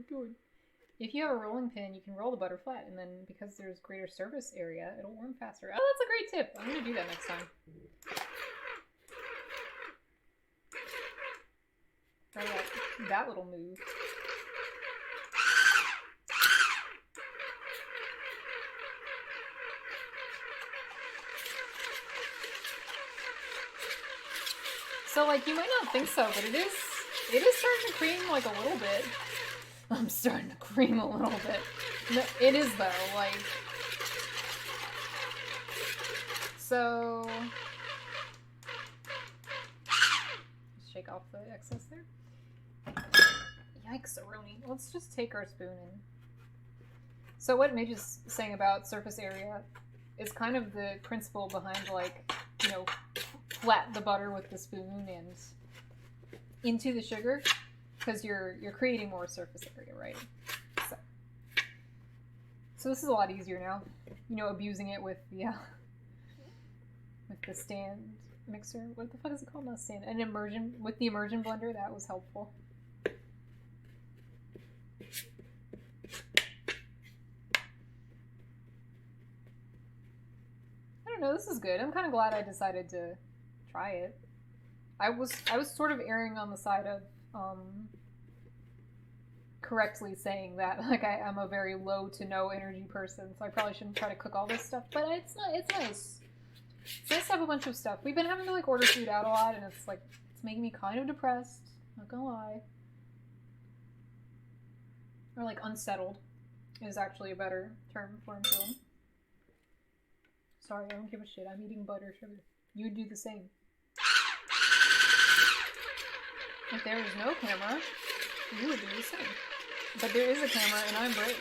Door. If you have a rolling pin, you can roll the butter flat, and then because there's greater surface area, it'll warm faster. Oh, that's a great tip. I'm gonna do that next time. Try that little move. So, like, you might not think so, but it is starting to cream, like, a little bit. I'm starting to cream a little bit. No, it is, though, like... So... Shake off the excess there. Yikes, Aroni. Let's just take our spoon and... So what Midge is saying about surface area is kind of the principle behind, like, you know, flat the butter with the spoon and into the sugar, because you're creating more surface area, right? So this is a lot easier now. You know, abusing it with the with the stand mixer. What the fuck is it called? Not stand. An immersion with the immersion blender. That was helpful. I don't know. This is good. I'm kind of glad I decided to try it. I was sort of erring on the side of correctly saying that like I'm a very low to no energy person, so I probably shouldn't try to cook all this stuff. But it's nice. It's nice to have a bunch of stuff. We've been having to like order food out a lot, and it's making me kind of depressed. Not gonna lie. Or like unsettled is actually a better term for I'm feeling. Sorry, I don't give a shit. I'm eating butter sugar. You would do the same. If there was no camera, you would do the same. But there is a camera, and I'm brave.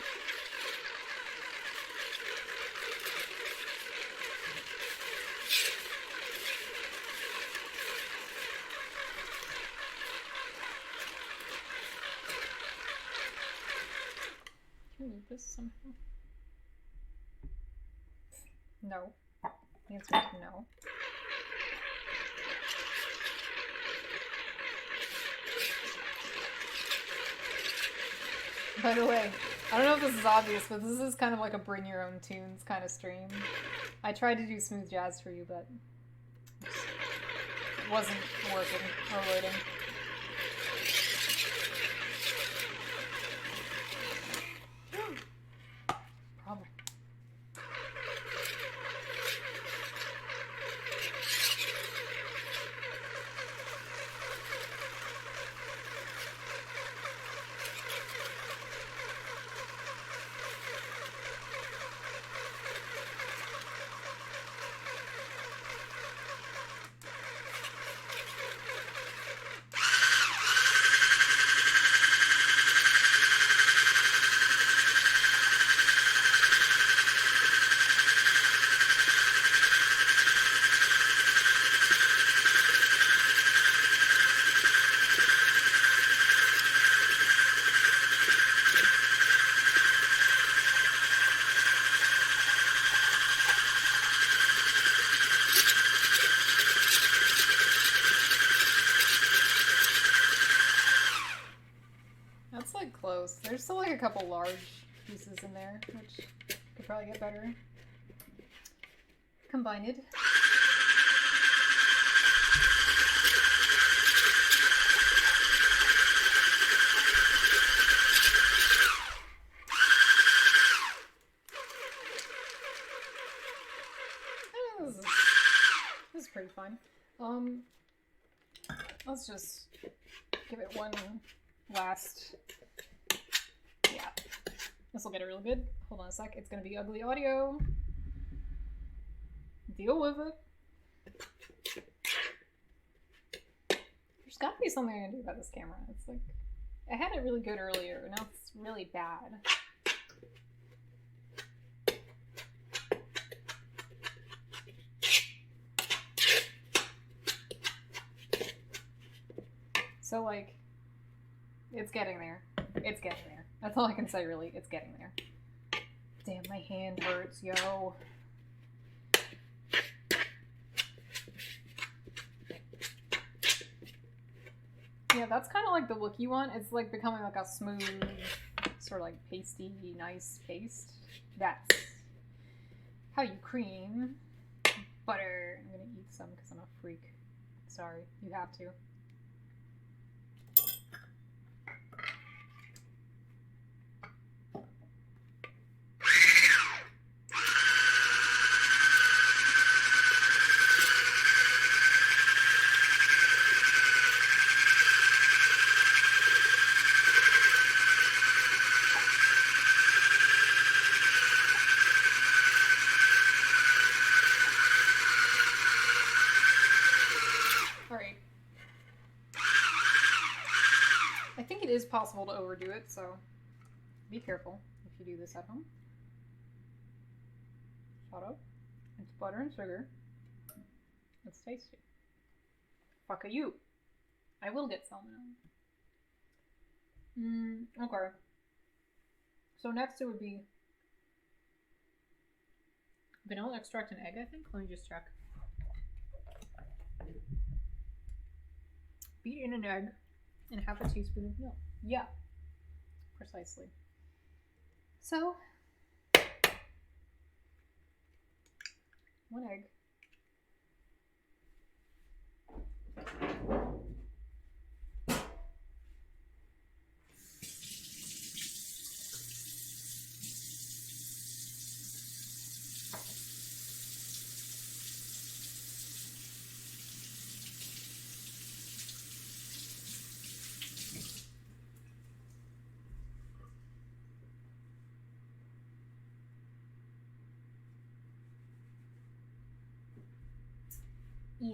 Can we eat this somehow? No. The answer is no. By the way, I don't know if this is obvious, but this is kind of like a bring your own tunes kind of stream. I tried to do smooth jazz for you, but it wasn't working or loading. Probably. That's like close. There's still like a couple large pieces in there, which could probably get better combined. This is pretty fun. Let's just give it one last. Yeah, this will get it real good. Hold on a sec. It's gonna be ugly audio. Deal with it. There's gotta be something I can do about this camera. It's like I had it really good earlier, now it's really bad. So, like, it's getting there. It's getting there. That's all I can say, really. It's getting there. Damn, my hand hurts, yo. Yeah, that's kind of like the look you want. It's, like, becoming, like, a smooth, sort of, like, pasty, nice paste. That's how you cream butter. I'm gonna eat some because I'm a freak. Sorry, you have to. Is possible to overdo it, so be careful if you do this at home. Shut up. It's butter and sugar. It's tasty. Fuck you. I will get salmonella. Okay. So next it would be vanilla extract and egg, I think. Let me just check. beat in an egg and half a teaspoon of milk. Yeah, precisely. So, 1 egg.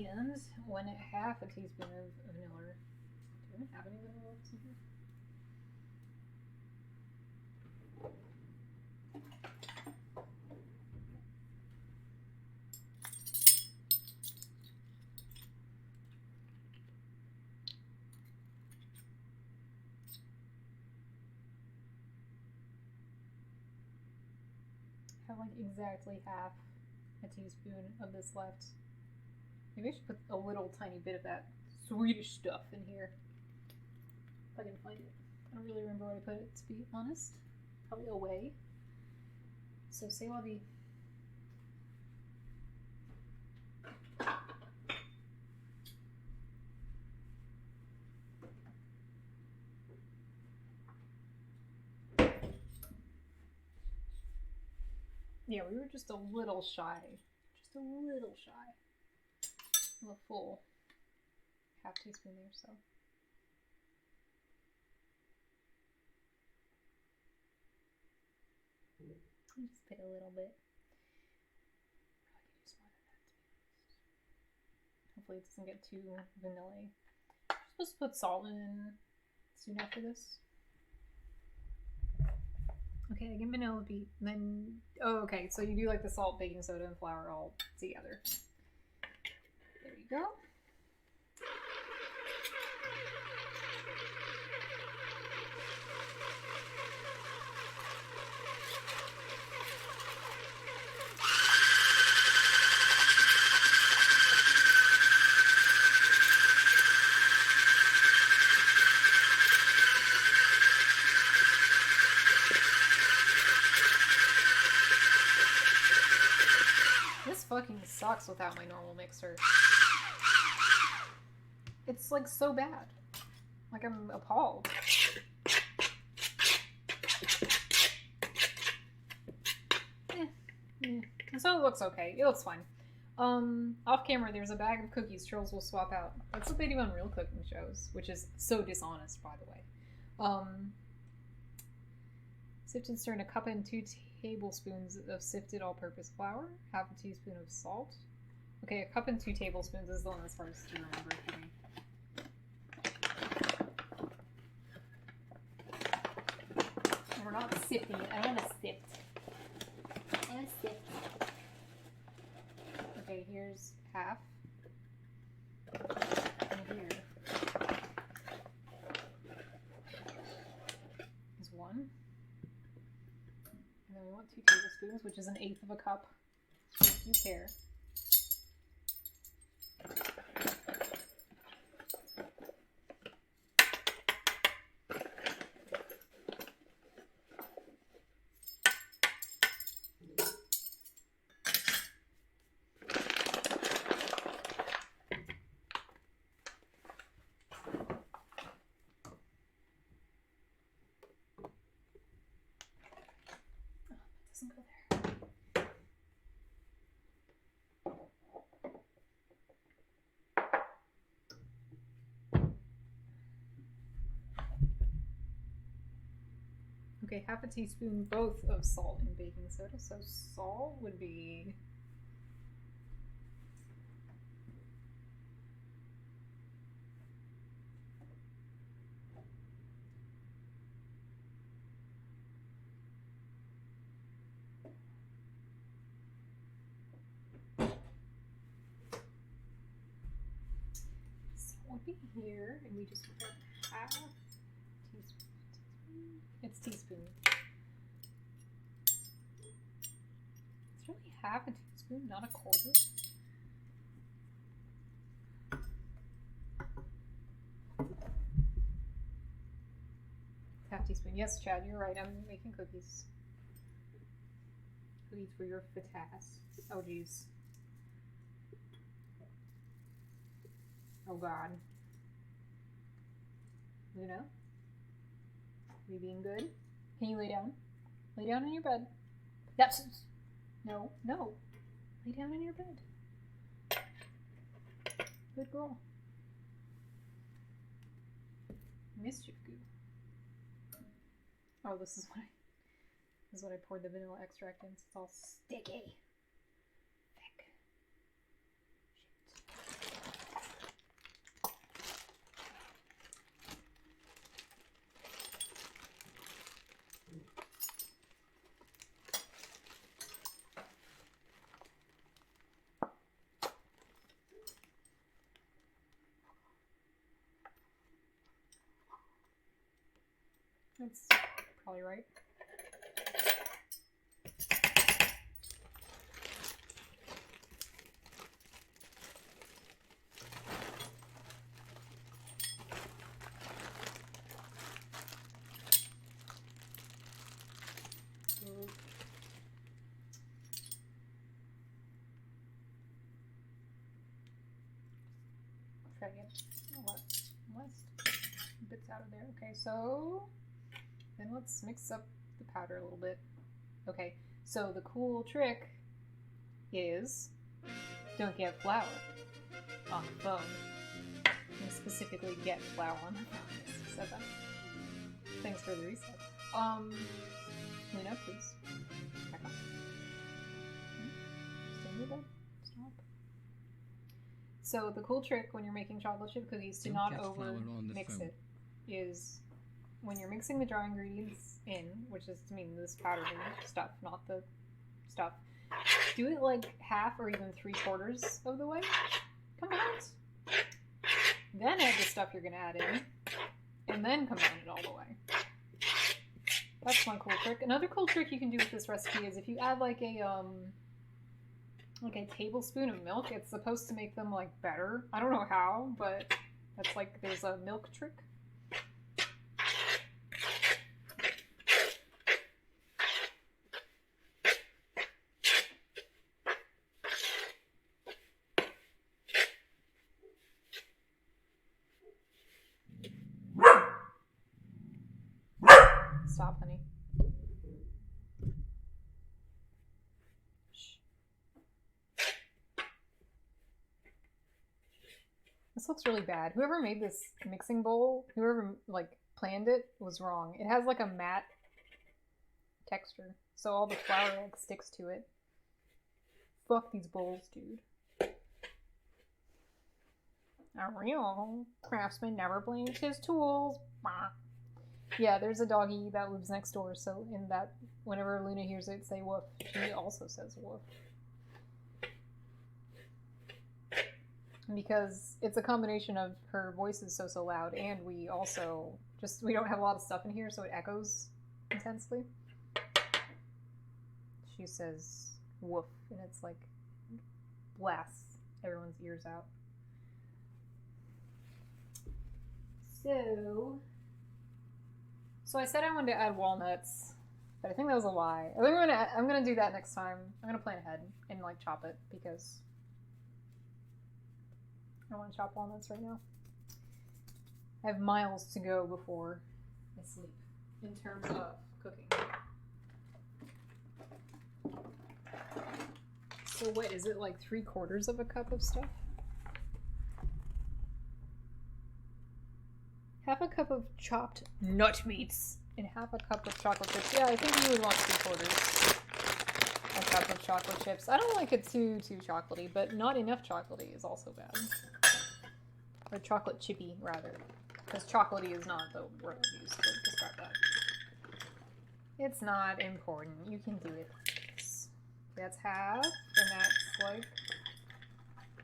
And 1/2 a teaspoon of vanilla. Do I even have any vanilla in here? I have like exactly half a teaspoon of this left. Maybe I should put a little tiny bit of that Swedish stuff in here. If I can find it. I don't really remember where I put it, to be honest. Probably away. So say while the... Yeah, we were just a little shy. Just a little shy. A full half teaspoon there, so. Just put a little bit. Hopefully it doesn't get too vanilla-y. You're supposed to put salt in soon after this. Okay, again vanilla beat, then okay, so you do like the salt, baking soda, and flour all together. There you go. This fucking sucks without my normal mixer. It's like so bad. Like I'm appalled. So it looks okay. It looks fine. Off camera, there's a bag of cookies Trolls will swap out. That's what they do on real cooking shows, which is so dishonest, by the way. Sift and stir in a cup and 2 tablespoons of sifted all-purpose flour, half a teaspoon of salt. Okay, a cup and 2 tablespoons is the one that's hardest to remember for me. We're not sifting it. I want to sift. I want to sift. Okay, here's half. And here is 1. And then we want 2 tablespoons, which is 1/8 of a cup. You care. Doesn't go there. Okay, half a teaspoon both of salt and baking soda. So salt would be here, and we just put half teaspoon. It's teaspoon. It's really half a teaspoon, not a quarter. teaspoon. Yes, Chad, you're right. I'm making cookies. Cookies for your fatas. Oh, jeez. Oh, God. Luna? Are you being good? Can you lay down? Lay down in your bed. That's... No, no. Lay down in your bed. Good girl. Mischief goo. Oh, this is what I poured the vanilla extract in. So it's all sticky. Thick. That's probably right. Try to get less bits out of there. Okay, so then let's mix up the powder a little bit. Okay, so the cool trick is don't get flour on the phone. And specifically get flour on the phone. I said that. Thanks for the reset. Luna, please. Back on. Stay in your bed. Stop. So the cool trick when you're making chocolate chip cookies to not over mix it is when you're mixing the dry ingredients in, which is, I mean, this powdered stuff, not the stuff, do it like half or even 3/4 of the way. Combine it. Then add the stuff you're going to add in, and then combine it all the way. That's one cool trick. Another cool trick you can do with this recipe is if you add like a tablespoon of milk, it's supposed to make them like better. I don't know how, but that's like, there's a milk trick. Stop, honey. Shh. This looks really bad. Whoever made this mixing bowl, whoever like planned it, was wrong. It has like a matte texture, so all the flour like sticks to it. Fuck these bowls, dude. A real craftsman never blames his tools. Bah. Yeah, there's a doggy that lives next door, so in that, whenever Luna hears it say woof, she also says woof. Because it's a combination of her voice is so loud, and we also we don't have a lot of stuff in here, so it echoes intensely. She says woof, and it's like blasts everyone's ears out. So I said I wanted to add walnuts, but I think that was a lie. I think I'm gonna do that next time. I'm gonna plan ahead and like chop it because I don't want to chop walnuts right now. I have miles to go before I sleep in terms of cooking. So what is it, like 3/4 of a cup of stuff? Half a cup of chopped nut meats and half a cup of chocolate chips. Yeah, I think you would want 3/4 a cup of chocolate chips. I don't like it too chocolatey, but not enough chocolatey is also bad. Or chocolate chippy, rather. Because chocolatey is not the word used to describe that. It's not important. You can do it. That's half, and that's like,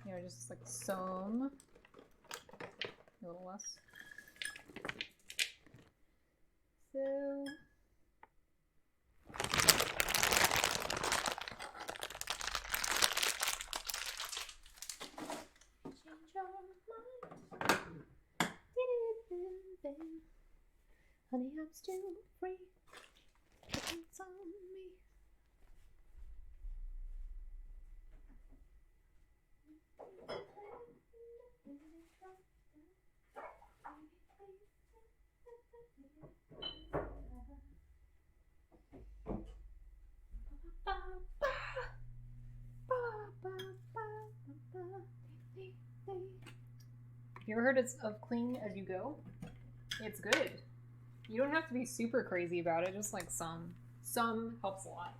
you know, just like some. A little less. So Honey, I'm still free. It's on me. You ever heard of clean as you go? It's good. You don't have to be super crazy about it, just like some. Some helps a lot.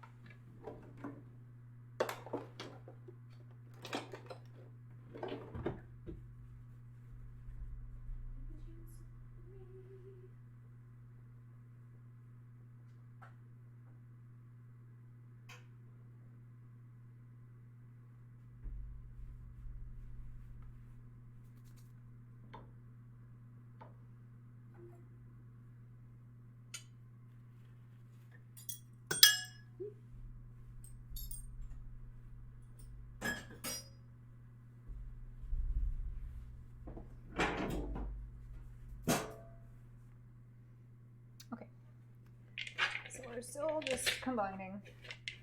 We're still just combining.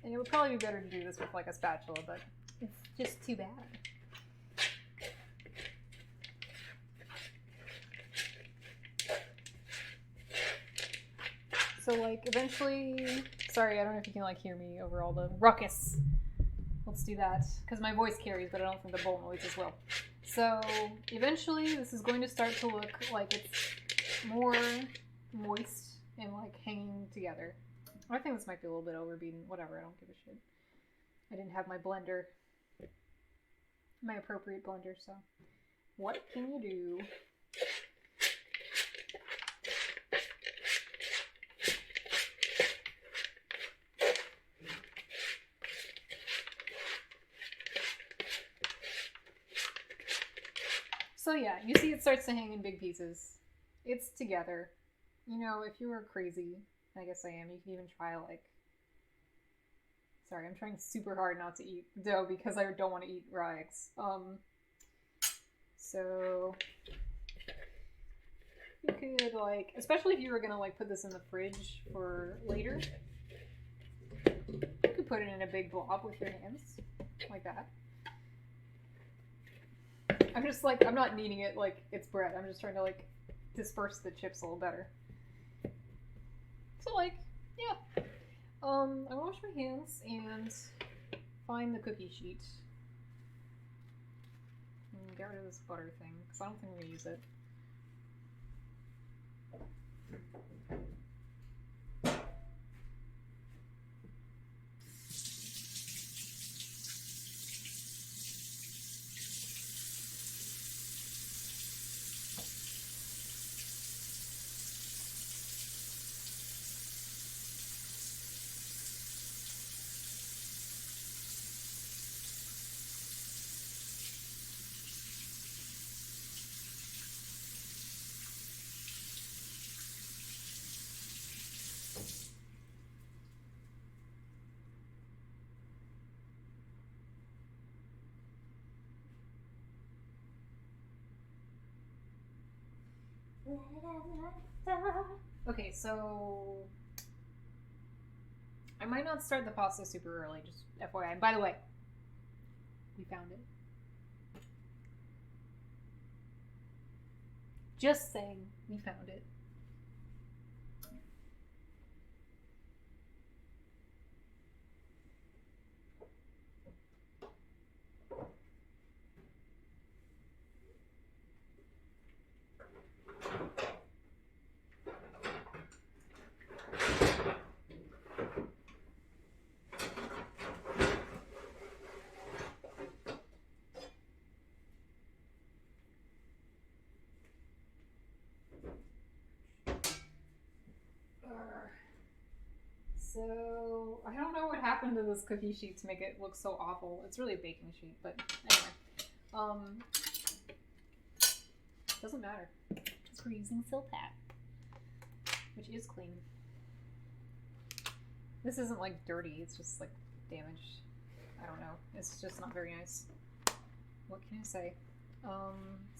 And it would probably be better to do this with like a spatula, but it's just too bad. So like eventually, sorry, I don't know if you can like hear me over all the ruckus. Let's do that, because my voice carries, but I don't think the bowl noise as well. So eventually this is going to start to look like it's more moist and like hanging together. I think this might be a little bit overbeaten. Whatever, I don't give a shit. I didn't have my blender, my appropriate blender, so what can you do? So yeah, you see it starts to hang in big pieces. It's together. You know, if you were crazy, I guess I am, you can even try like... Sorry, I'm trying super hard not to eat dough because I don't want to eat raw eggs. So... you could like, especially if you were gonna like put this in the fridge for later, you could put it in a big blob with your hands, like that. I'm just like, I'm not kneading it like it's bread. I'm just trying to like disperse the chips a little better. So like, yeah. I wash my hands and find the cookie sheet. And get rid of this butter thing, because I don't think we're gonna use it. Okay, so I might not start the pasta super early, just FYI. By the way, we found it. Just saying, we found it. So, I don't know what happened to this cookie sheet to make it look so awful. It's really a baking sheet, but anyway. Doesn't matter. Because we're using Silpat, which is clean. This isn't like dirty, it's just like damaged. I don't know. It's just not very nice. What can I say?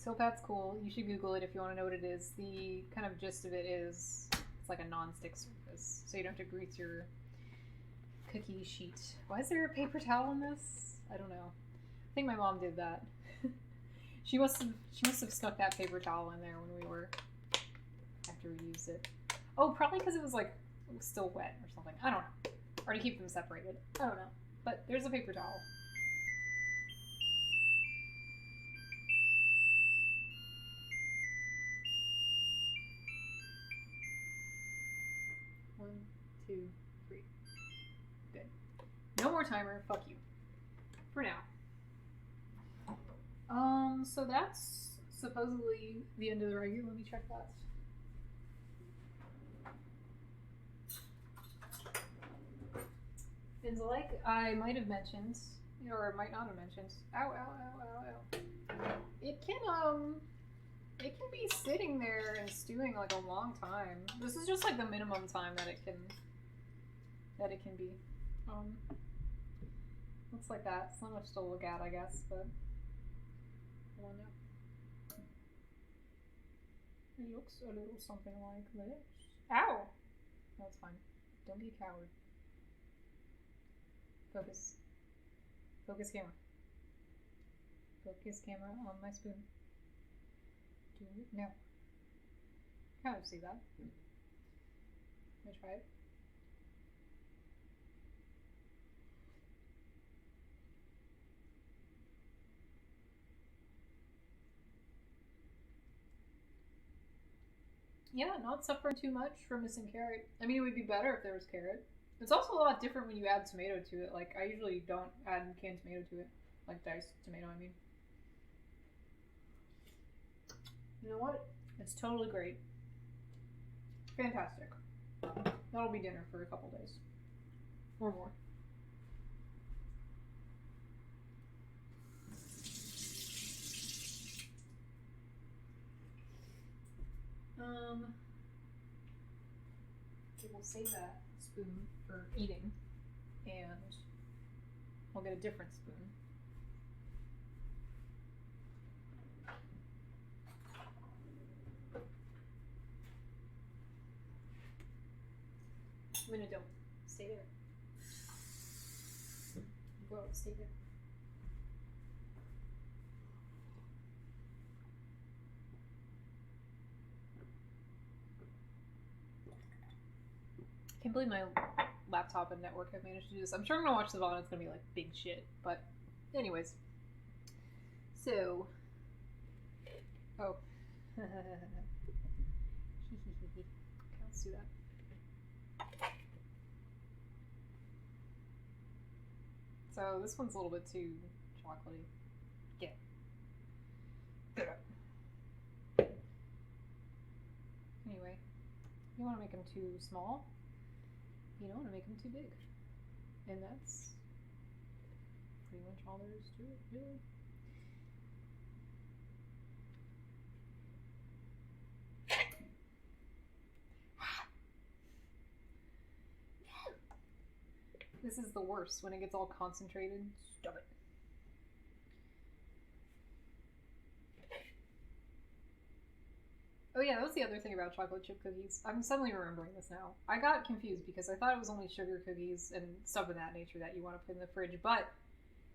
Silpat's cool. You should Google it if you want to know what it is. The kind of gist of it is It's like a non-stick surface, so you don't have to grease your cookie sheet. Why is there a paper towel in this? I don't know. I think my mom did that. She must have stuck that paper towel in there when we were after we used it. Oh, probably because it was still wet or something. I don't know. Or to keep them separated. I don't know. But there's a paper towel. One, two, three. Good. No more timer. Fuck you. For now. So that's supposedly the end of the ragu. Let me check that. And like I might have mentioned, or might not have mentioned, ow, ow, ow, ow, ow. It can be sitting there and stewing like a long time. This is just like the minimum time that it can be. Looks like that. It's not much to look at, I guess, but I don't know. It looks a little something like this. Ow! No, it's fine. Don't be a coward. Focus. Focus camera. Focus camera on my spoon. Do it now. Kind of see that. Let me try it. Yeah, not suffering too much from missing carrot. I mean, it would be better if there was carrot. It's also a lot different when you add tomato to it. Like, I usually don't add canned tomato to it. Like diced tomato, I mean. You know what? It's totally great. Fantastic. That'll be dinner for a couple days. Or more. Okay, we'll save that spoon for eating, and we'll get a different spoon. Minna, don't. Stay there. Whoa, stay there. I can't believe my laptop and network have managed to do this. I'm sure I'm gonna watch the VOD and it's gonna be like big shit, but anyways. So, oh. Okay, let's do that. So this one's a little bit too chocolatey. Get it. Anyway, you want to make them too small. You don't want to make them too big. And that's pretty much all there is to it, really. This is the worst when it gets all concentrated. Stop it. Oh yeah, that was the other thing about chocolate chip cookies. I'm suddenly remembering this now. I got confused because I thought it was only sugar cookies and stuff of that nature that you want to put in the fridge, but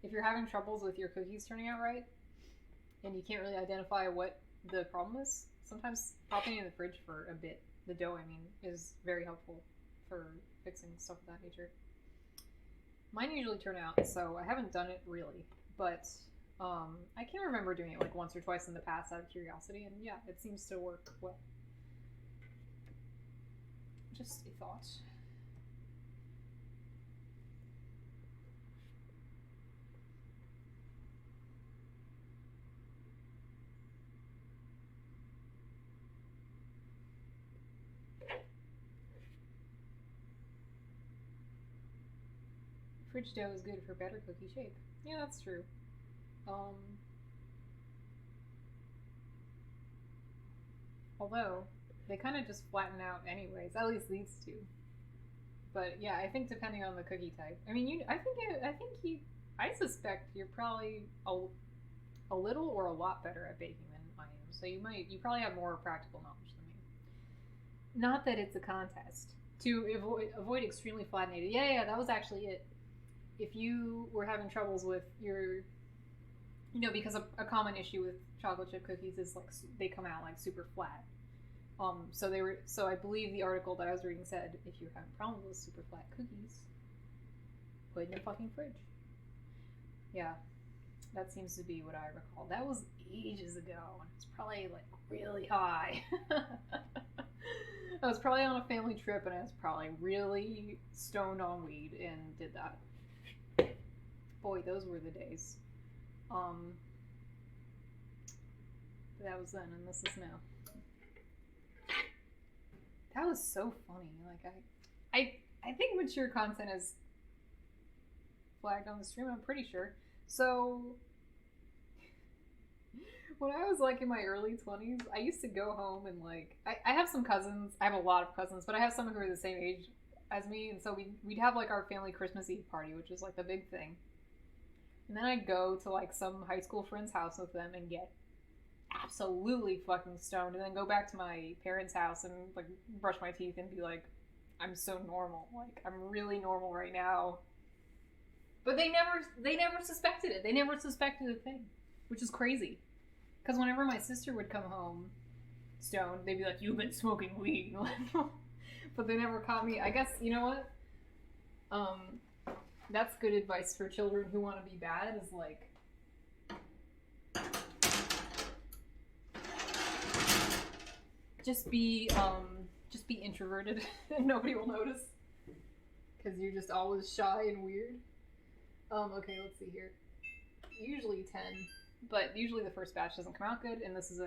if you're having troubles with your cookies turning out right, and you can't really identify what the problem is, sometimes popping it in the fridge for a bit, the dough I mean, is very helpful for fixing stuff of that nature. Mine usually turn out, so I haven't done it really, but I can remember doing it like once or twice in the past out of curiosity, and yeah, it seems to work well. Just a thought. Fridge dough is good for better cookie shape. Yeah, that's true. Although they kind of just flatten out anyways, at least these two. But yeah, I think depending on the cookie type. I mean, I suspect you're probably a little or a lot better at baking than I am. So you probably have more practical knowledge than me. Not that it's a contest. To avoid extremely flattenated. Yeah, that was actually it. If you were having troubles with your, because a common issue with chocolate chip cookies is like they come out like super flat. So I believe the article that I was reading said if you're having problems with super flat cookies, put it in the fucking fridge. Yeah, that seems to be what I recall. That was ages ago, and it's probably like really high. I was probably on a family trip, and I was probably really stoned on weed and did that. Boy, those were the days. That was then, and this is now. That was so funny. Like I think mature content is flagged on the stream. I'm pretty sure. So when I was like in my early 20s, I used to go home and like I have some cousins. I have a lot of cousins, but I have some who are the same age as me, and so we'd have like our family Christmas Eve party, which is like the big thing. And then I'd go to like some high school friend's house with them and get absolutely fucking stoned, and then go back to my parents' house and like brush my teeth and be like, I'm so normal. Like I'm really normal right now. But they never suspected it. They never suspected a thing, which is crazy. Because whenever my sister would come home stoned, they'd be like, "You've been smoking weed." But they never caught me. I guess, you know what? That's good advice for children who want to be bad, is like, just be introverted and nobody will notice. Because you're just always shy and weird. Okay, let's see here. Usually 10, but usually the first batch doesn't come out good, and this is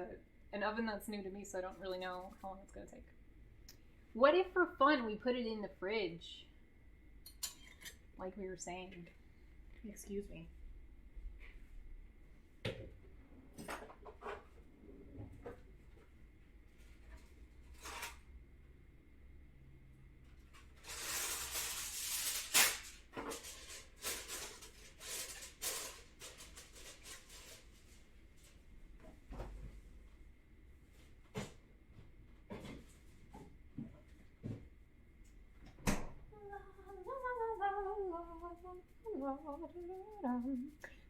an oven that's new to me, so I don't really know how long it's going to take. What if for fun we put it in the fridge? Like we were saying. Excuse me.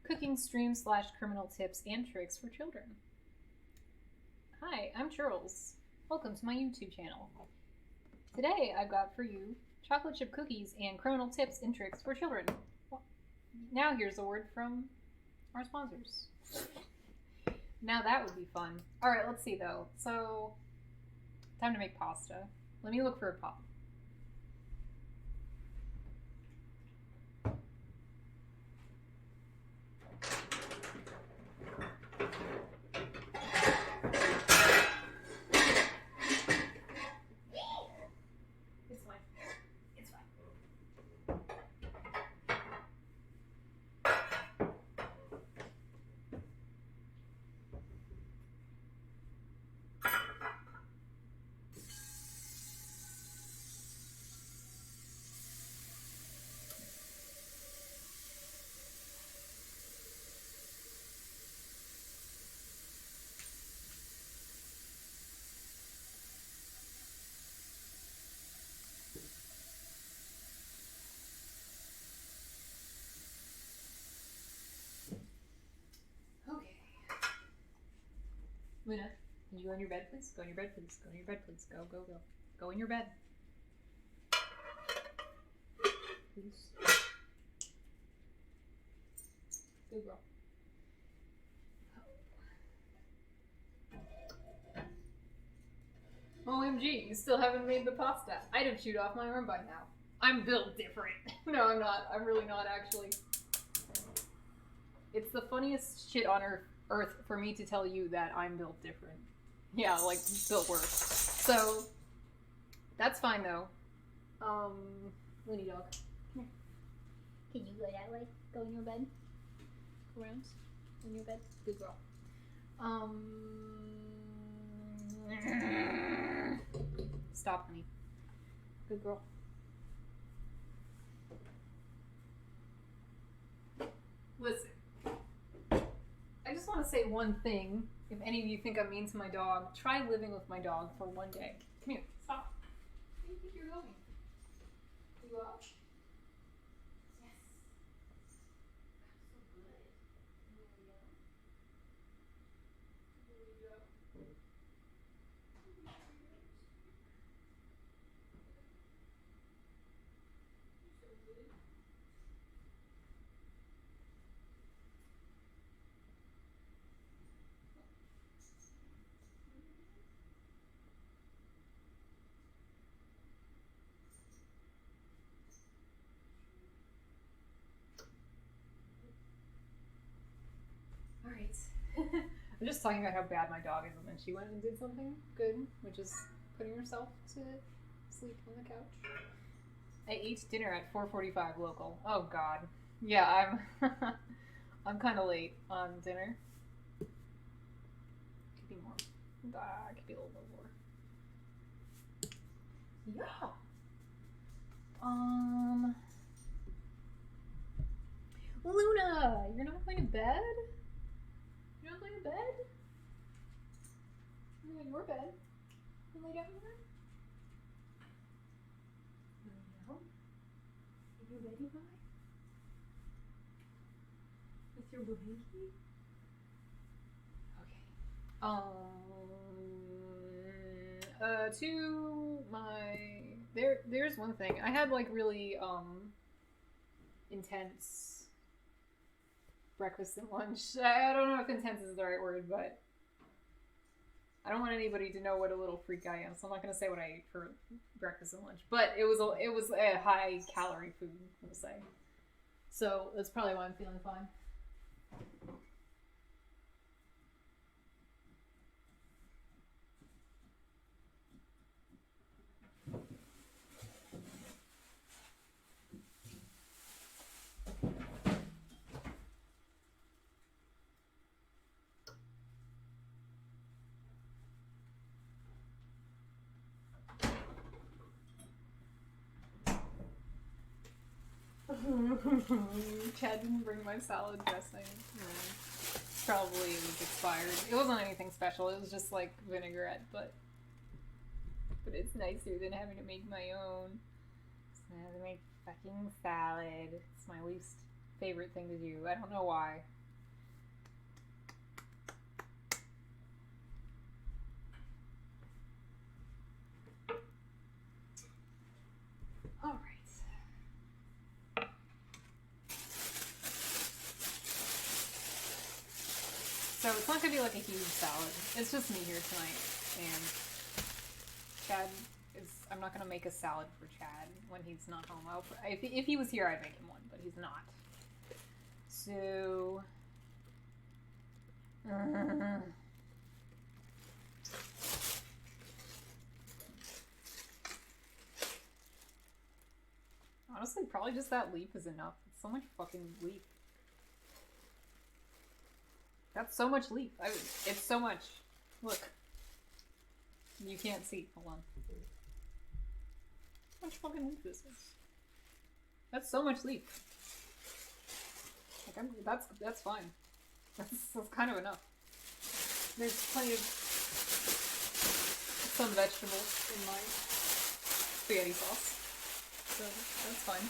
Cooking stream / criminal tips and tricks for children. Hi, I'm Charles. Welcome to my YouTube channel. Today I've got for you chocolate chip cookies and criminal tips and tricks for children. Well, now here's a word from our sponsors. Now that would be fun. Alright, let's see though. So, time to make pasta. Let me look for a pot. Luna, can you go in your bed, please? Go in your bed, please. Go in your bed, please. Go, go, go. Go in your bed. Please. Good girl. OMG, you still haven't made the pasta. I'd have chewed off my arm by now. I'm built different. No, I'm not. I'm really not, actually. It's the funniest shit on earth for me to tell you that I'm built different. Yeah, like, built worse. So, that's fine, though. Looney dog. Come here. Can you go that way? Go in your bed. Around? In your bed. Good girl. Stop, honey. Good girl. Listen. I just want to say one thing If any of you think I'm mean to my dog, try living with my dog for one day. Come here, stop. Where do you think you're going? You up? Yes. So good. There we go. So good. Alright. I'm just talking about how bad my dog is, and then she went and did something good, which is putting herself to sleep on the couch. I ate dinner at 4:45 local. Oh god. Yeah, I'm I'm kind of late on dinner. Could be more. Could be a little bit more. Yeah. Luna, you're not going to bed? You're not going to bed? You're in your bed. You lay down here? No. Are you ready, bye? With your blankie? Okay. To my there's one thing. I had like really intense breakfast and lunch. I don't know if intense is the right word, but I don't want anybody to know what a little freak I am, so I'm not gonna say what I ate for breakfast and lunch. But it was a high calorie food, we'll say. So that's probably why I'm feeling fine. Chad didn't bring my salad dressing. Probably it was expired. It wasn't anything special. It was just like vinaigrette, but it's nicer than having to make my own. So I have to make fucking salad. It's my least favorite thing to do. I don't know why. All right. So it's not going to be like a huge salad. It's just me here tonight. And Chad is... I'm not going to make a salad for Chad when he's not home. If he was here, I'd make him one, but he's not. So... Honestly, probably just that leaf is enough. It's so much fucking leaf. That's so much leaf. It's so much. Look. You can't see. Hold on. How much fucking leaf is this? That's so much leaf. Like, that's fine. That's kind of enough. There's plenty of some vegetables in my spaghetti sauce. So that's fine.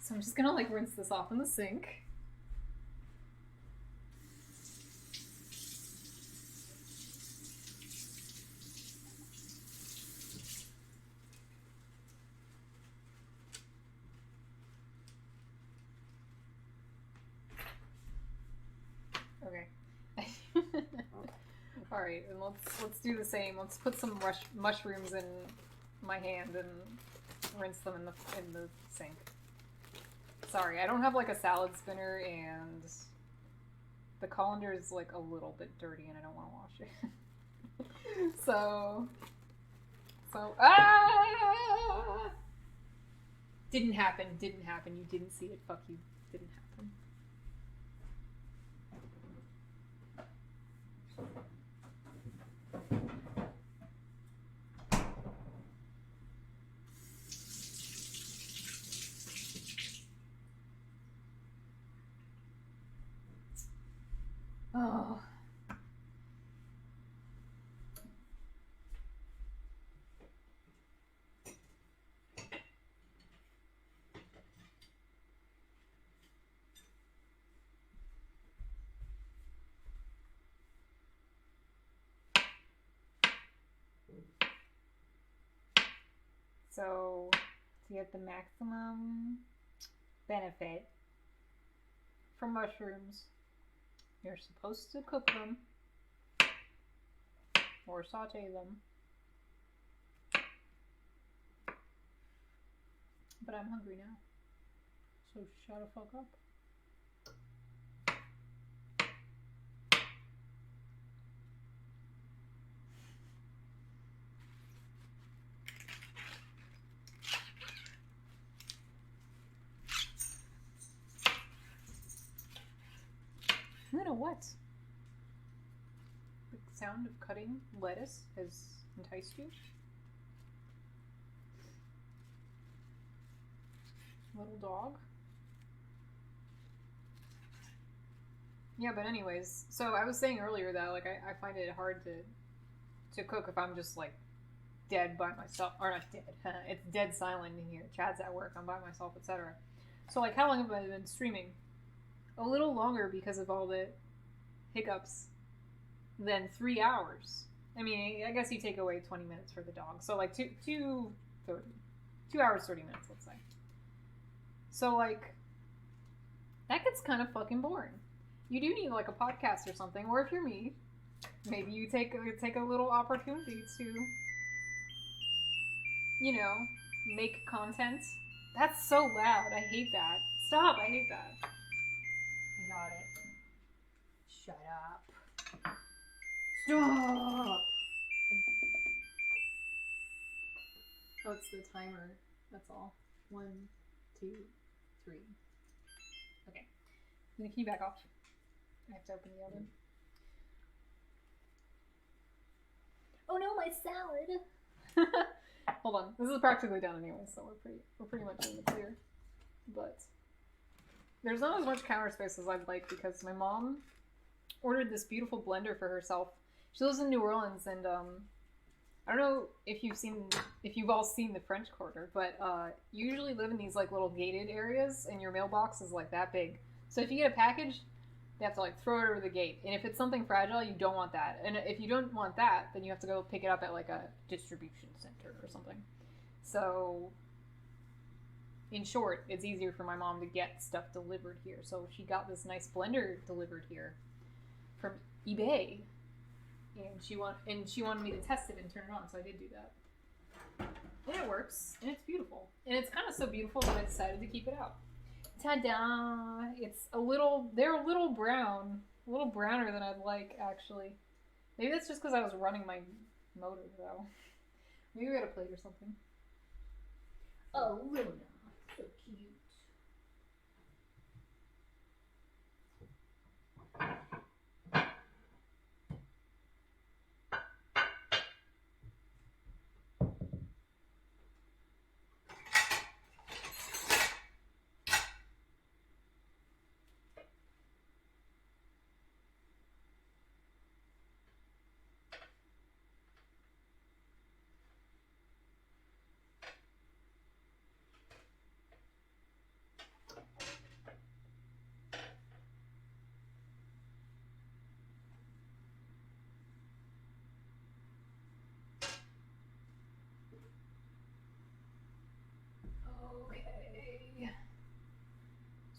So I'm just gonna like rinse this off in the sink. Okay. All right, and let's do the same. Let's put some mushrooms in my hand and rinse them in the sink. Sorry, I don't have like a salad spinner, and the colander is like a little bit dirty, and I don't want to wash it. so didn't happen. You didn't see it. Fuck you. Didn't happen. So, to get the maximum benefit from mushrooms, you're supposed to cook them or saute them. But I'm hungry now, so shut the fuck up. I don't know what. The sound of cutting lettuce has enticed you? Little dog? Yeah, but anyways, so I was saying earlier that like I find it hard to cook if I'm just like dead by myself, or not dead. It's dead silent in here. Chad's at work. I'm by myself, etc. So like, how long have I been streaming? A little longer because of all the hiccups than 3 hours. I mean, I guess you take away 20 minutes for the dog, so like 2 hours 30 minutes, let's say. So like, that gets kind of fucking boring. You do need like a podcast or something, or if you're me, maybe you take a little opportunity to, you know, make content. That's so loud. I hate that. Stop. I hate that. Got it. Shut up. Stop. Oh, it's the timer. That's all. 1, 2, 3. Okay. Then can you back off? I have to open the oven. Oh no, my salad! Hold on. This is practically done anyway, so we're pretty much in the clear. But there's not as much counter space as I'd like because my mom ordered this beautiful blender for herself. She lives in New Orleans, and I don't know if you've all seen the French Quarter, but you usually live in these like little gated areas, and your mailbox is like that big. So if you get a package, they have to like throw it over the gate, and if it's something fragile, you don't want that. And if you don't want that, then you have to go pick it up at like a distribution center or something. So, in short, it's easier for my mom to get stuff delivered here. So she got this nice blender delivered here from eBay, and she wanted me to test it and turn it on, so I did do that. And it works, and it's beautiful, and it's kind of so beautiful that I decided to keep it out. Ta-da! They're a little brown, a little browner than I'd like, actually. Maybe that's just because I was running my motor, though. Maybe we got a plate or something. Oh, Luna, so cute.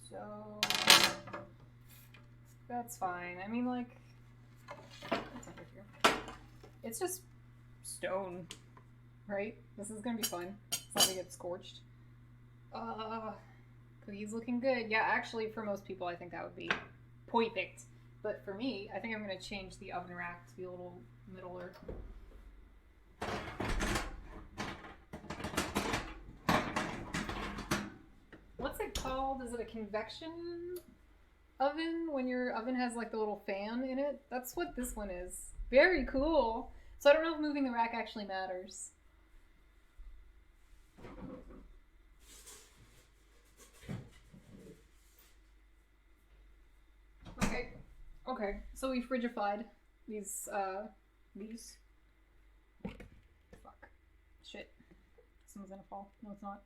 So that's fine. I mean, like, what's under here? It's just stone, right? This is gonna be fine. It's not gonna get scorched. Cookies looking good. Yeah, actually, for most people, I think that would be perfect. But for me, I think I'm gonna change the oven rack to be a little middler. What's it called? Is it a convection oven when your oven has like the little fan in it? That's what this one is. Very cool. So I don't know if moving the rack actually matters. Okay. So we frigified these. Fuck. Shit. This one's gonna fall. No, it's not.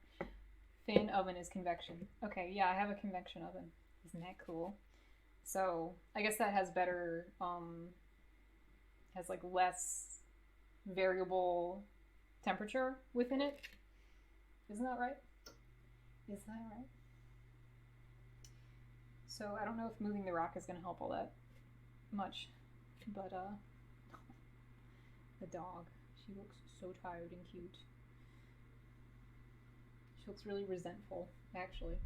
Fan oven is convection. Okay, yeah, I have a convection oven. Isn't that cool? So I guess that has better, has like less variable temperature within it. Isn't that right? Is that right? So I don't know if moving the rock is going to help all that much, but the dog, she looks so tired and cute. She looks really resentful, actually.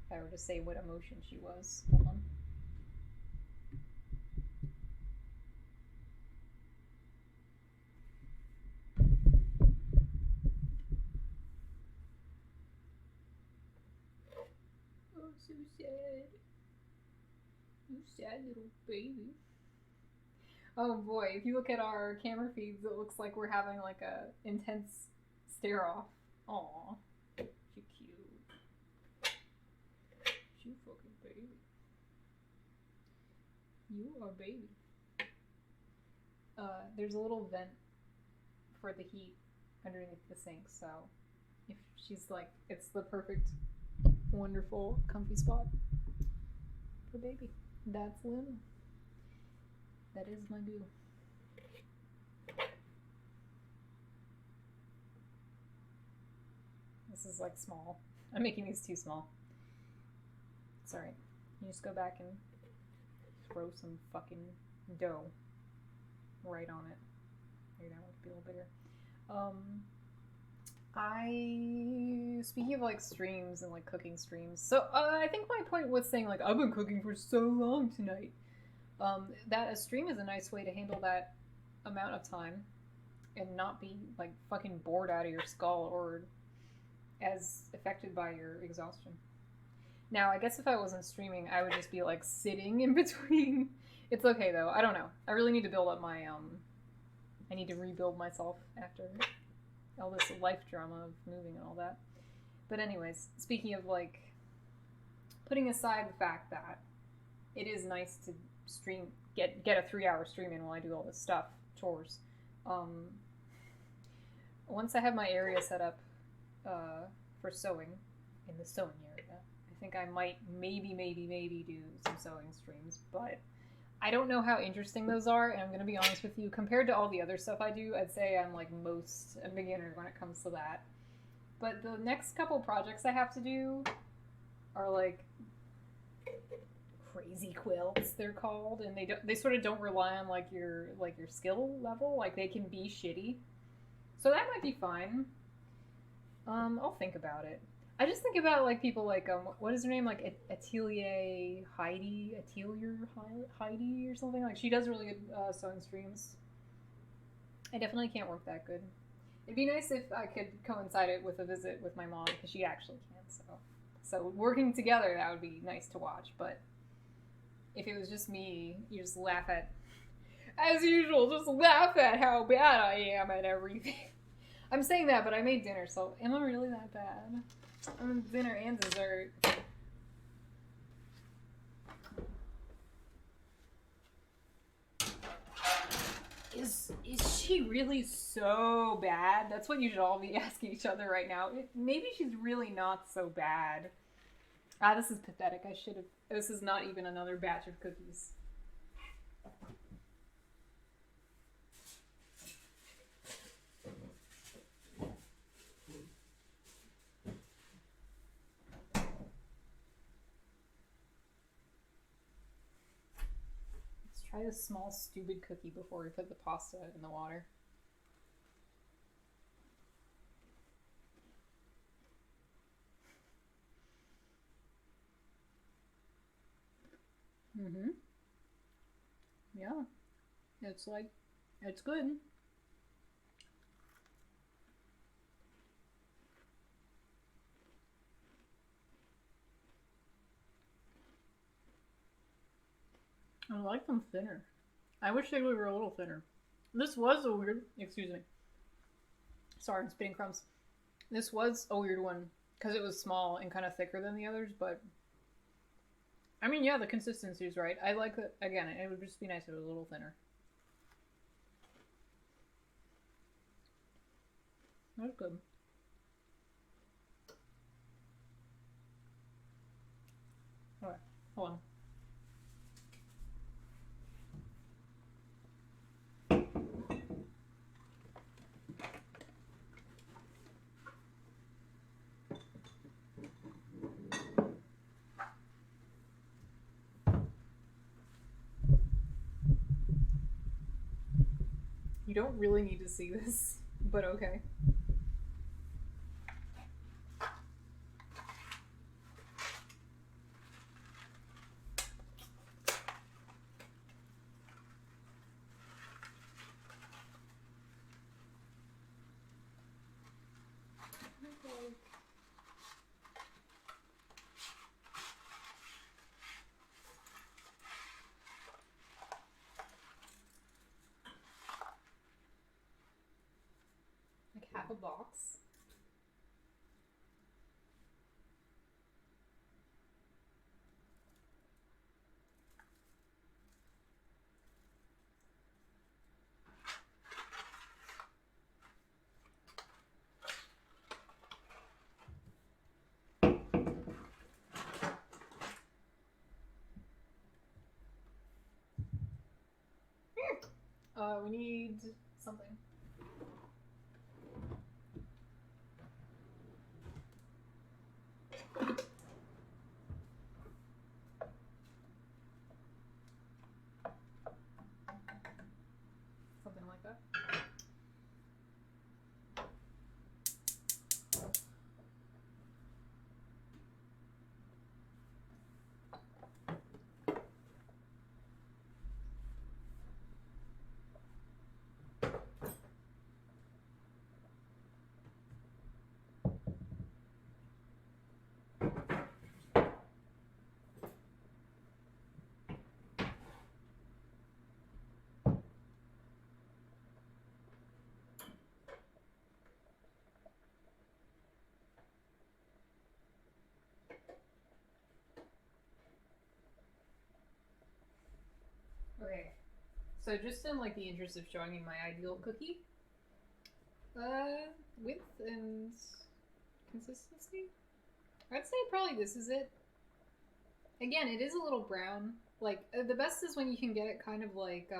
If I were to say what emotion she was. Hold on. Oh, so sad. You sad little baby. Oh boy, if you look at our camera feeds, it looks like we're having like a intense stare off. Aw, she cute. She fucking baby. You are baby. There's a little vent for the heat underneath the sink, so if she's like, it's the perfect, wonderful, comfy spot for baby. That's Luna. That is my boo. This is like small. I'm making these too small. It's alright. You just go back and throw some fucking dough right on it. Maybe that one could be a little bigger. Speaking of like streams and like cooking streams, so I think my point was saying like I've been cooking for so long tonight. That a stream is a nice way to handle that amount of time and not be like fucking bored out of your skull or as affected by your exhaustion. Now, I guess if I wasn't streaming, I would just be like sitting in between. It's okay though. I don't know. I really need to build up my I need to rebuild myself after all this life drama of moving and all that. But anyways, speaking of like putting aside the fact that it is nice to stream, get a 3-hour stream in while I do all this stuff, chores. Once I have my area set up for sewing in the sewing area, I think I might maybe do some sewing streams, but I don't know how interesting those are, and I'm going to be honest with you, compared to all the other stuff I do, I'd say I'm like most a beginner when it comes to that. But the next couple projects I have to do are like crazy quilts, they're called, and they sort of don't rely on like your skill level. Like they can be shitty, so that might be fine. I'll think about it. I just think about like people like what is her name, like Atelier Heidi or something. Like she does really good sewing streams. I definitely can't work that good. It'd be nice if I could coincide it with a visit with my mom because she actually can. So working together, that would be nice to watch. But if it was just me, you just laugh at, as usual, just laugh at how bad I am at everything. I'm saying that, but I made dinner, so am I really that bad? Dinner and dessert. Is she really so bad? That's what you should all be asking each other right now. Maybe she's really not so bad. This is pathetic. I should have. This is not even another batch of cookies. Let's try this small, stupid cookie before we put the pasta in the water. Mm-hmm. Yeah. It's like, it's good. I like them thinner. I wish they were a little thinner. This was a weird, excuse me. Sorry, I'm spitting crumbs. This was a weird one because it was small and kind of thicker than the others, but I mean, yeah, the consistency is right. I like it. Again, it would just be nice if it was a little thinner. That's good. Alright, hold on. You don't really need to see this, but okay. Like half a box. We need something. Something like that. Okay, so just in like the interest of showing you my ideal cookie, width and consistency, I'd say probably this is it. Again, it is a little brown. Like the best is when you can get it kind of like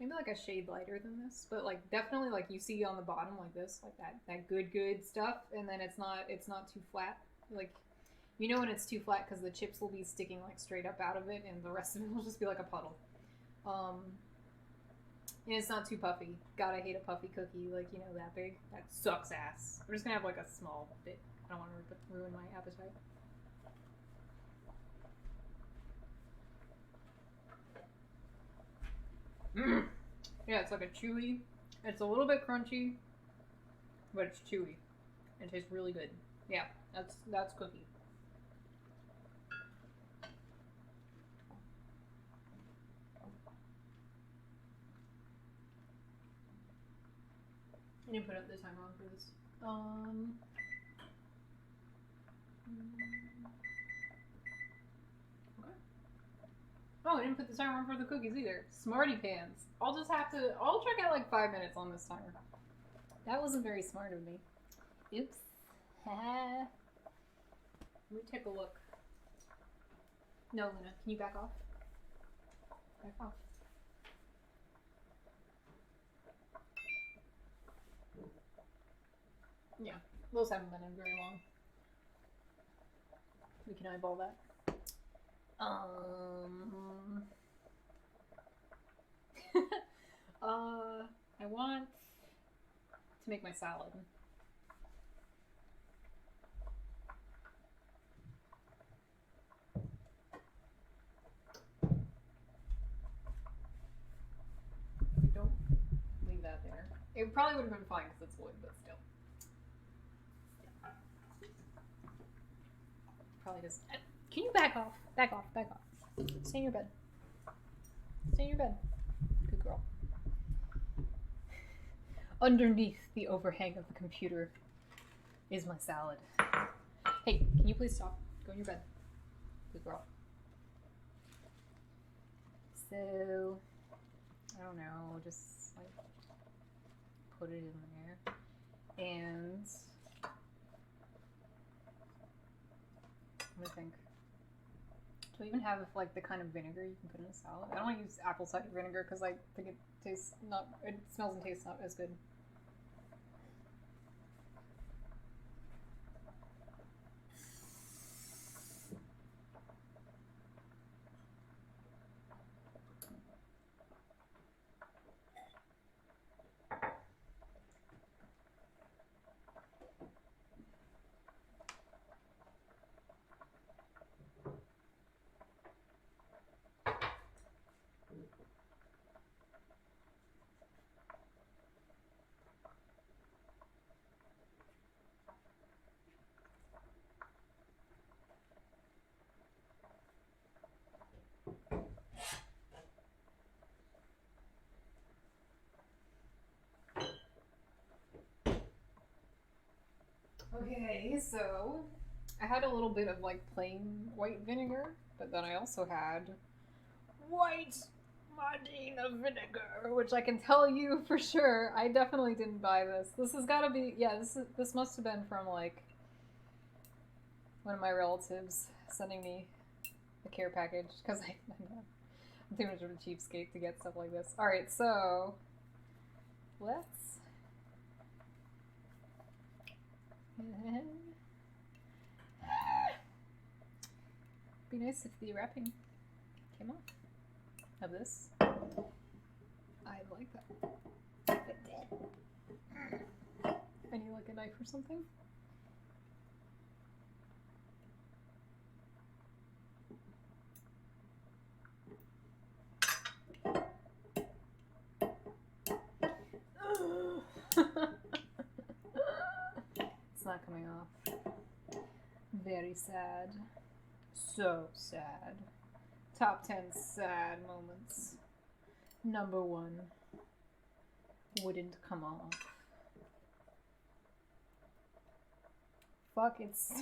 maybe like a shade lighter than this, but like definitely like you see on the bottom like this, like that good stuff, and then it's not too flat. Like you know when it's too flat because the chips will be sticking like straight up out of it, and the rest of it will just be like a puddle. And it's not too puffy. God, I hate a puffy cookie, like, you know, that big. That sucks ass. We're just gonna have like a small bit. I don't want to ruin my appetite. Yeah, it's like a chewy. It's a little bit crunchy, but it's chewy. It tastes really good. Yeah, that's cookie. I didn't put up the timer on for this. Okay. Oh, I didn't put the timer on for the cookies either. Smarty pants. I'll check out like 5 minutes on this timer. That wasn't very smart of me. Oops. Let me take a look. No, Luna, can you back off? Back off. Yeah, those haven't been in very long. We can eyeball that. I want to make my salad. Don't leave that there. It probably would have been fine because it's wood, but still. Probably just. Can you back off? Back off. Back off. Stay in your bed. Stay in your bed. Good girl. Underneath the overhang of the computer is my salad. Hey, can you please stop? Go in your bed. Good girl. So, I don't know, just like put it in there. And I think. Do I even have like the kind of vinegar you can put in a salad? I don't want to use apple cider vinegar because I think it smells and tastes not as good. Okay, so I had a little bit of like plain white vinegar, but then I also had white Modena vinegar, which I can tell you for sure, I definitely didn't buy this. This has got to be, yeah, this must have been from like one of my relatives sending me a care package, because I'm too much of a cheapskate to get stuff like this. Alright, so let's be nice if the wrapping came off of this. I'd like that. I need like a knife or something. It's not coming off. Very sad. So sad. Top 10 sad moments. Number 1. Wouldn't come off. Fuck, it's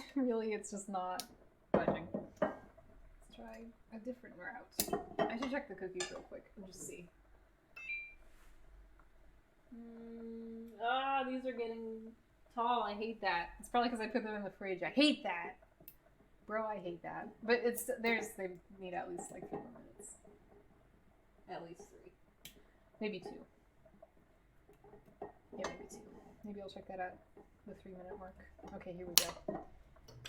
just not budging. Let's try a different route. I should check the cookies real quick and just see. These are getting tall. I hate that. It's probably because I put them in the fridge. I hate that. Bro, I hate that. But they need at least like 3 more minutes. At least 3. Maybe 2. Yeah, maybe 2. Maybe I'll check that at the 3-minute mark. Okay, here we go.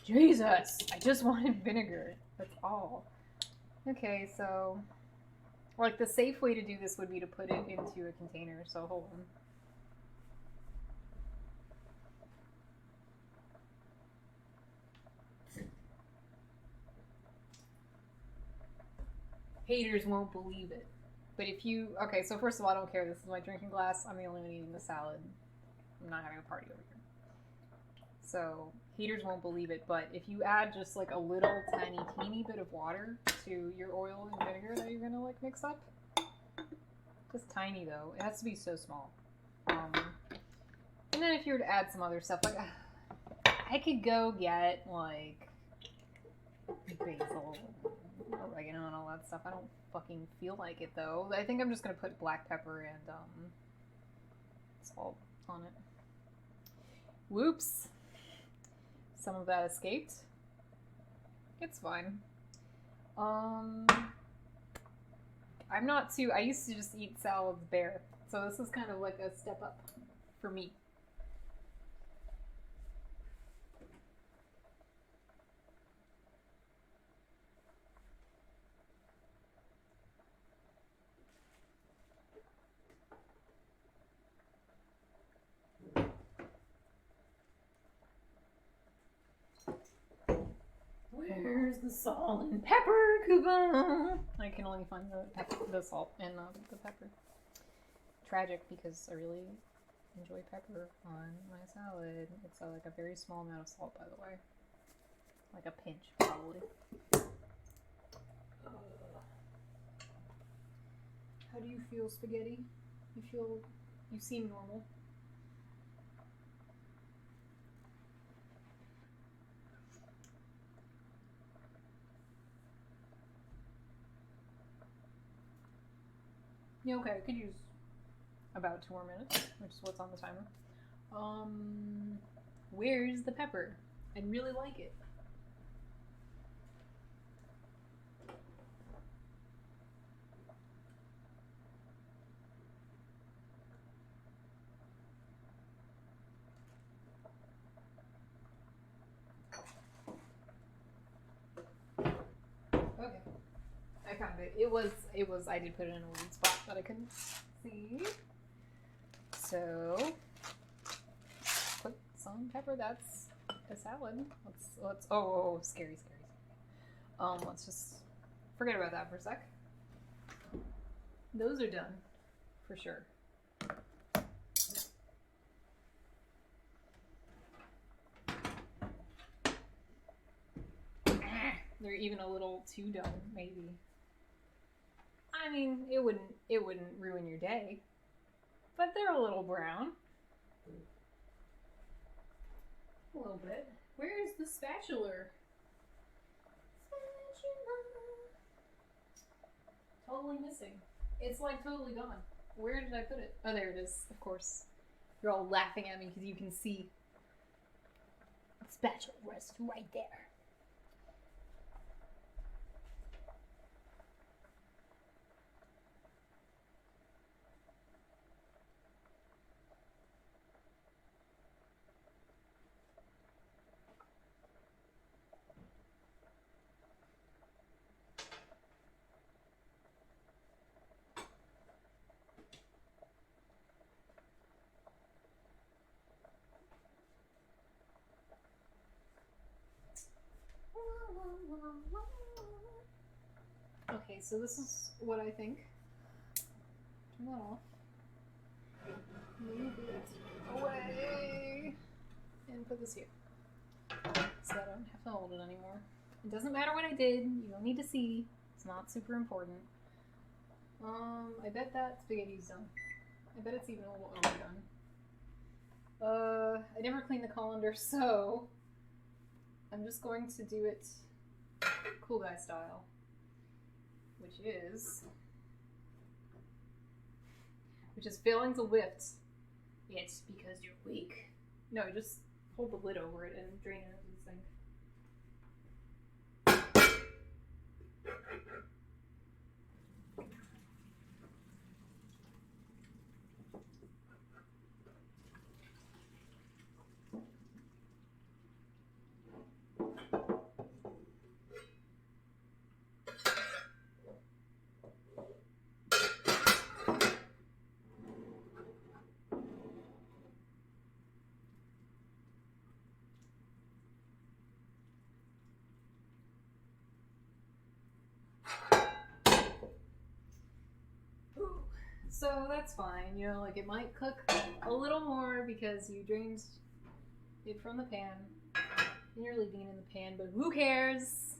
Jesus! I just wanted vinegar. That's all. Okay, so like the safe way to do this would be to put it into a container, so hold on. Haters won't believe it. But if you... Okay, so first of all, I don't care. This is my drinking glass. I'm the only one eating the salad. I'm not having a party over here. So, haters won't believe it, but if you add just like a little tiny, teeny bit of water to your oil and vinegar that you're gonna like mix up, just tiny though. It has to be so small. And then if you were to add some other stuff, like I could go get like basil, oregano, and all that stuff. I don't fucking feel like it though. I think I'm just gonna put black pepper and salt on it. Whoops. Some of that escaped. It's fine. I'm not too... I used to just eat salads bare. So this is kind of like a step up for me. Where's the salt and pepper, Kuba? I can only find the salt and the pepper. Tragic, because I really enjoy pepper on my salad. It's like a very small amount of salt, by the way. Like a pinch, probably. How do you feel, spaghetti? You seem normal. Yeah, okay, I could use about 2 more minutes, which is what's on the timer. Where's the pepper? I'd really like it. Okay. I found it. It was, I did put it in a weird spot that I couldn't see. So, put some pepper, that's a salad. Let's, oh, scary. Let's just forget about that for a sec. Those are done, for sure. They're even a little too done, maybe. I mean, it wouldn't ruin your day, but they're a little brown. A little bit. Where is the spatula? Totally missing. It's like totally gone. Where did I put it? Oh, there it is. Of course. You're all laughing at me because you can see. The spatula rests right there. Okay, so this is what I think. Turn that off. Move it away. And put this here. So I don't have to hold it anymore. It doesn't matter what I did. You don't need to see. It's not super important. I bet that spaghetti's done. I bet it's even a little overdone. I never cleaned the colander, so I'm just going to do it cool guy style, which is failing to lift it because you're weak. No, just hold the lid over it and drain it into the sink. So that's fine, you know, like it might cook a little more because you drained it from the pan and you're leaving it in the pan, but who cares?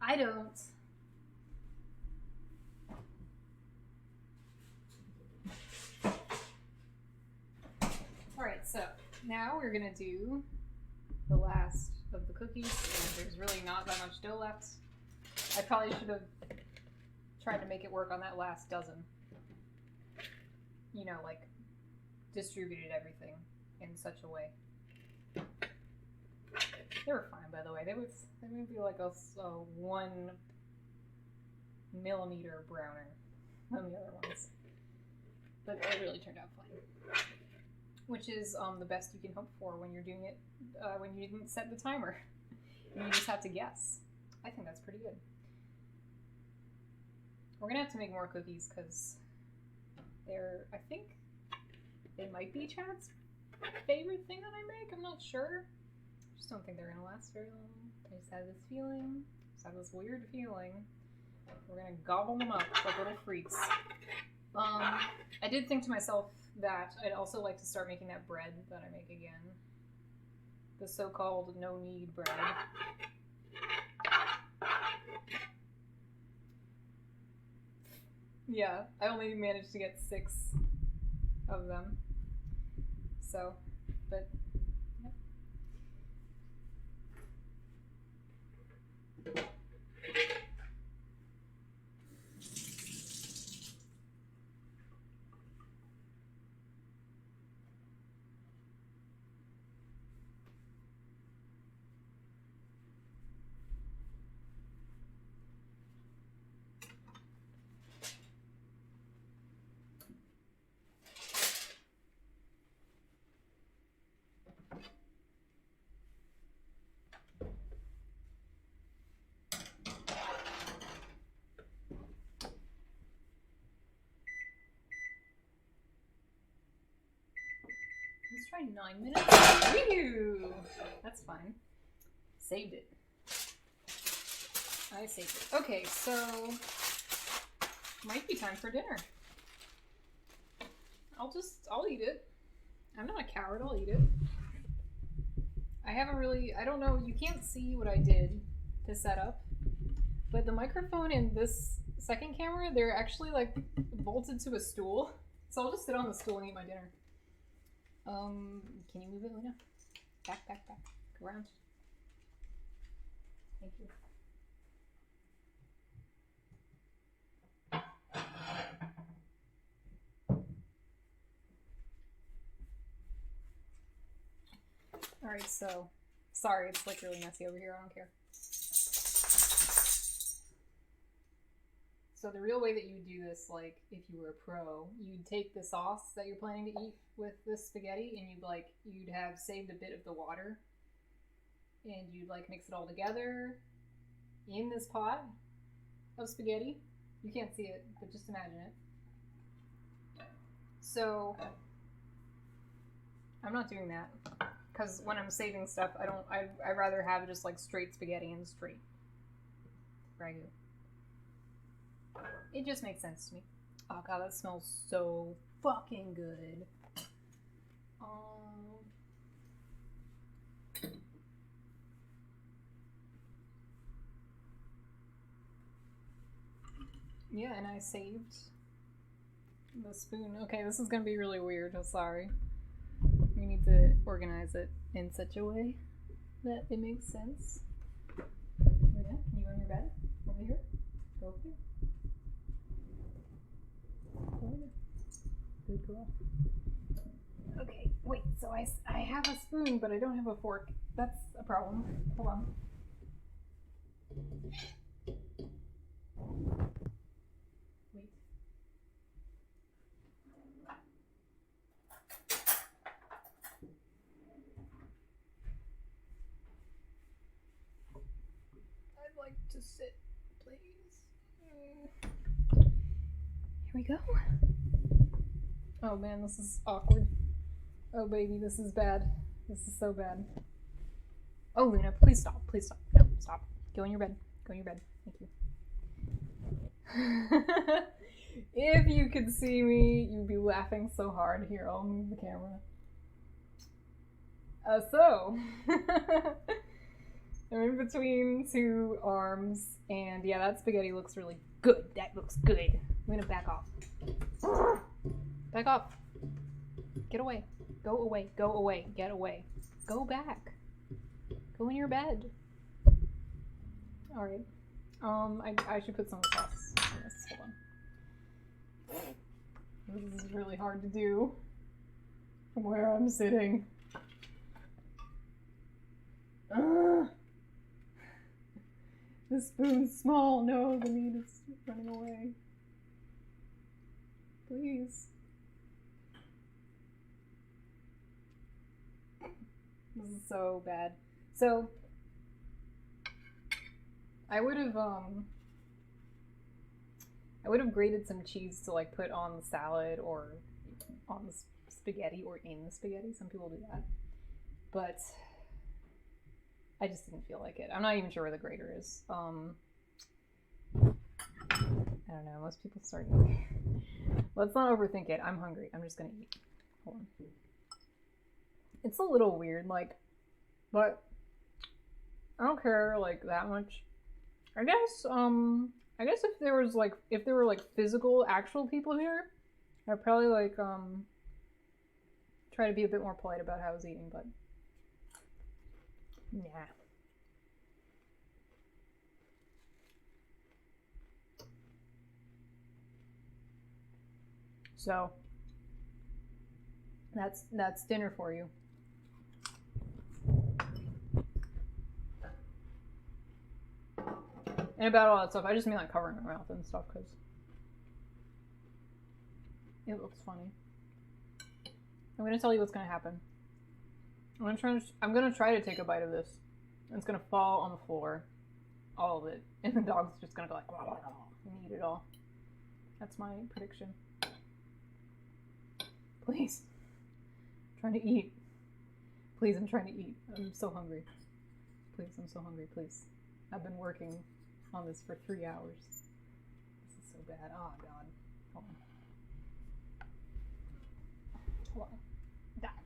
I don't. Alright, so now we're gonna do the last of the cookies, and there's really not that much dough left. I probably should have tried to make it work on that last dozen. You know, like, distributed everything in such a way. They were fine, by the way. They would be like a 1 millimeter browner than the other ones. But it really turned out fine. Which is the best you can hope for when you're doing it, when you didn't set the timer. You just have to guess. I think that's pretty good. We're gonna have to make more cookies, because I think they might be Chad's favorite thing that I make. I'm not sure. I just don't think they're gonna last very long. I just have this feeling. Just have this weird feeling. We're gonna gobble them up like little freaks. I did think to myself that I'd also like to start making that bread that I make again. The so-called no-knead bread. Yeah, I only managed to get 6 of them. So, but, yep. Let's try 9 minutes. Woo! That's fine. Saved it. I saved it. Okay, so might be time for dinner. I'll eat it. I'm not a coward, I'll eat it. I don't know, you can't see what I did to set up, but the microphone and this second camera, they're actually like bolted to a stool. So I'll just sit on the stool and eat my dinner. Can you move it, Lena? Back. Go around. Thank you. Alright, so sorry, it's like really messy over here, I don't care. So the real way that you would do this, like if you were a pro, you'd take the sauce that you're planning to eat with this spaghetti and you'd have saved a bit of the water and you'd like mix it all together in this pot of spaghetti. You can't see it, but just imagine it. So I'm not doing that because when I'm saving stuff, I'd rather have just like straight spaghetti and straight ragu. It just makes sense to me. Oh god, that smells so fucking good. Yeah, and I saved the spoon. Okay, this is gonna be really weird. I'm sorry. We need to organize it in such a way that it makes sense. Luna, can you go in your bed? Over here? Go over here. Go over there. Good girl. Okay, wait, so I have a spoon, but I don't have a fork. That's a problem. Hold on. Wait. I'd like to sit, please. Here we go. Oh man, this is awkward. Oh baby, this is bad. This is so bad. Oh Luna, please stop. Please stop. No, stop. Go in your bed. Go in your bed. Thank you. If you could see me, you'd be laughing so hard. Here, I'll move the camera. So, I'm in between two arms, and yeah, that spaghetti looks really good. That looks good. I'm gonna back off. Back off. Get away. Go away. Go away. Get away. Go back. Go in your bed. Alright. I should put some sauce on this. Hold on. This is really hard to do from where I'm sitting. The spoon's small. No, the meat is running away. Please. This is so bad. So, I would have grated some cheese to like put on the salad or on the spaghetti or in the spaghetti. Some people do that. But I just didn't feel like it. I'm not even sure where the grater is. I don't know. Most people start eating. Let's not overthink it. I'm hungry. I'm just gonna eat. Hold on. It's a little weird, like, but I don't care like that much. I guess if there were like physical, actual people here, I'd probably like try to be a bit more polite about how I was eating, but nah. So that's dinner for you. And about all that stuff, I just mean like covering my mouth and stuff because it looks funny. I'm gonna tell you what's gonna happen. I'm gonna try to take a bite of this, and it's gonna fall on the floor, all of it, and the dog's just gonna go like blah, blah, blah, and eat it all. That's my prediction. Please, I'm trying to eat. Please, I'm trying to eat. I'm so hungry. Please, I'm so hungry. Please, I've been working on this for 3 hours. This is so bad. Oh god. Hold on. Hold on. Die.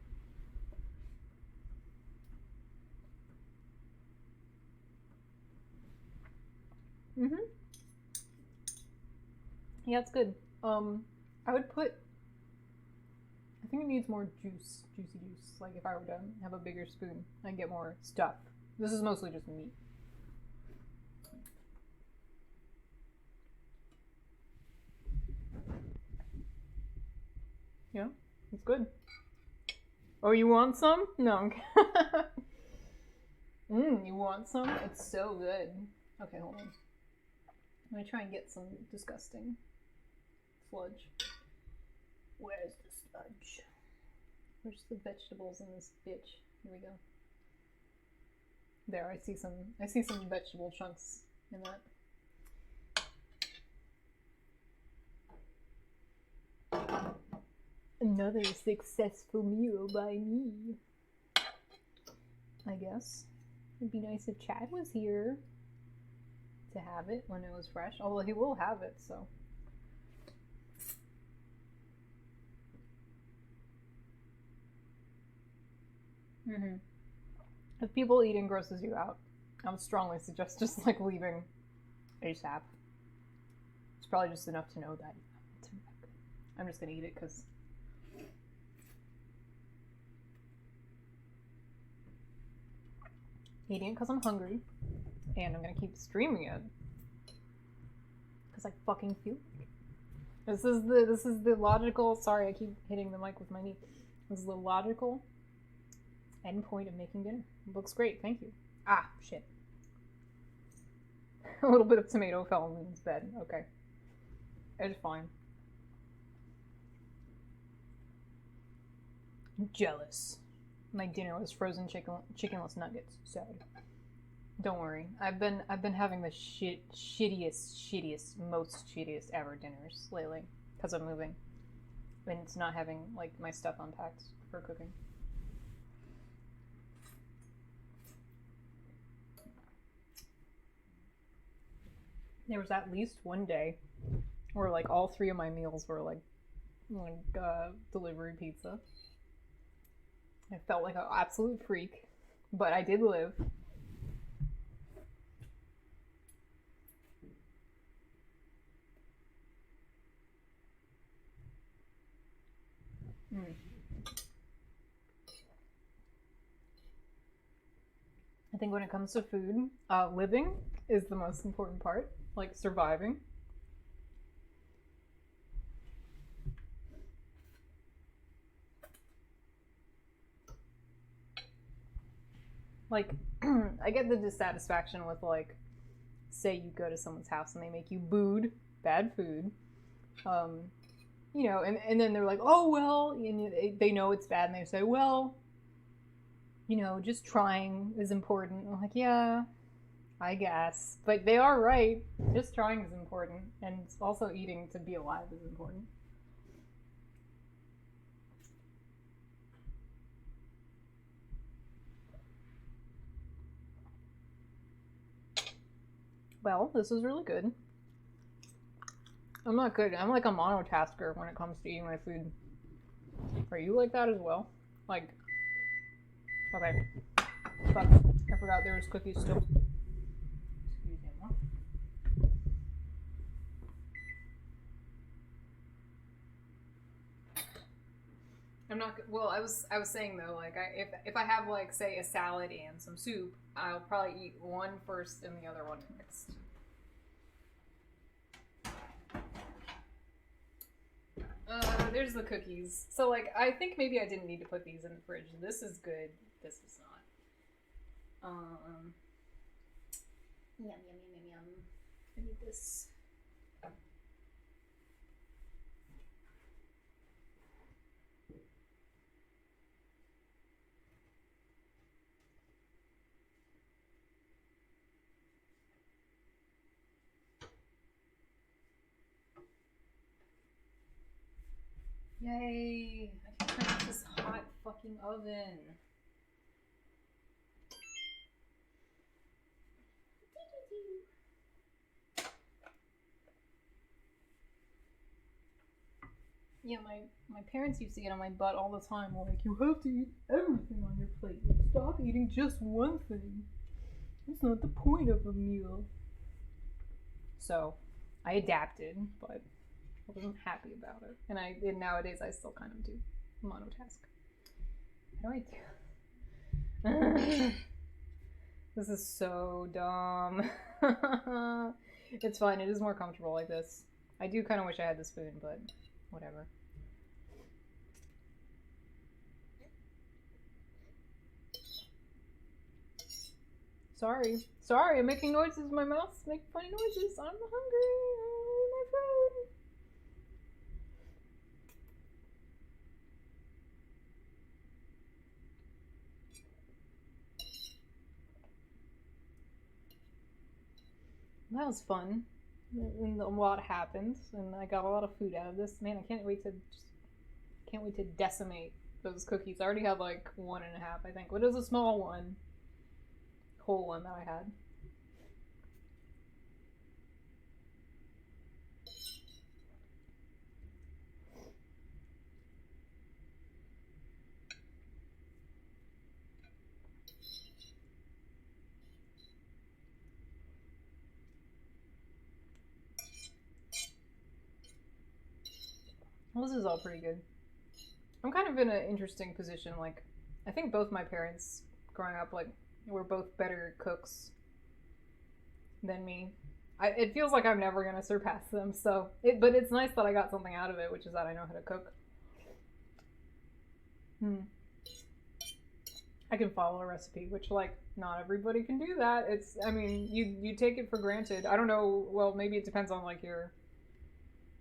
Yeah, it's good. I I think it needs more juicy juice. Like if I were to have a bigger spoon, I'd get more stuff. This is mostly just meat. Yeah, it's good. Oh, you want some? No. You want some? It's so good. Okay, hold on. I'm gonna try and get some disgusting sludge. Where's the sludge? Where's the vegetables in this bitch? Here we go. There, I see some vegetable chunks in that. Another successful meal by me. I guess. It'd be nice if Chad was here to have it when it was fresh. Although he will have it, so. If people eating grosses you out, I would strongly suggest just like leaving ASAP. It's probably just enough to know that I'm just gonna eat it because eating it because I'm hungry, and I'm gonna keep streaming it because I fucking feel like it. This is the logical. Sorry, I keep hitting the mic with my knee. This is the logical end point of making dinner. It looks great, thank you. Ah, shit. A little bit of tomato fell in his bed. Okay, it's fine. I'm jealous. My dinner was frozen chickenless nuggets. Sad. Don't worry. I've been having the shittiest, most shittiest ever dinners lately because I'm moving, and it's not having like my stuff unpacked for cooking. There was at least one day where like all three of my meals were like delivery pizza. I felt like an absolute freak, but I did live. I think when it comes to food, living is the most important part, like surviving. Like, I get the dissatisfaction with, like, say you go to someone's house and they make you bad food, you know, and then they're like, oh, well, and they know it's bad, and they say, well, you know, just trying is important. I'm like, yeah, I guess. But they are right. Just trying is important, and also eating to be alive is important. Well, this is really good. I'm not good. I'm like a monotasker when it comes to eating my food. Are you like that as well? Like, okay. Fuck. I forgot there was cookies still. Excuse me. I'm not. Well, I was saying though, like, if I have like say a salad and some soup, I'll probably eat one first and the other one next. There's the cookies. So like, I think maybe I didn't need to put these in the fridge. This is good. This is not. Yum yum yum yum yum. I need this. Yay! I can turn off this hot fucking oven. Yeah, my parents used to get on my butt all the time, like, you have to eat everything on your plate. Like, stop eating just one thing. That's not the point of a meal. So, I adapted, but I wasn't happy about it. And nowadays I still kind of do. monotask. How do I do? This is so dumb. It's fine. It is more comfortable like this. I do kind of wish I had the spoon, but whatever. Sorry. Sorry, I'm making noises. My mouth's making funny noises. I'm hungry. I need my food. That was fun. And a lot happened, and I got a lot of food out of this. Man, I can't wait to decimate those cookies. I already had like 1.5, I think. What is a small one? Whole one that I had. Well, this is all pretty good. I'm kind of in an interesting position. Like, I think both my parents growing up, like, were both better cooks than me. It feels like I'm never gonna surpass them. So, but it's nice that I got something out of it, which is that I know how to cook. I can follow a recipe, which, like, not everybody can do that. I mean, you take it for granted. I don't know. Well, maybe it depends on like your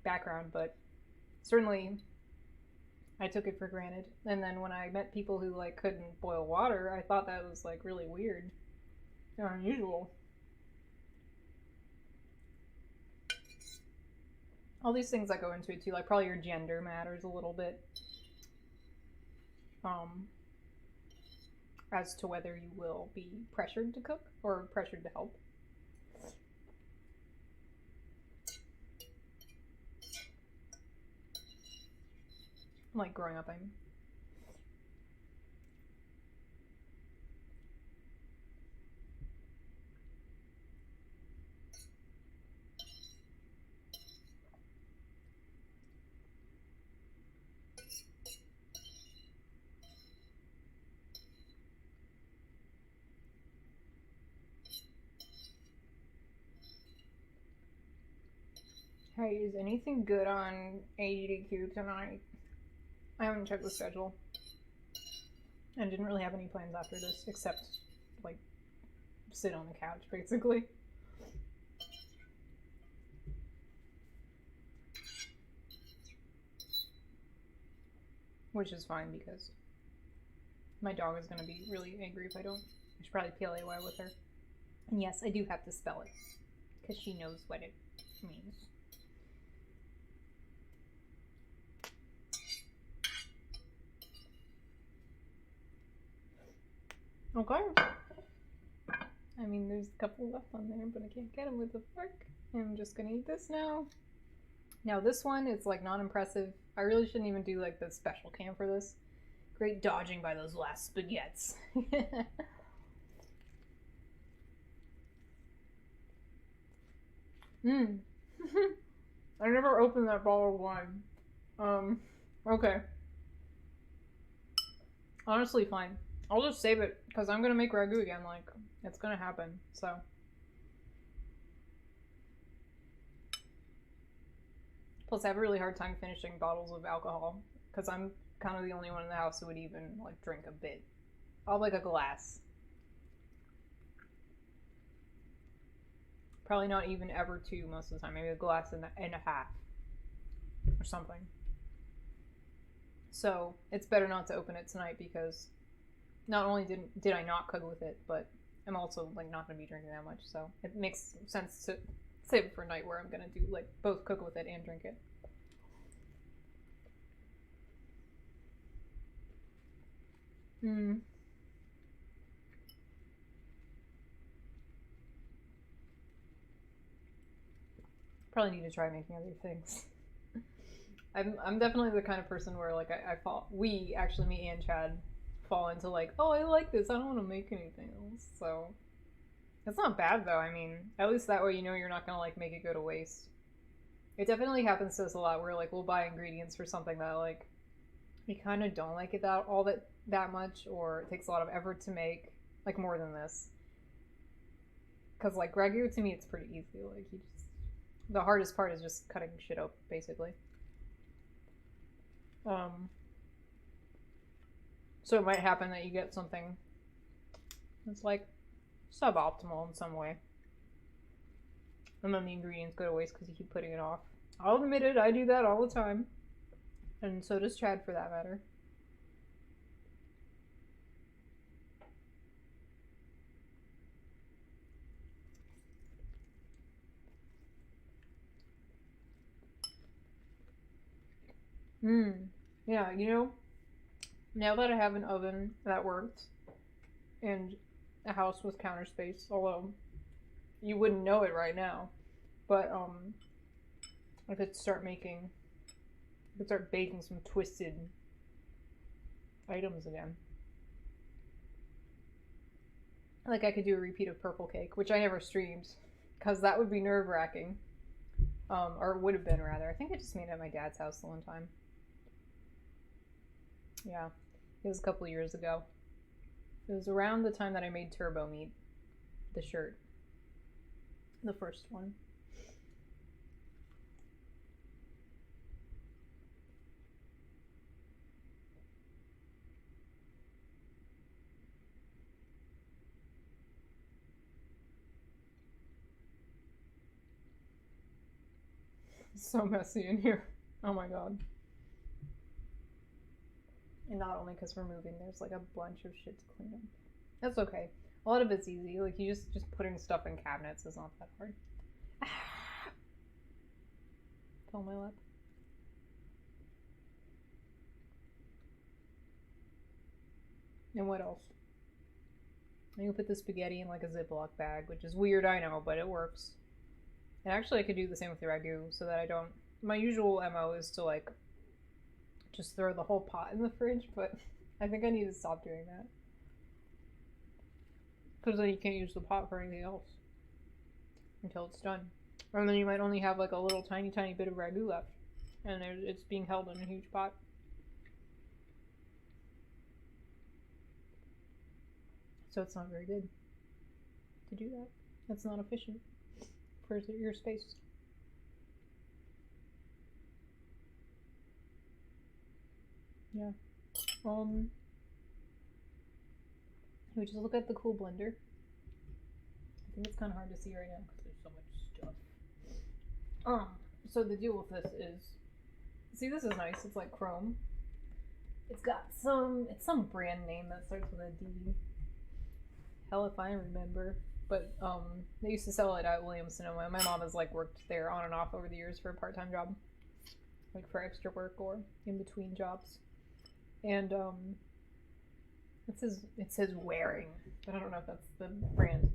background, but certainly I took it for granted. And then when I met people who like couldn't boil water, I thought that was like really weird and unusual. All these things that go into it too, like probably your gender matters a little bit. As to whether you will be pressured to cook or pressured to help. Like growing up, I mean. Hey, is anything good on ADQ tonight? I haven't checked the schedule. And didn't really have any plans after this, except, like, sit on the couch, basically. Which is fine, because my dog is going to be really angry if I don't. I should probably PLAY with her. And yes, I do have to spell it, because she knows what it means. Okay. I mean, there's a couple left on there, but I can't get them with a fork. I'm just gonna eat this now. Now this one, it's like not impressive. I really shouldn't even do like the special cam for this. Great dodging by those last spaghettis. I never opened that bottle of wine. Okay. Honestly, fine. I'll just save it, because I'm going to make ragu again, like, it's going to happen, so. Plus, I have a really hard time finishing bottles of alcohol, because I'm kind of the only one in the house who would even, like, drink a bit. I'll have, like, a glass. Probably not even ever 2 most of the time, maybe a glass and a half, or something. So, it's better not to open it tonight, because not only did I not cook with it, but I'm also like not going to be drinking that much, so it makes sense to save it for a night where I'm going to do like both cook with it and drink it. Probably need to try making other things. I'm definitely the kind of person where like we actually, me and Chad, fall into like, oh, I like this, I don't want to make anything else. So it's not bad though. I mean, at least that way you know you're not gonna like make it go to waste. It definitely happens to us a lot where like we'll buy ingredients for something that like you kind of don't like it that much, or it takes a lot of effort to make, like more than this. Because like ragu to me, it's pretty easy. Like the hardest part is just cutting shit up, basically. So it might happen that you get something that's like suboptimal in some way, and then the ingredients go to waste because you keep putting it off. I'll admit it, I do that all the time, and so does Chad, for that matter. Yeah, now that I have an oven that worked and a house with counter space, although you wouldn't know it right now, but I could start baking some twisted items again. Like I could do a repeat of purple cake, which I never streamed, because that would be nerve-wracking. Or would have been, rather. I think I just made it at my dad's house the one time. Yeah, it was a couple years ago. It was around the time that I made Turbo Meat, the shirt. The first one. It's so messy in here. Oh my god. And not only because we're moving, there's like a bunch of shit to clean up. That's okay. A lot of it's easy. Like you just putting stuff in cabinets is not that hard. Fell my lip. And what else? I'm gonna put the spaghetti in like a Ziploc bag, which is weird, I know, but it works. And actually I could do the same with the ragu, so that I don't... My usual MO is to like just throw the whole pot in the fridge, but I think I need to stop doing that. Because then you can't use the pot for anything else until it's done. Or then you might only have like a little tiny bit of ragu left, and it's being held in a huge pot. So it's not very good to do that. That's not efficient for your space. Yeah. We just look at the cool blender. I think it's kind of hard to see right now because there's so much stuff. So the deal with this is, see, this is nice. It's like chrome. It's got it's some brand name that starts with a D. Hell if I remember. But they used to sell it at Williams Sonoma. My mom has like worked there on and off over the years for a part-time job, like for extra work or in between jobs. And it says Waring, but I don't know if that's the brand.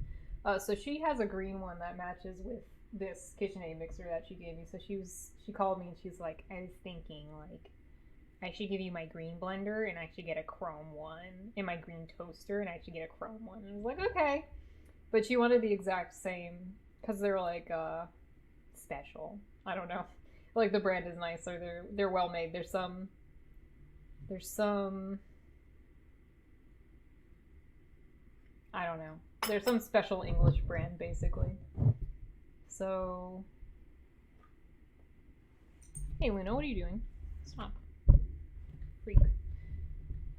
So she has a green one that matches with this KitchenAid mixer that she gave me. So she called me and she's like, I was thinking like I should give you my green blender and I should get a chrome one, and my green toaster and I should get a chrome one. And I was like, okay. But she wanted the exact same because they're like special. I don't know. Like the brand is nice, or they're well made. There's some I don't know. There's some special English brand basically. So hey Luna, what are you doing? Stop. Freak.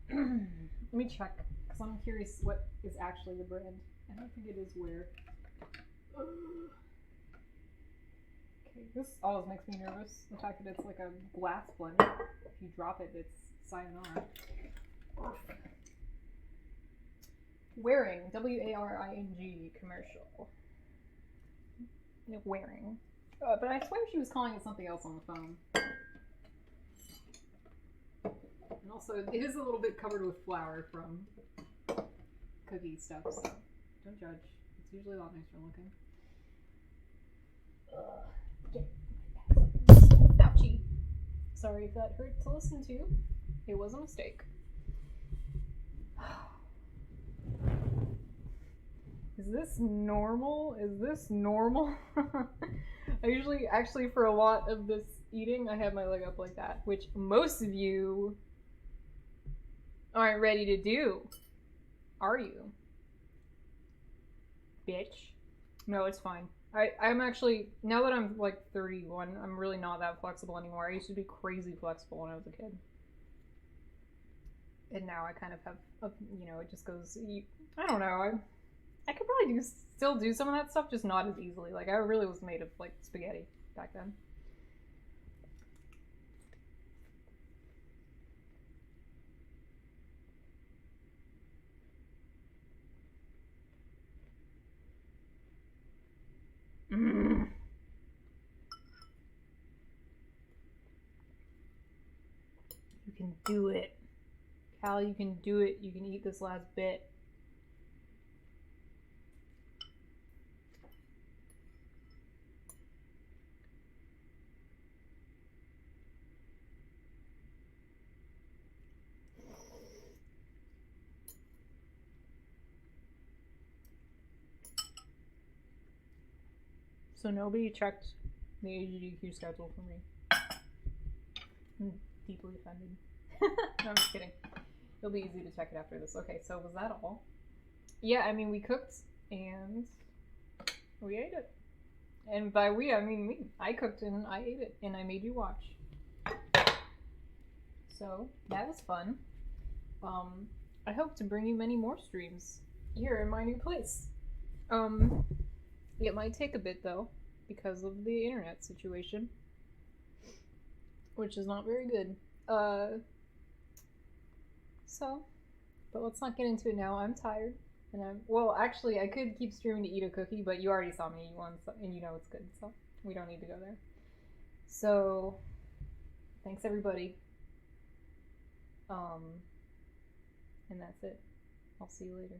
Let me check because I'm curious what is actually the brand. I don't think it is Ware. Okay, this always makes me nervous. The fact that it's like a glass blender. If you drop it, it's sayonara. Waring, Waring commercial. Waring. But I swear she was calling it something else on the phone. And also, it is a little bit covered with flour from cookie stuff, so don't judge. It's usually a lot nicer looking. Ouchie. Sorry if that hurt to listen to. It was a mistake. Is this normal? Is this normal? I usually, actually, for a lot of this eating, I have my leg up like that, which most of you aren't ready to do. Are you? Bitch. No, it's fine. I'm actually, now that I'm like 31, I'm really not that flexible anymore. I used to be crazy flexible when I was a kid. And now I kind of have, it just goes, I don't know, I could probably still do some of that stuff, just not as easily. Like, I really was made of, like, spaghetti back then. Mm. You can do it. Cal, you can do it. You can eat this last bit. So nobody checked the AGDQ schedule for me. I'm deeply offended. No, I'm just kidding. It'll be easy to check it after this. Okay, so was that all? Yeah, I mean, we cooked and we ate it. And by we, I mean me. I cooked and I ate it, and I made you watch. So that was fun. I hope to bring you many more streams here in my new place. It might take a bit though, because of the internet situation, which is not very good. But let's not get into it now. I'm tired, and actually, I could keep streaming to eat a cookie, but you already saw me eat one, and you know it's good, so we don't need to go there. So, thanks everybody. And that's it. I'll see you later.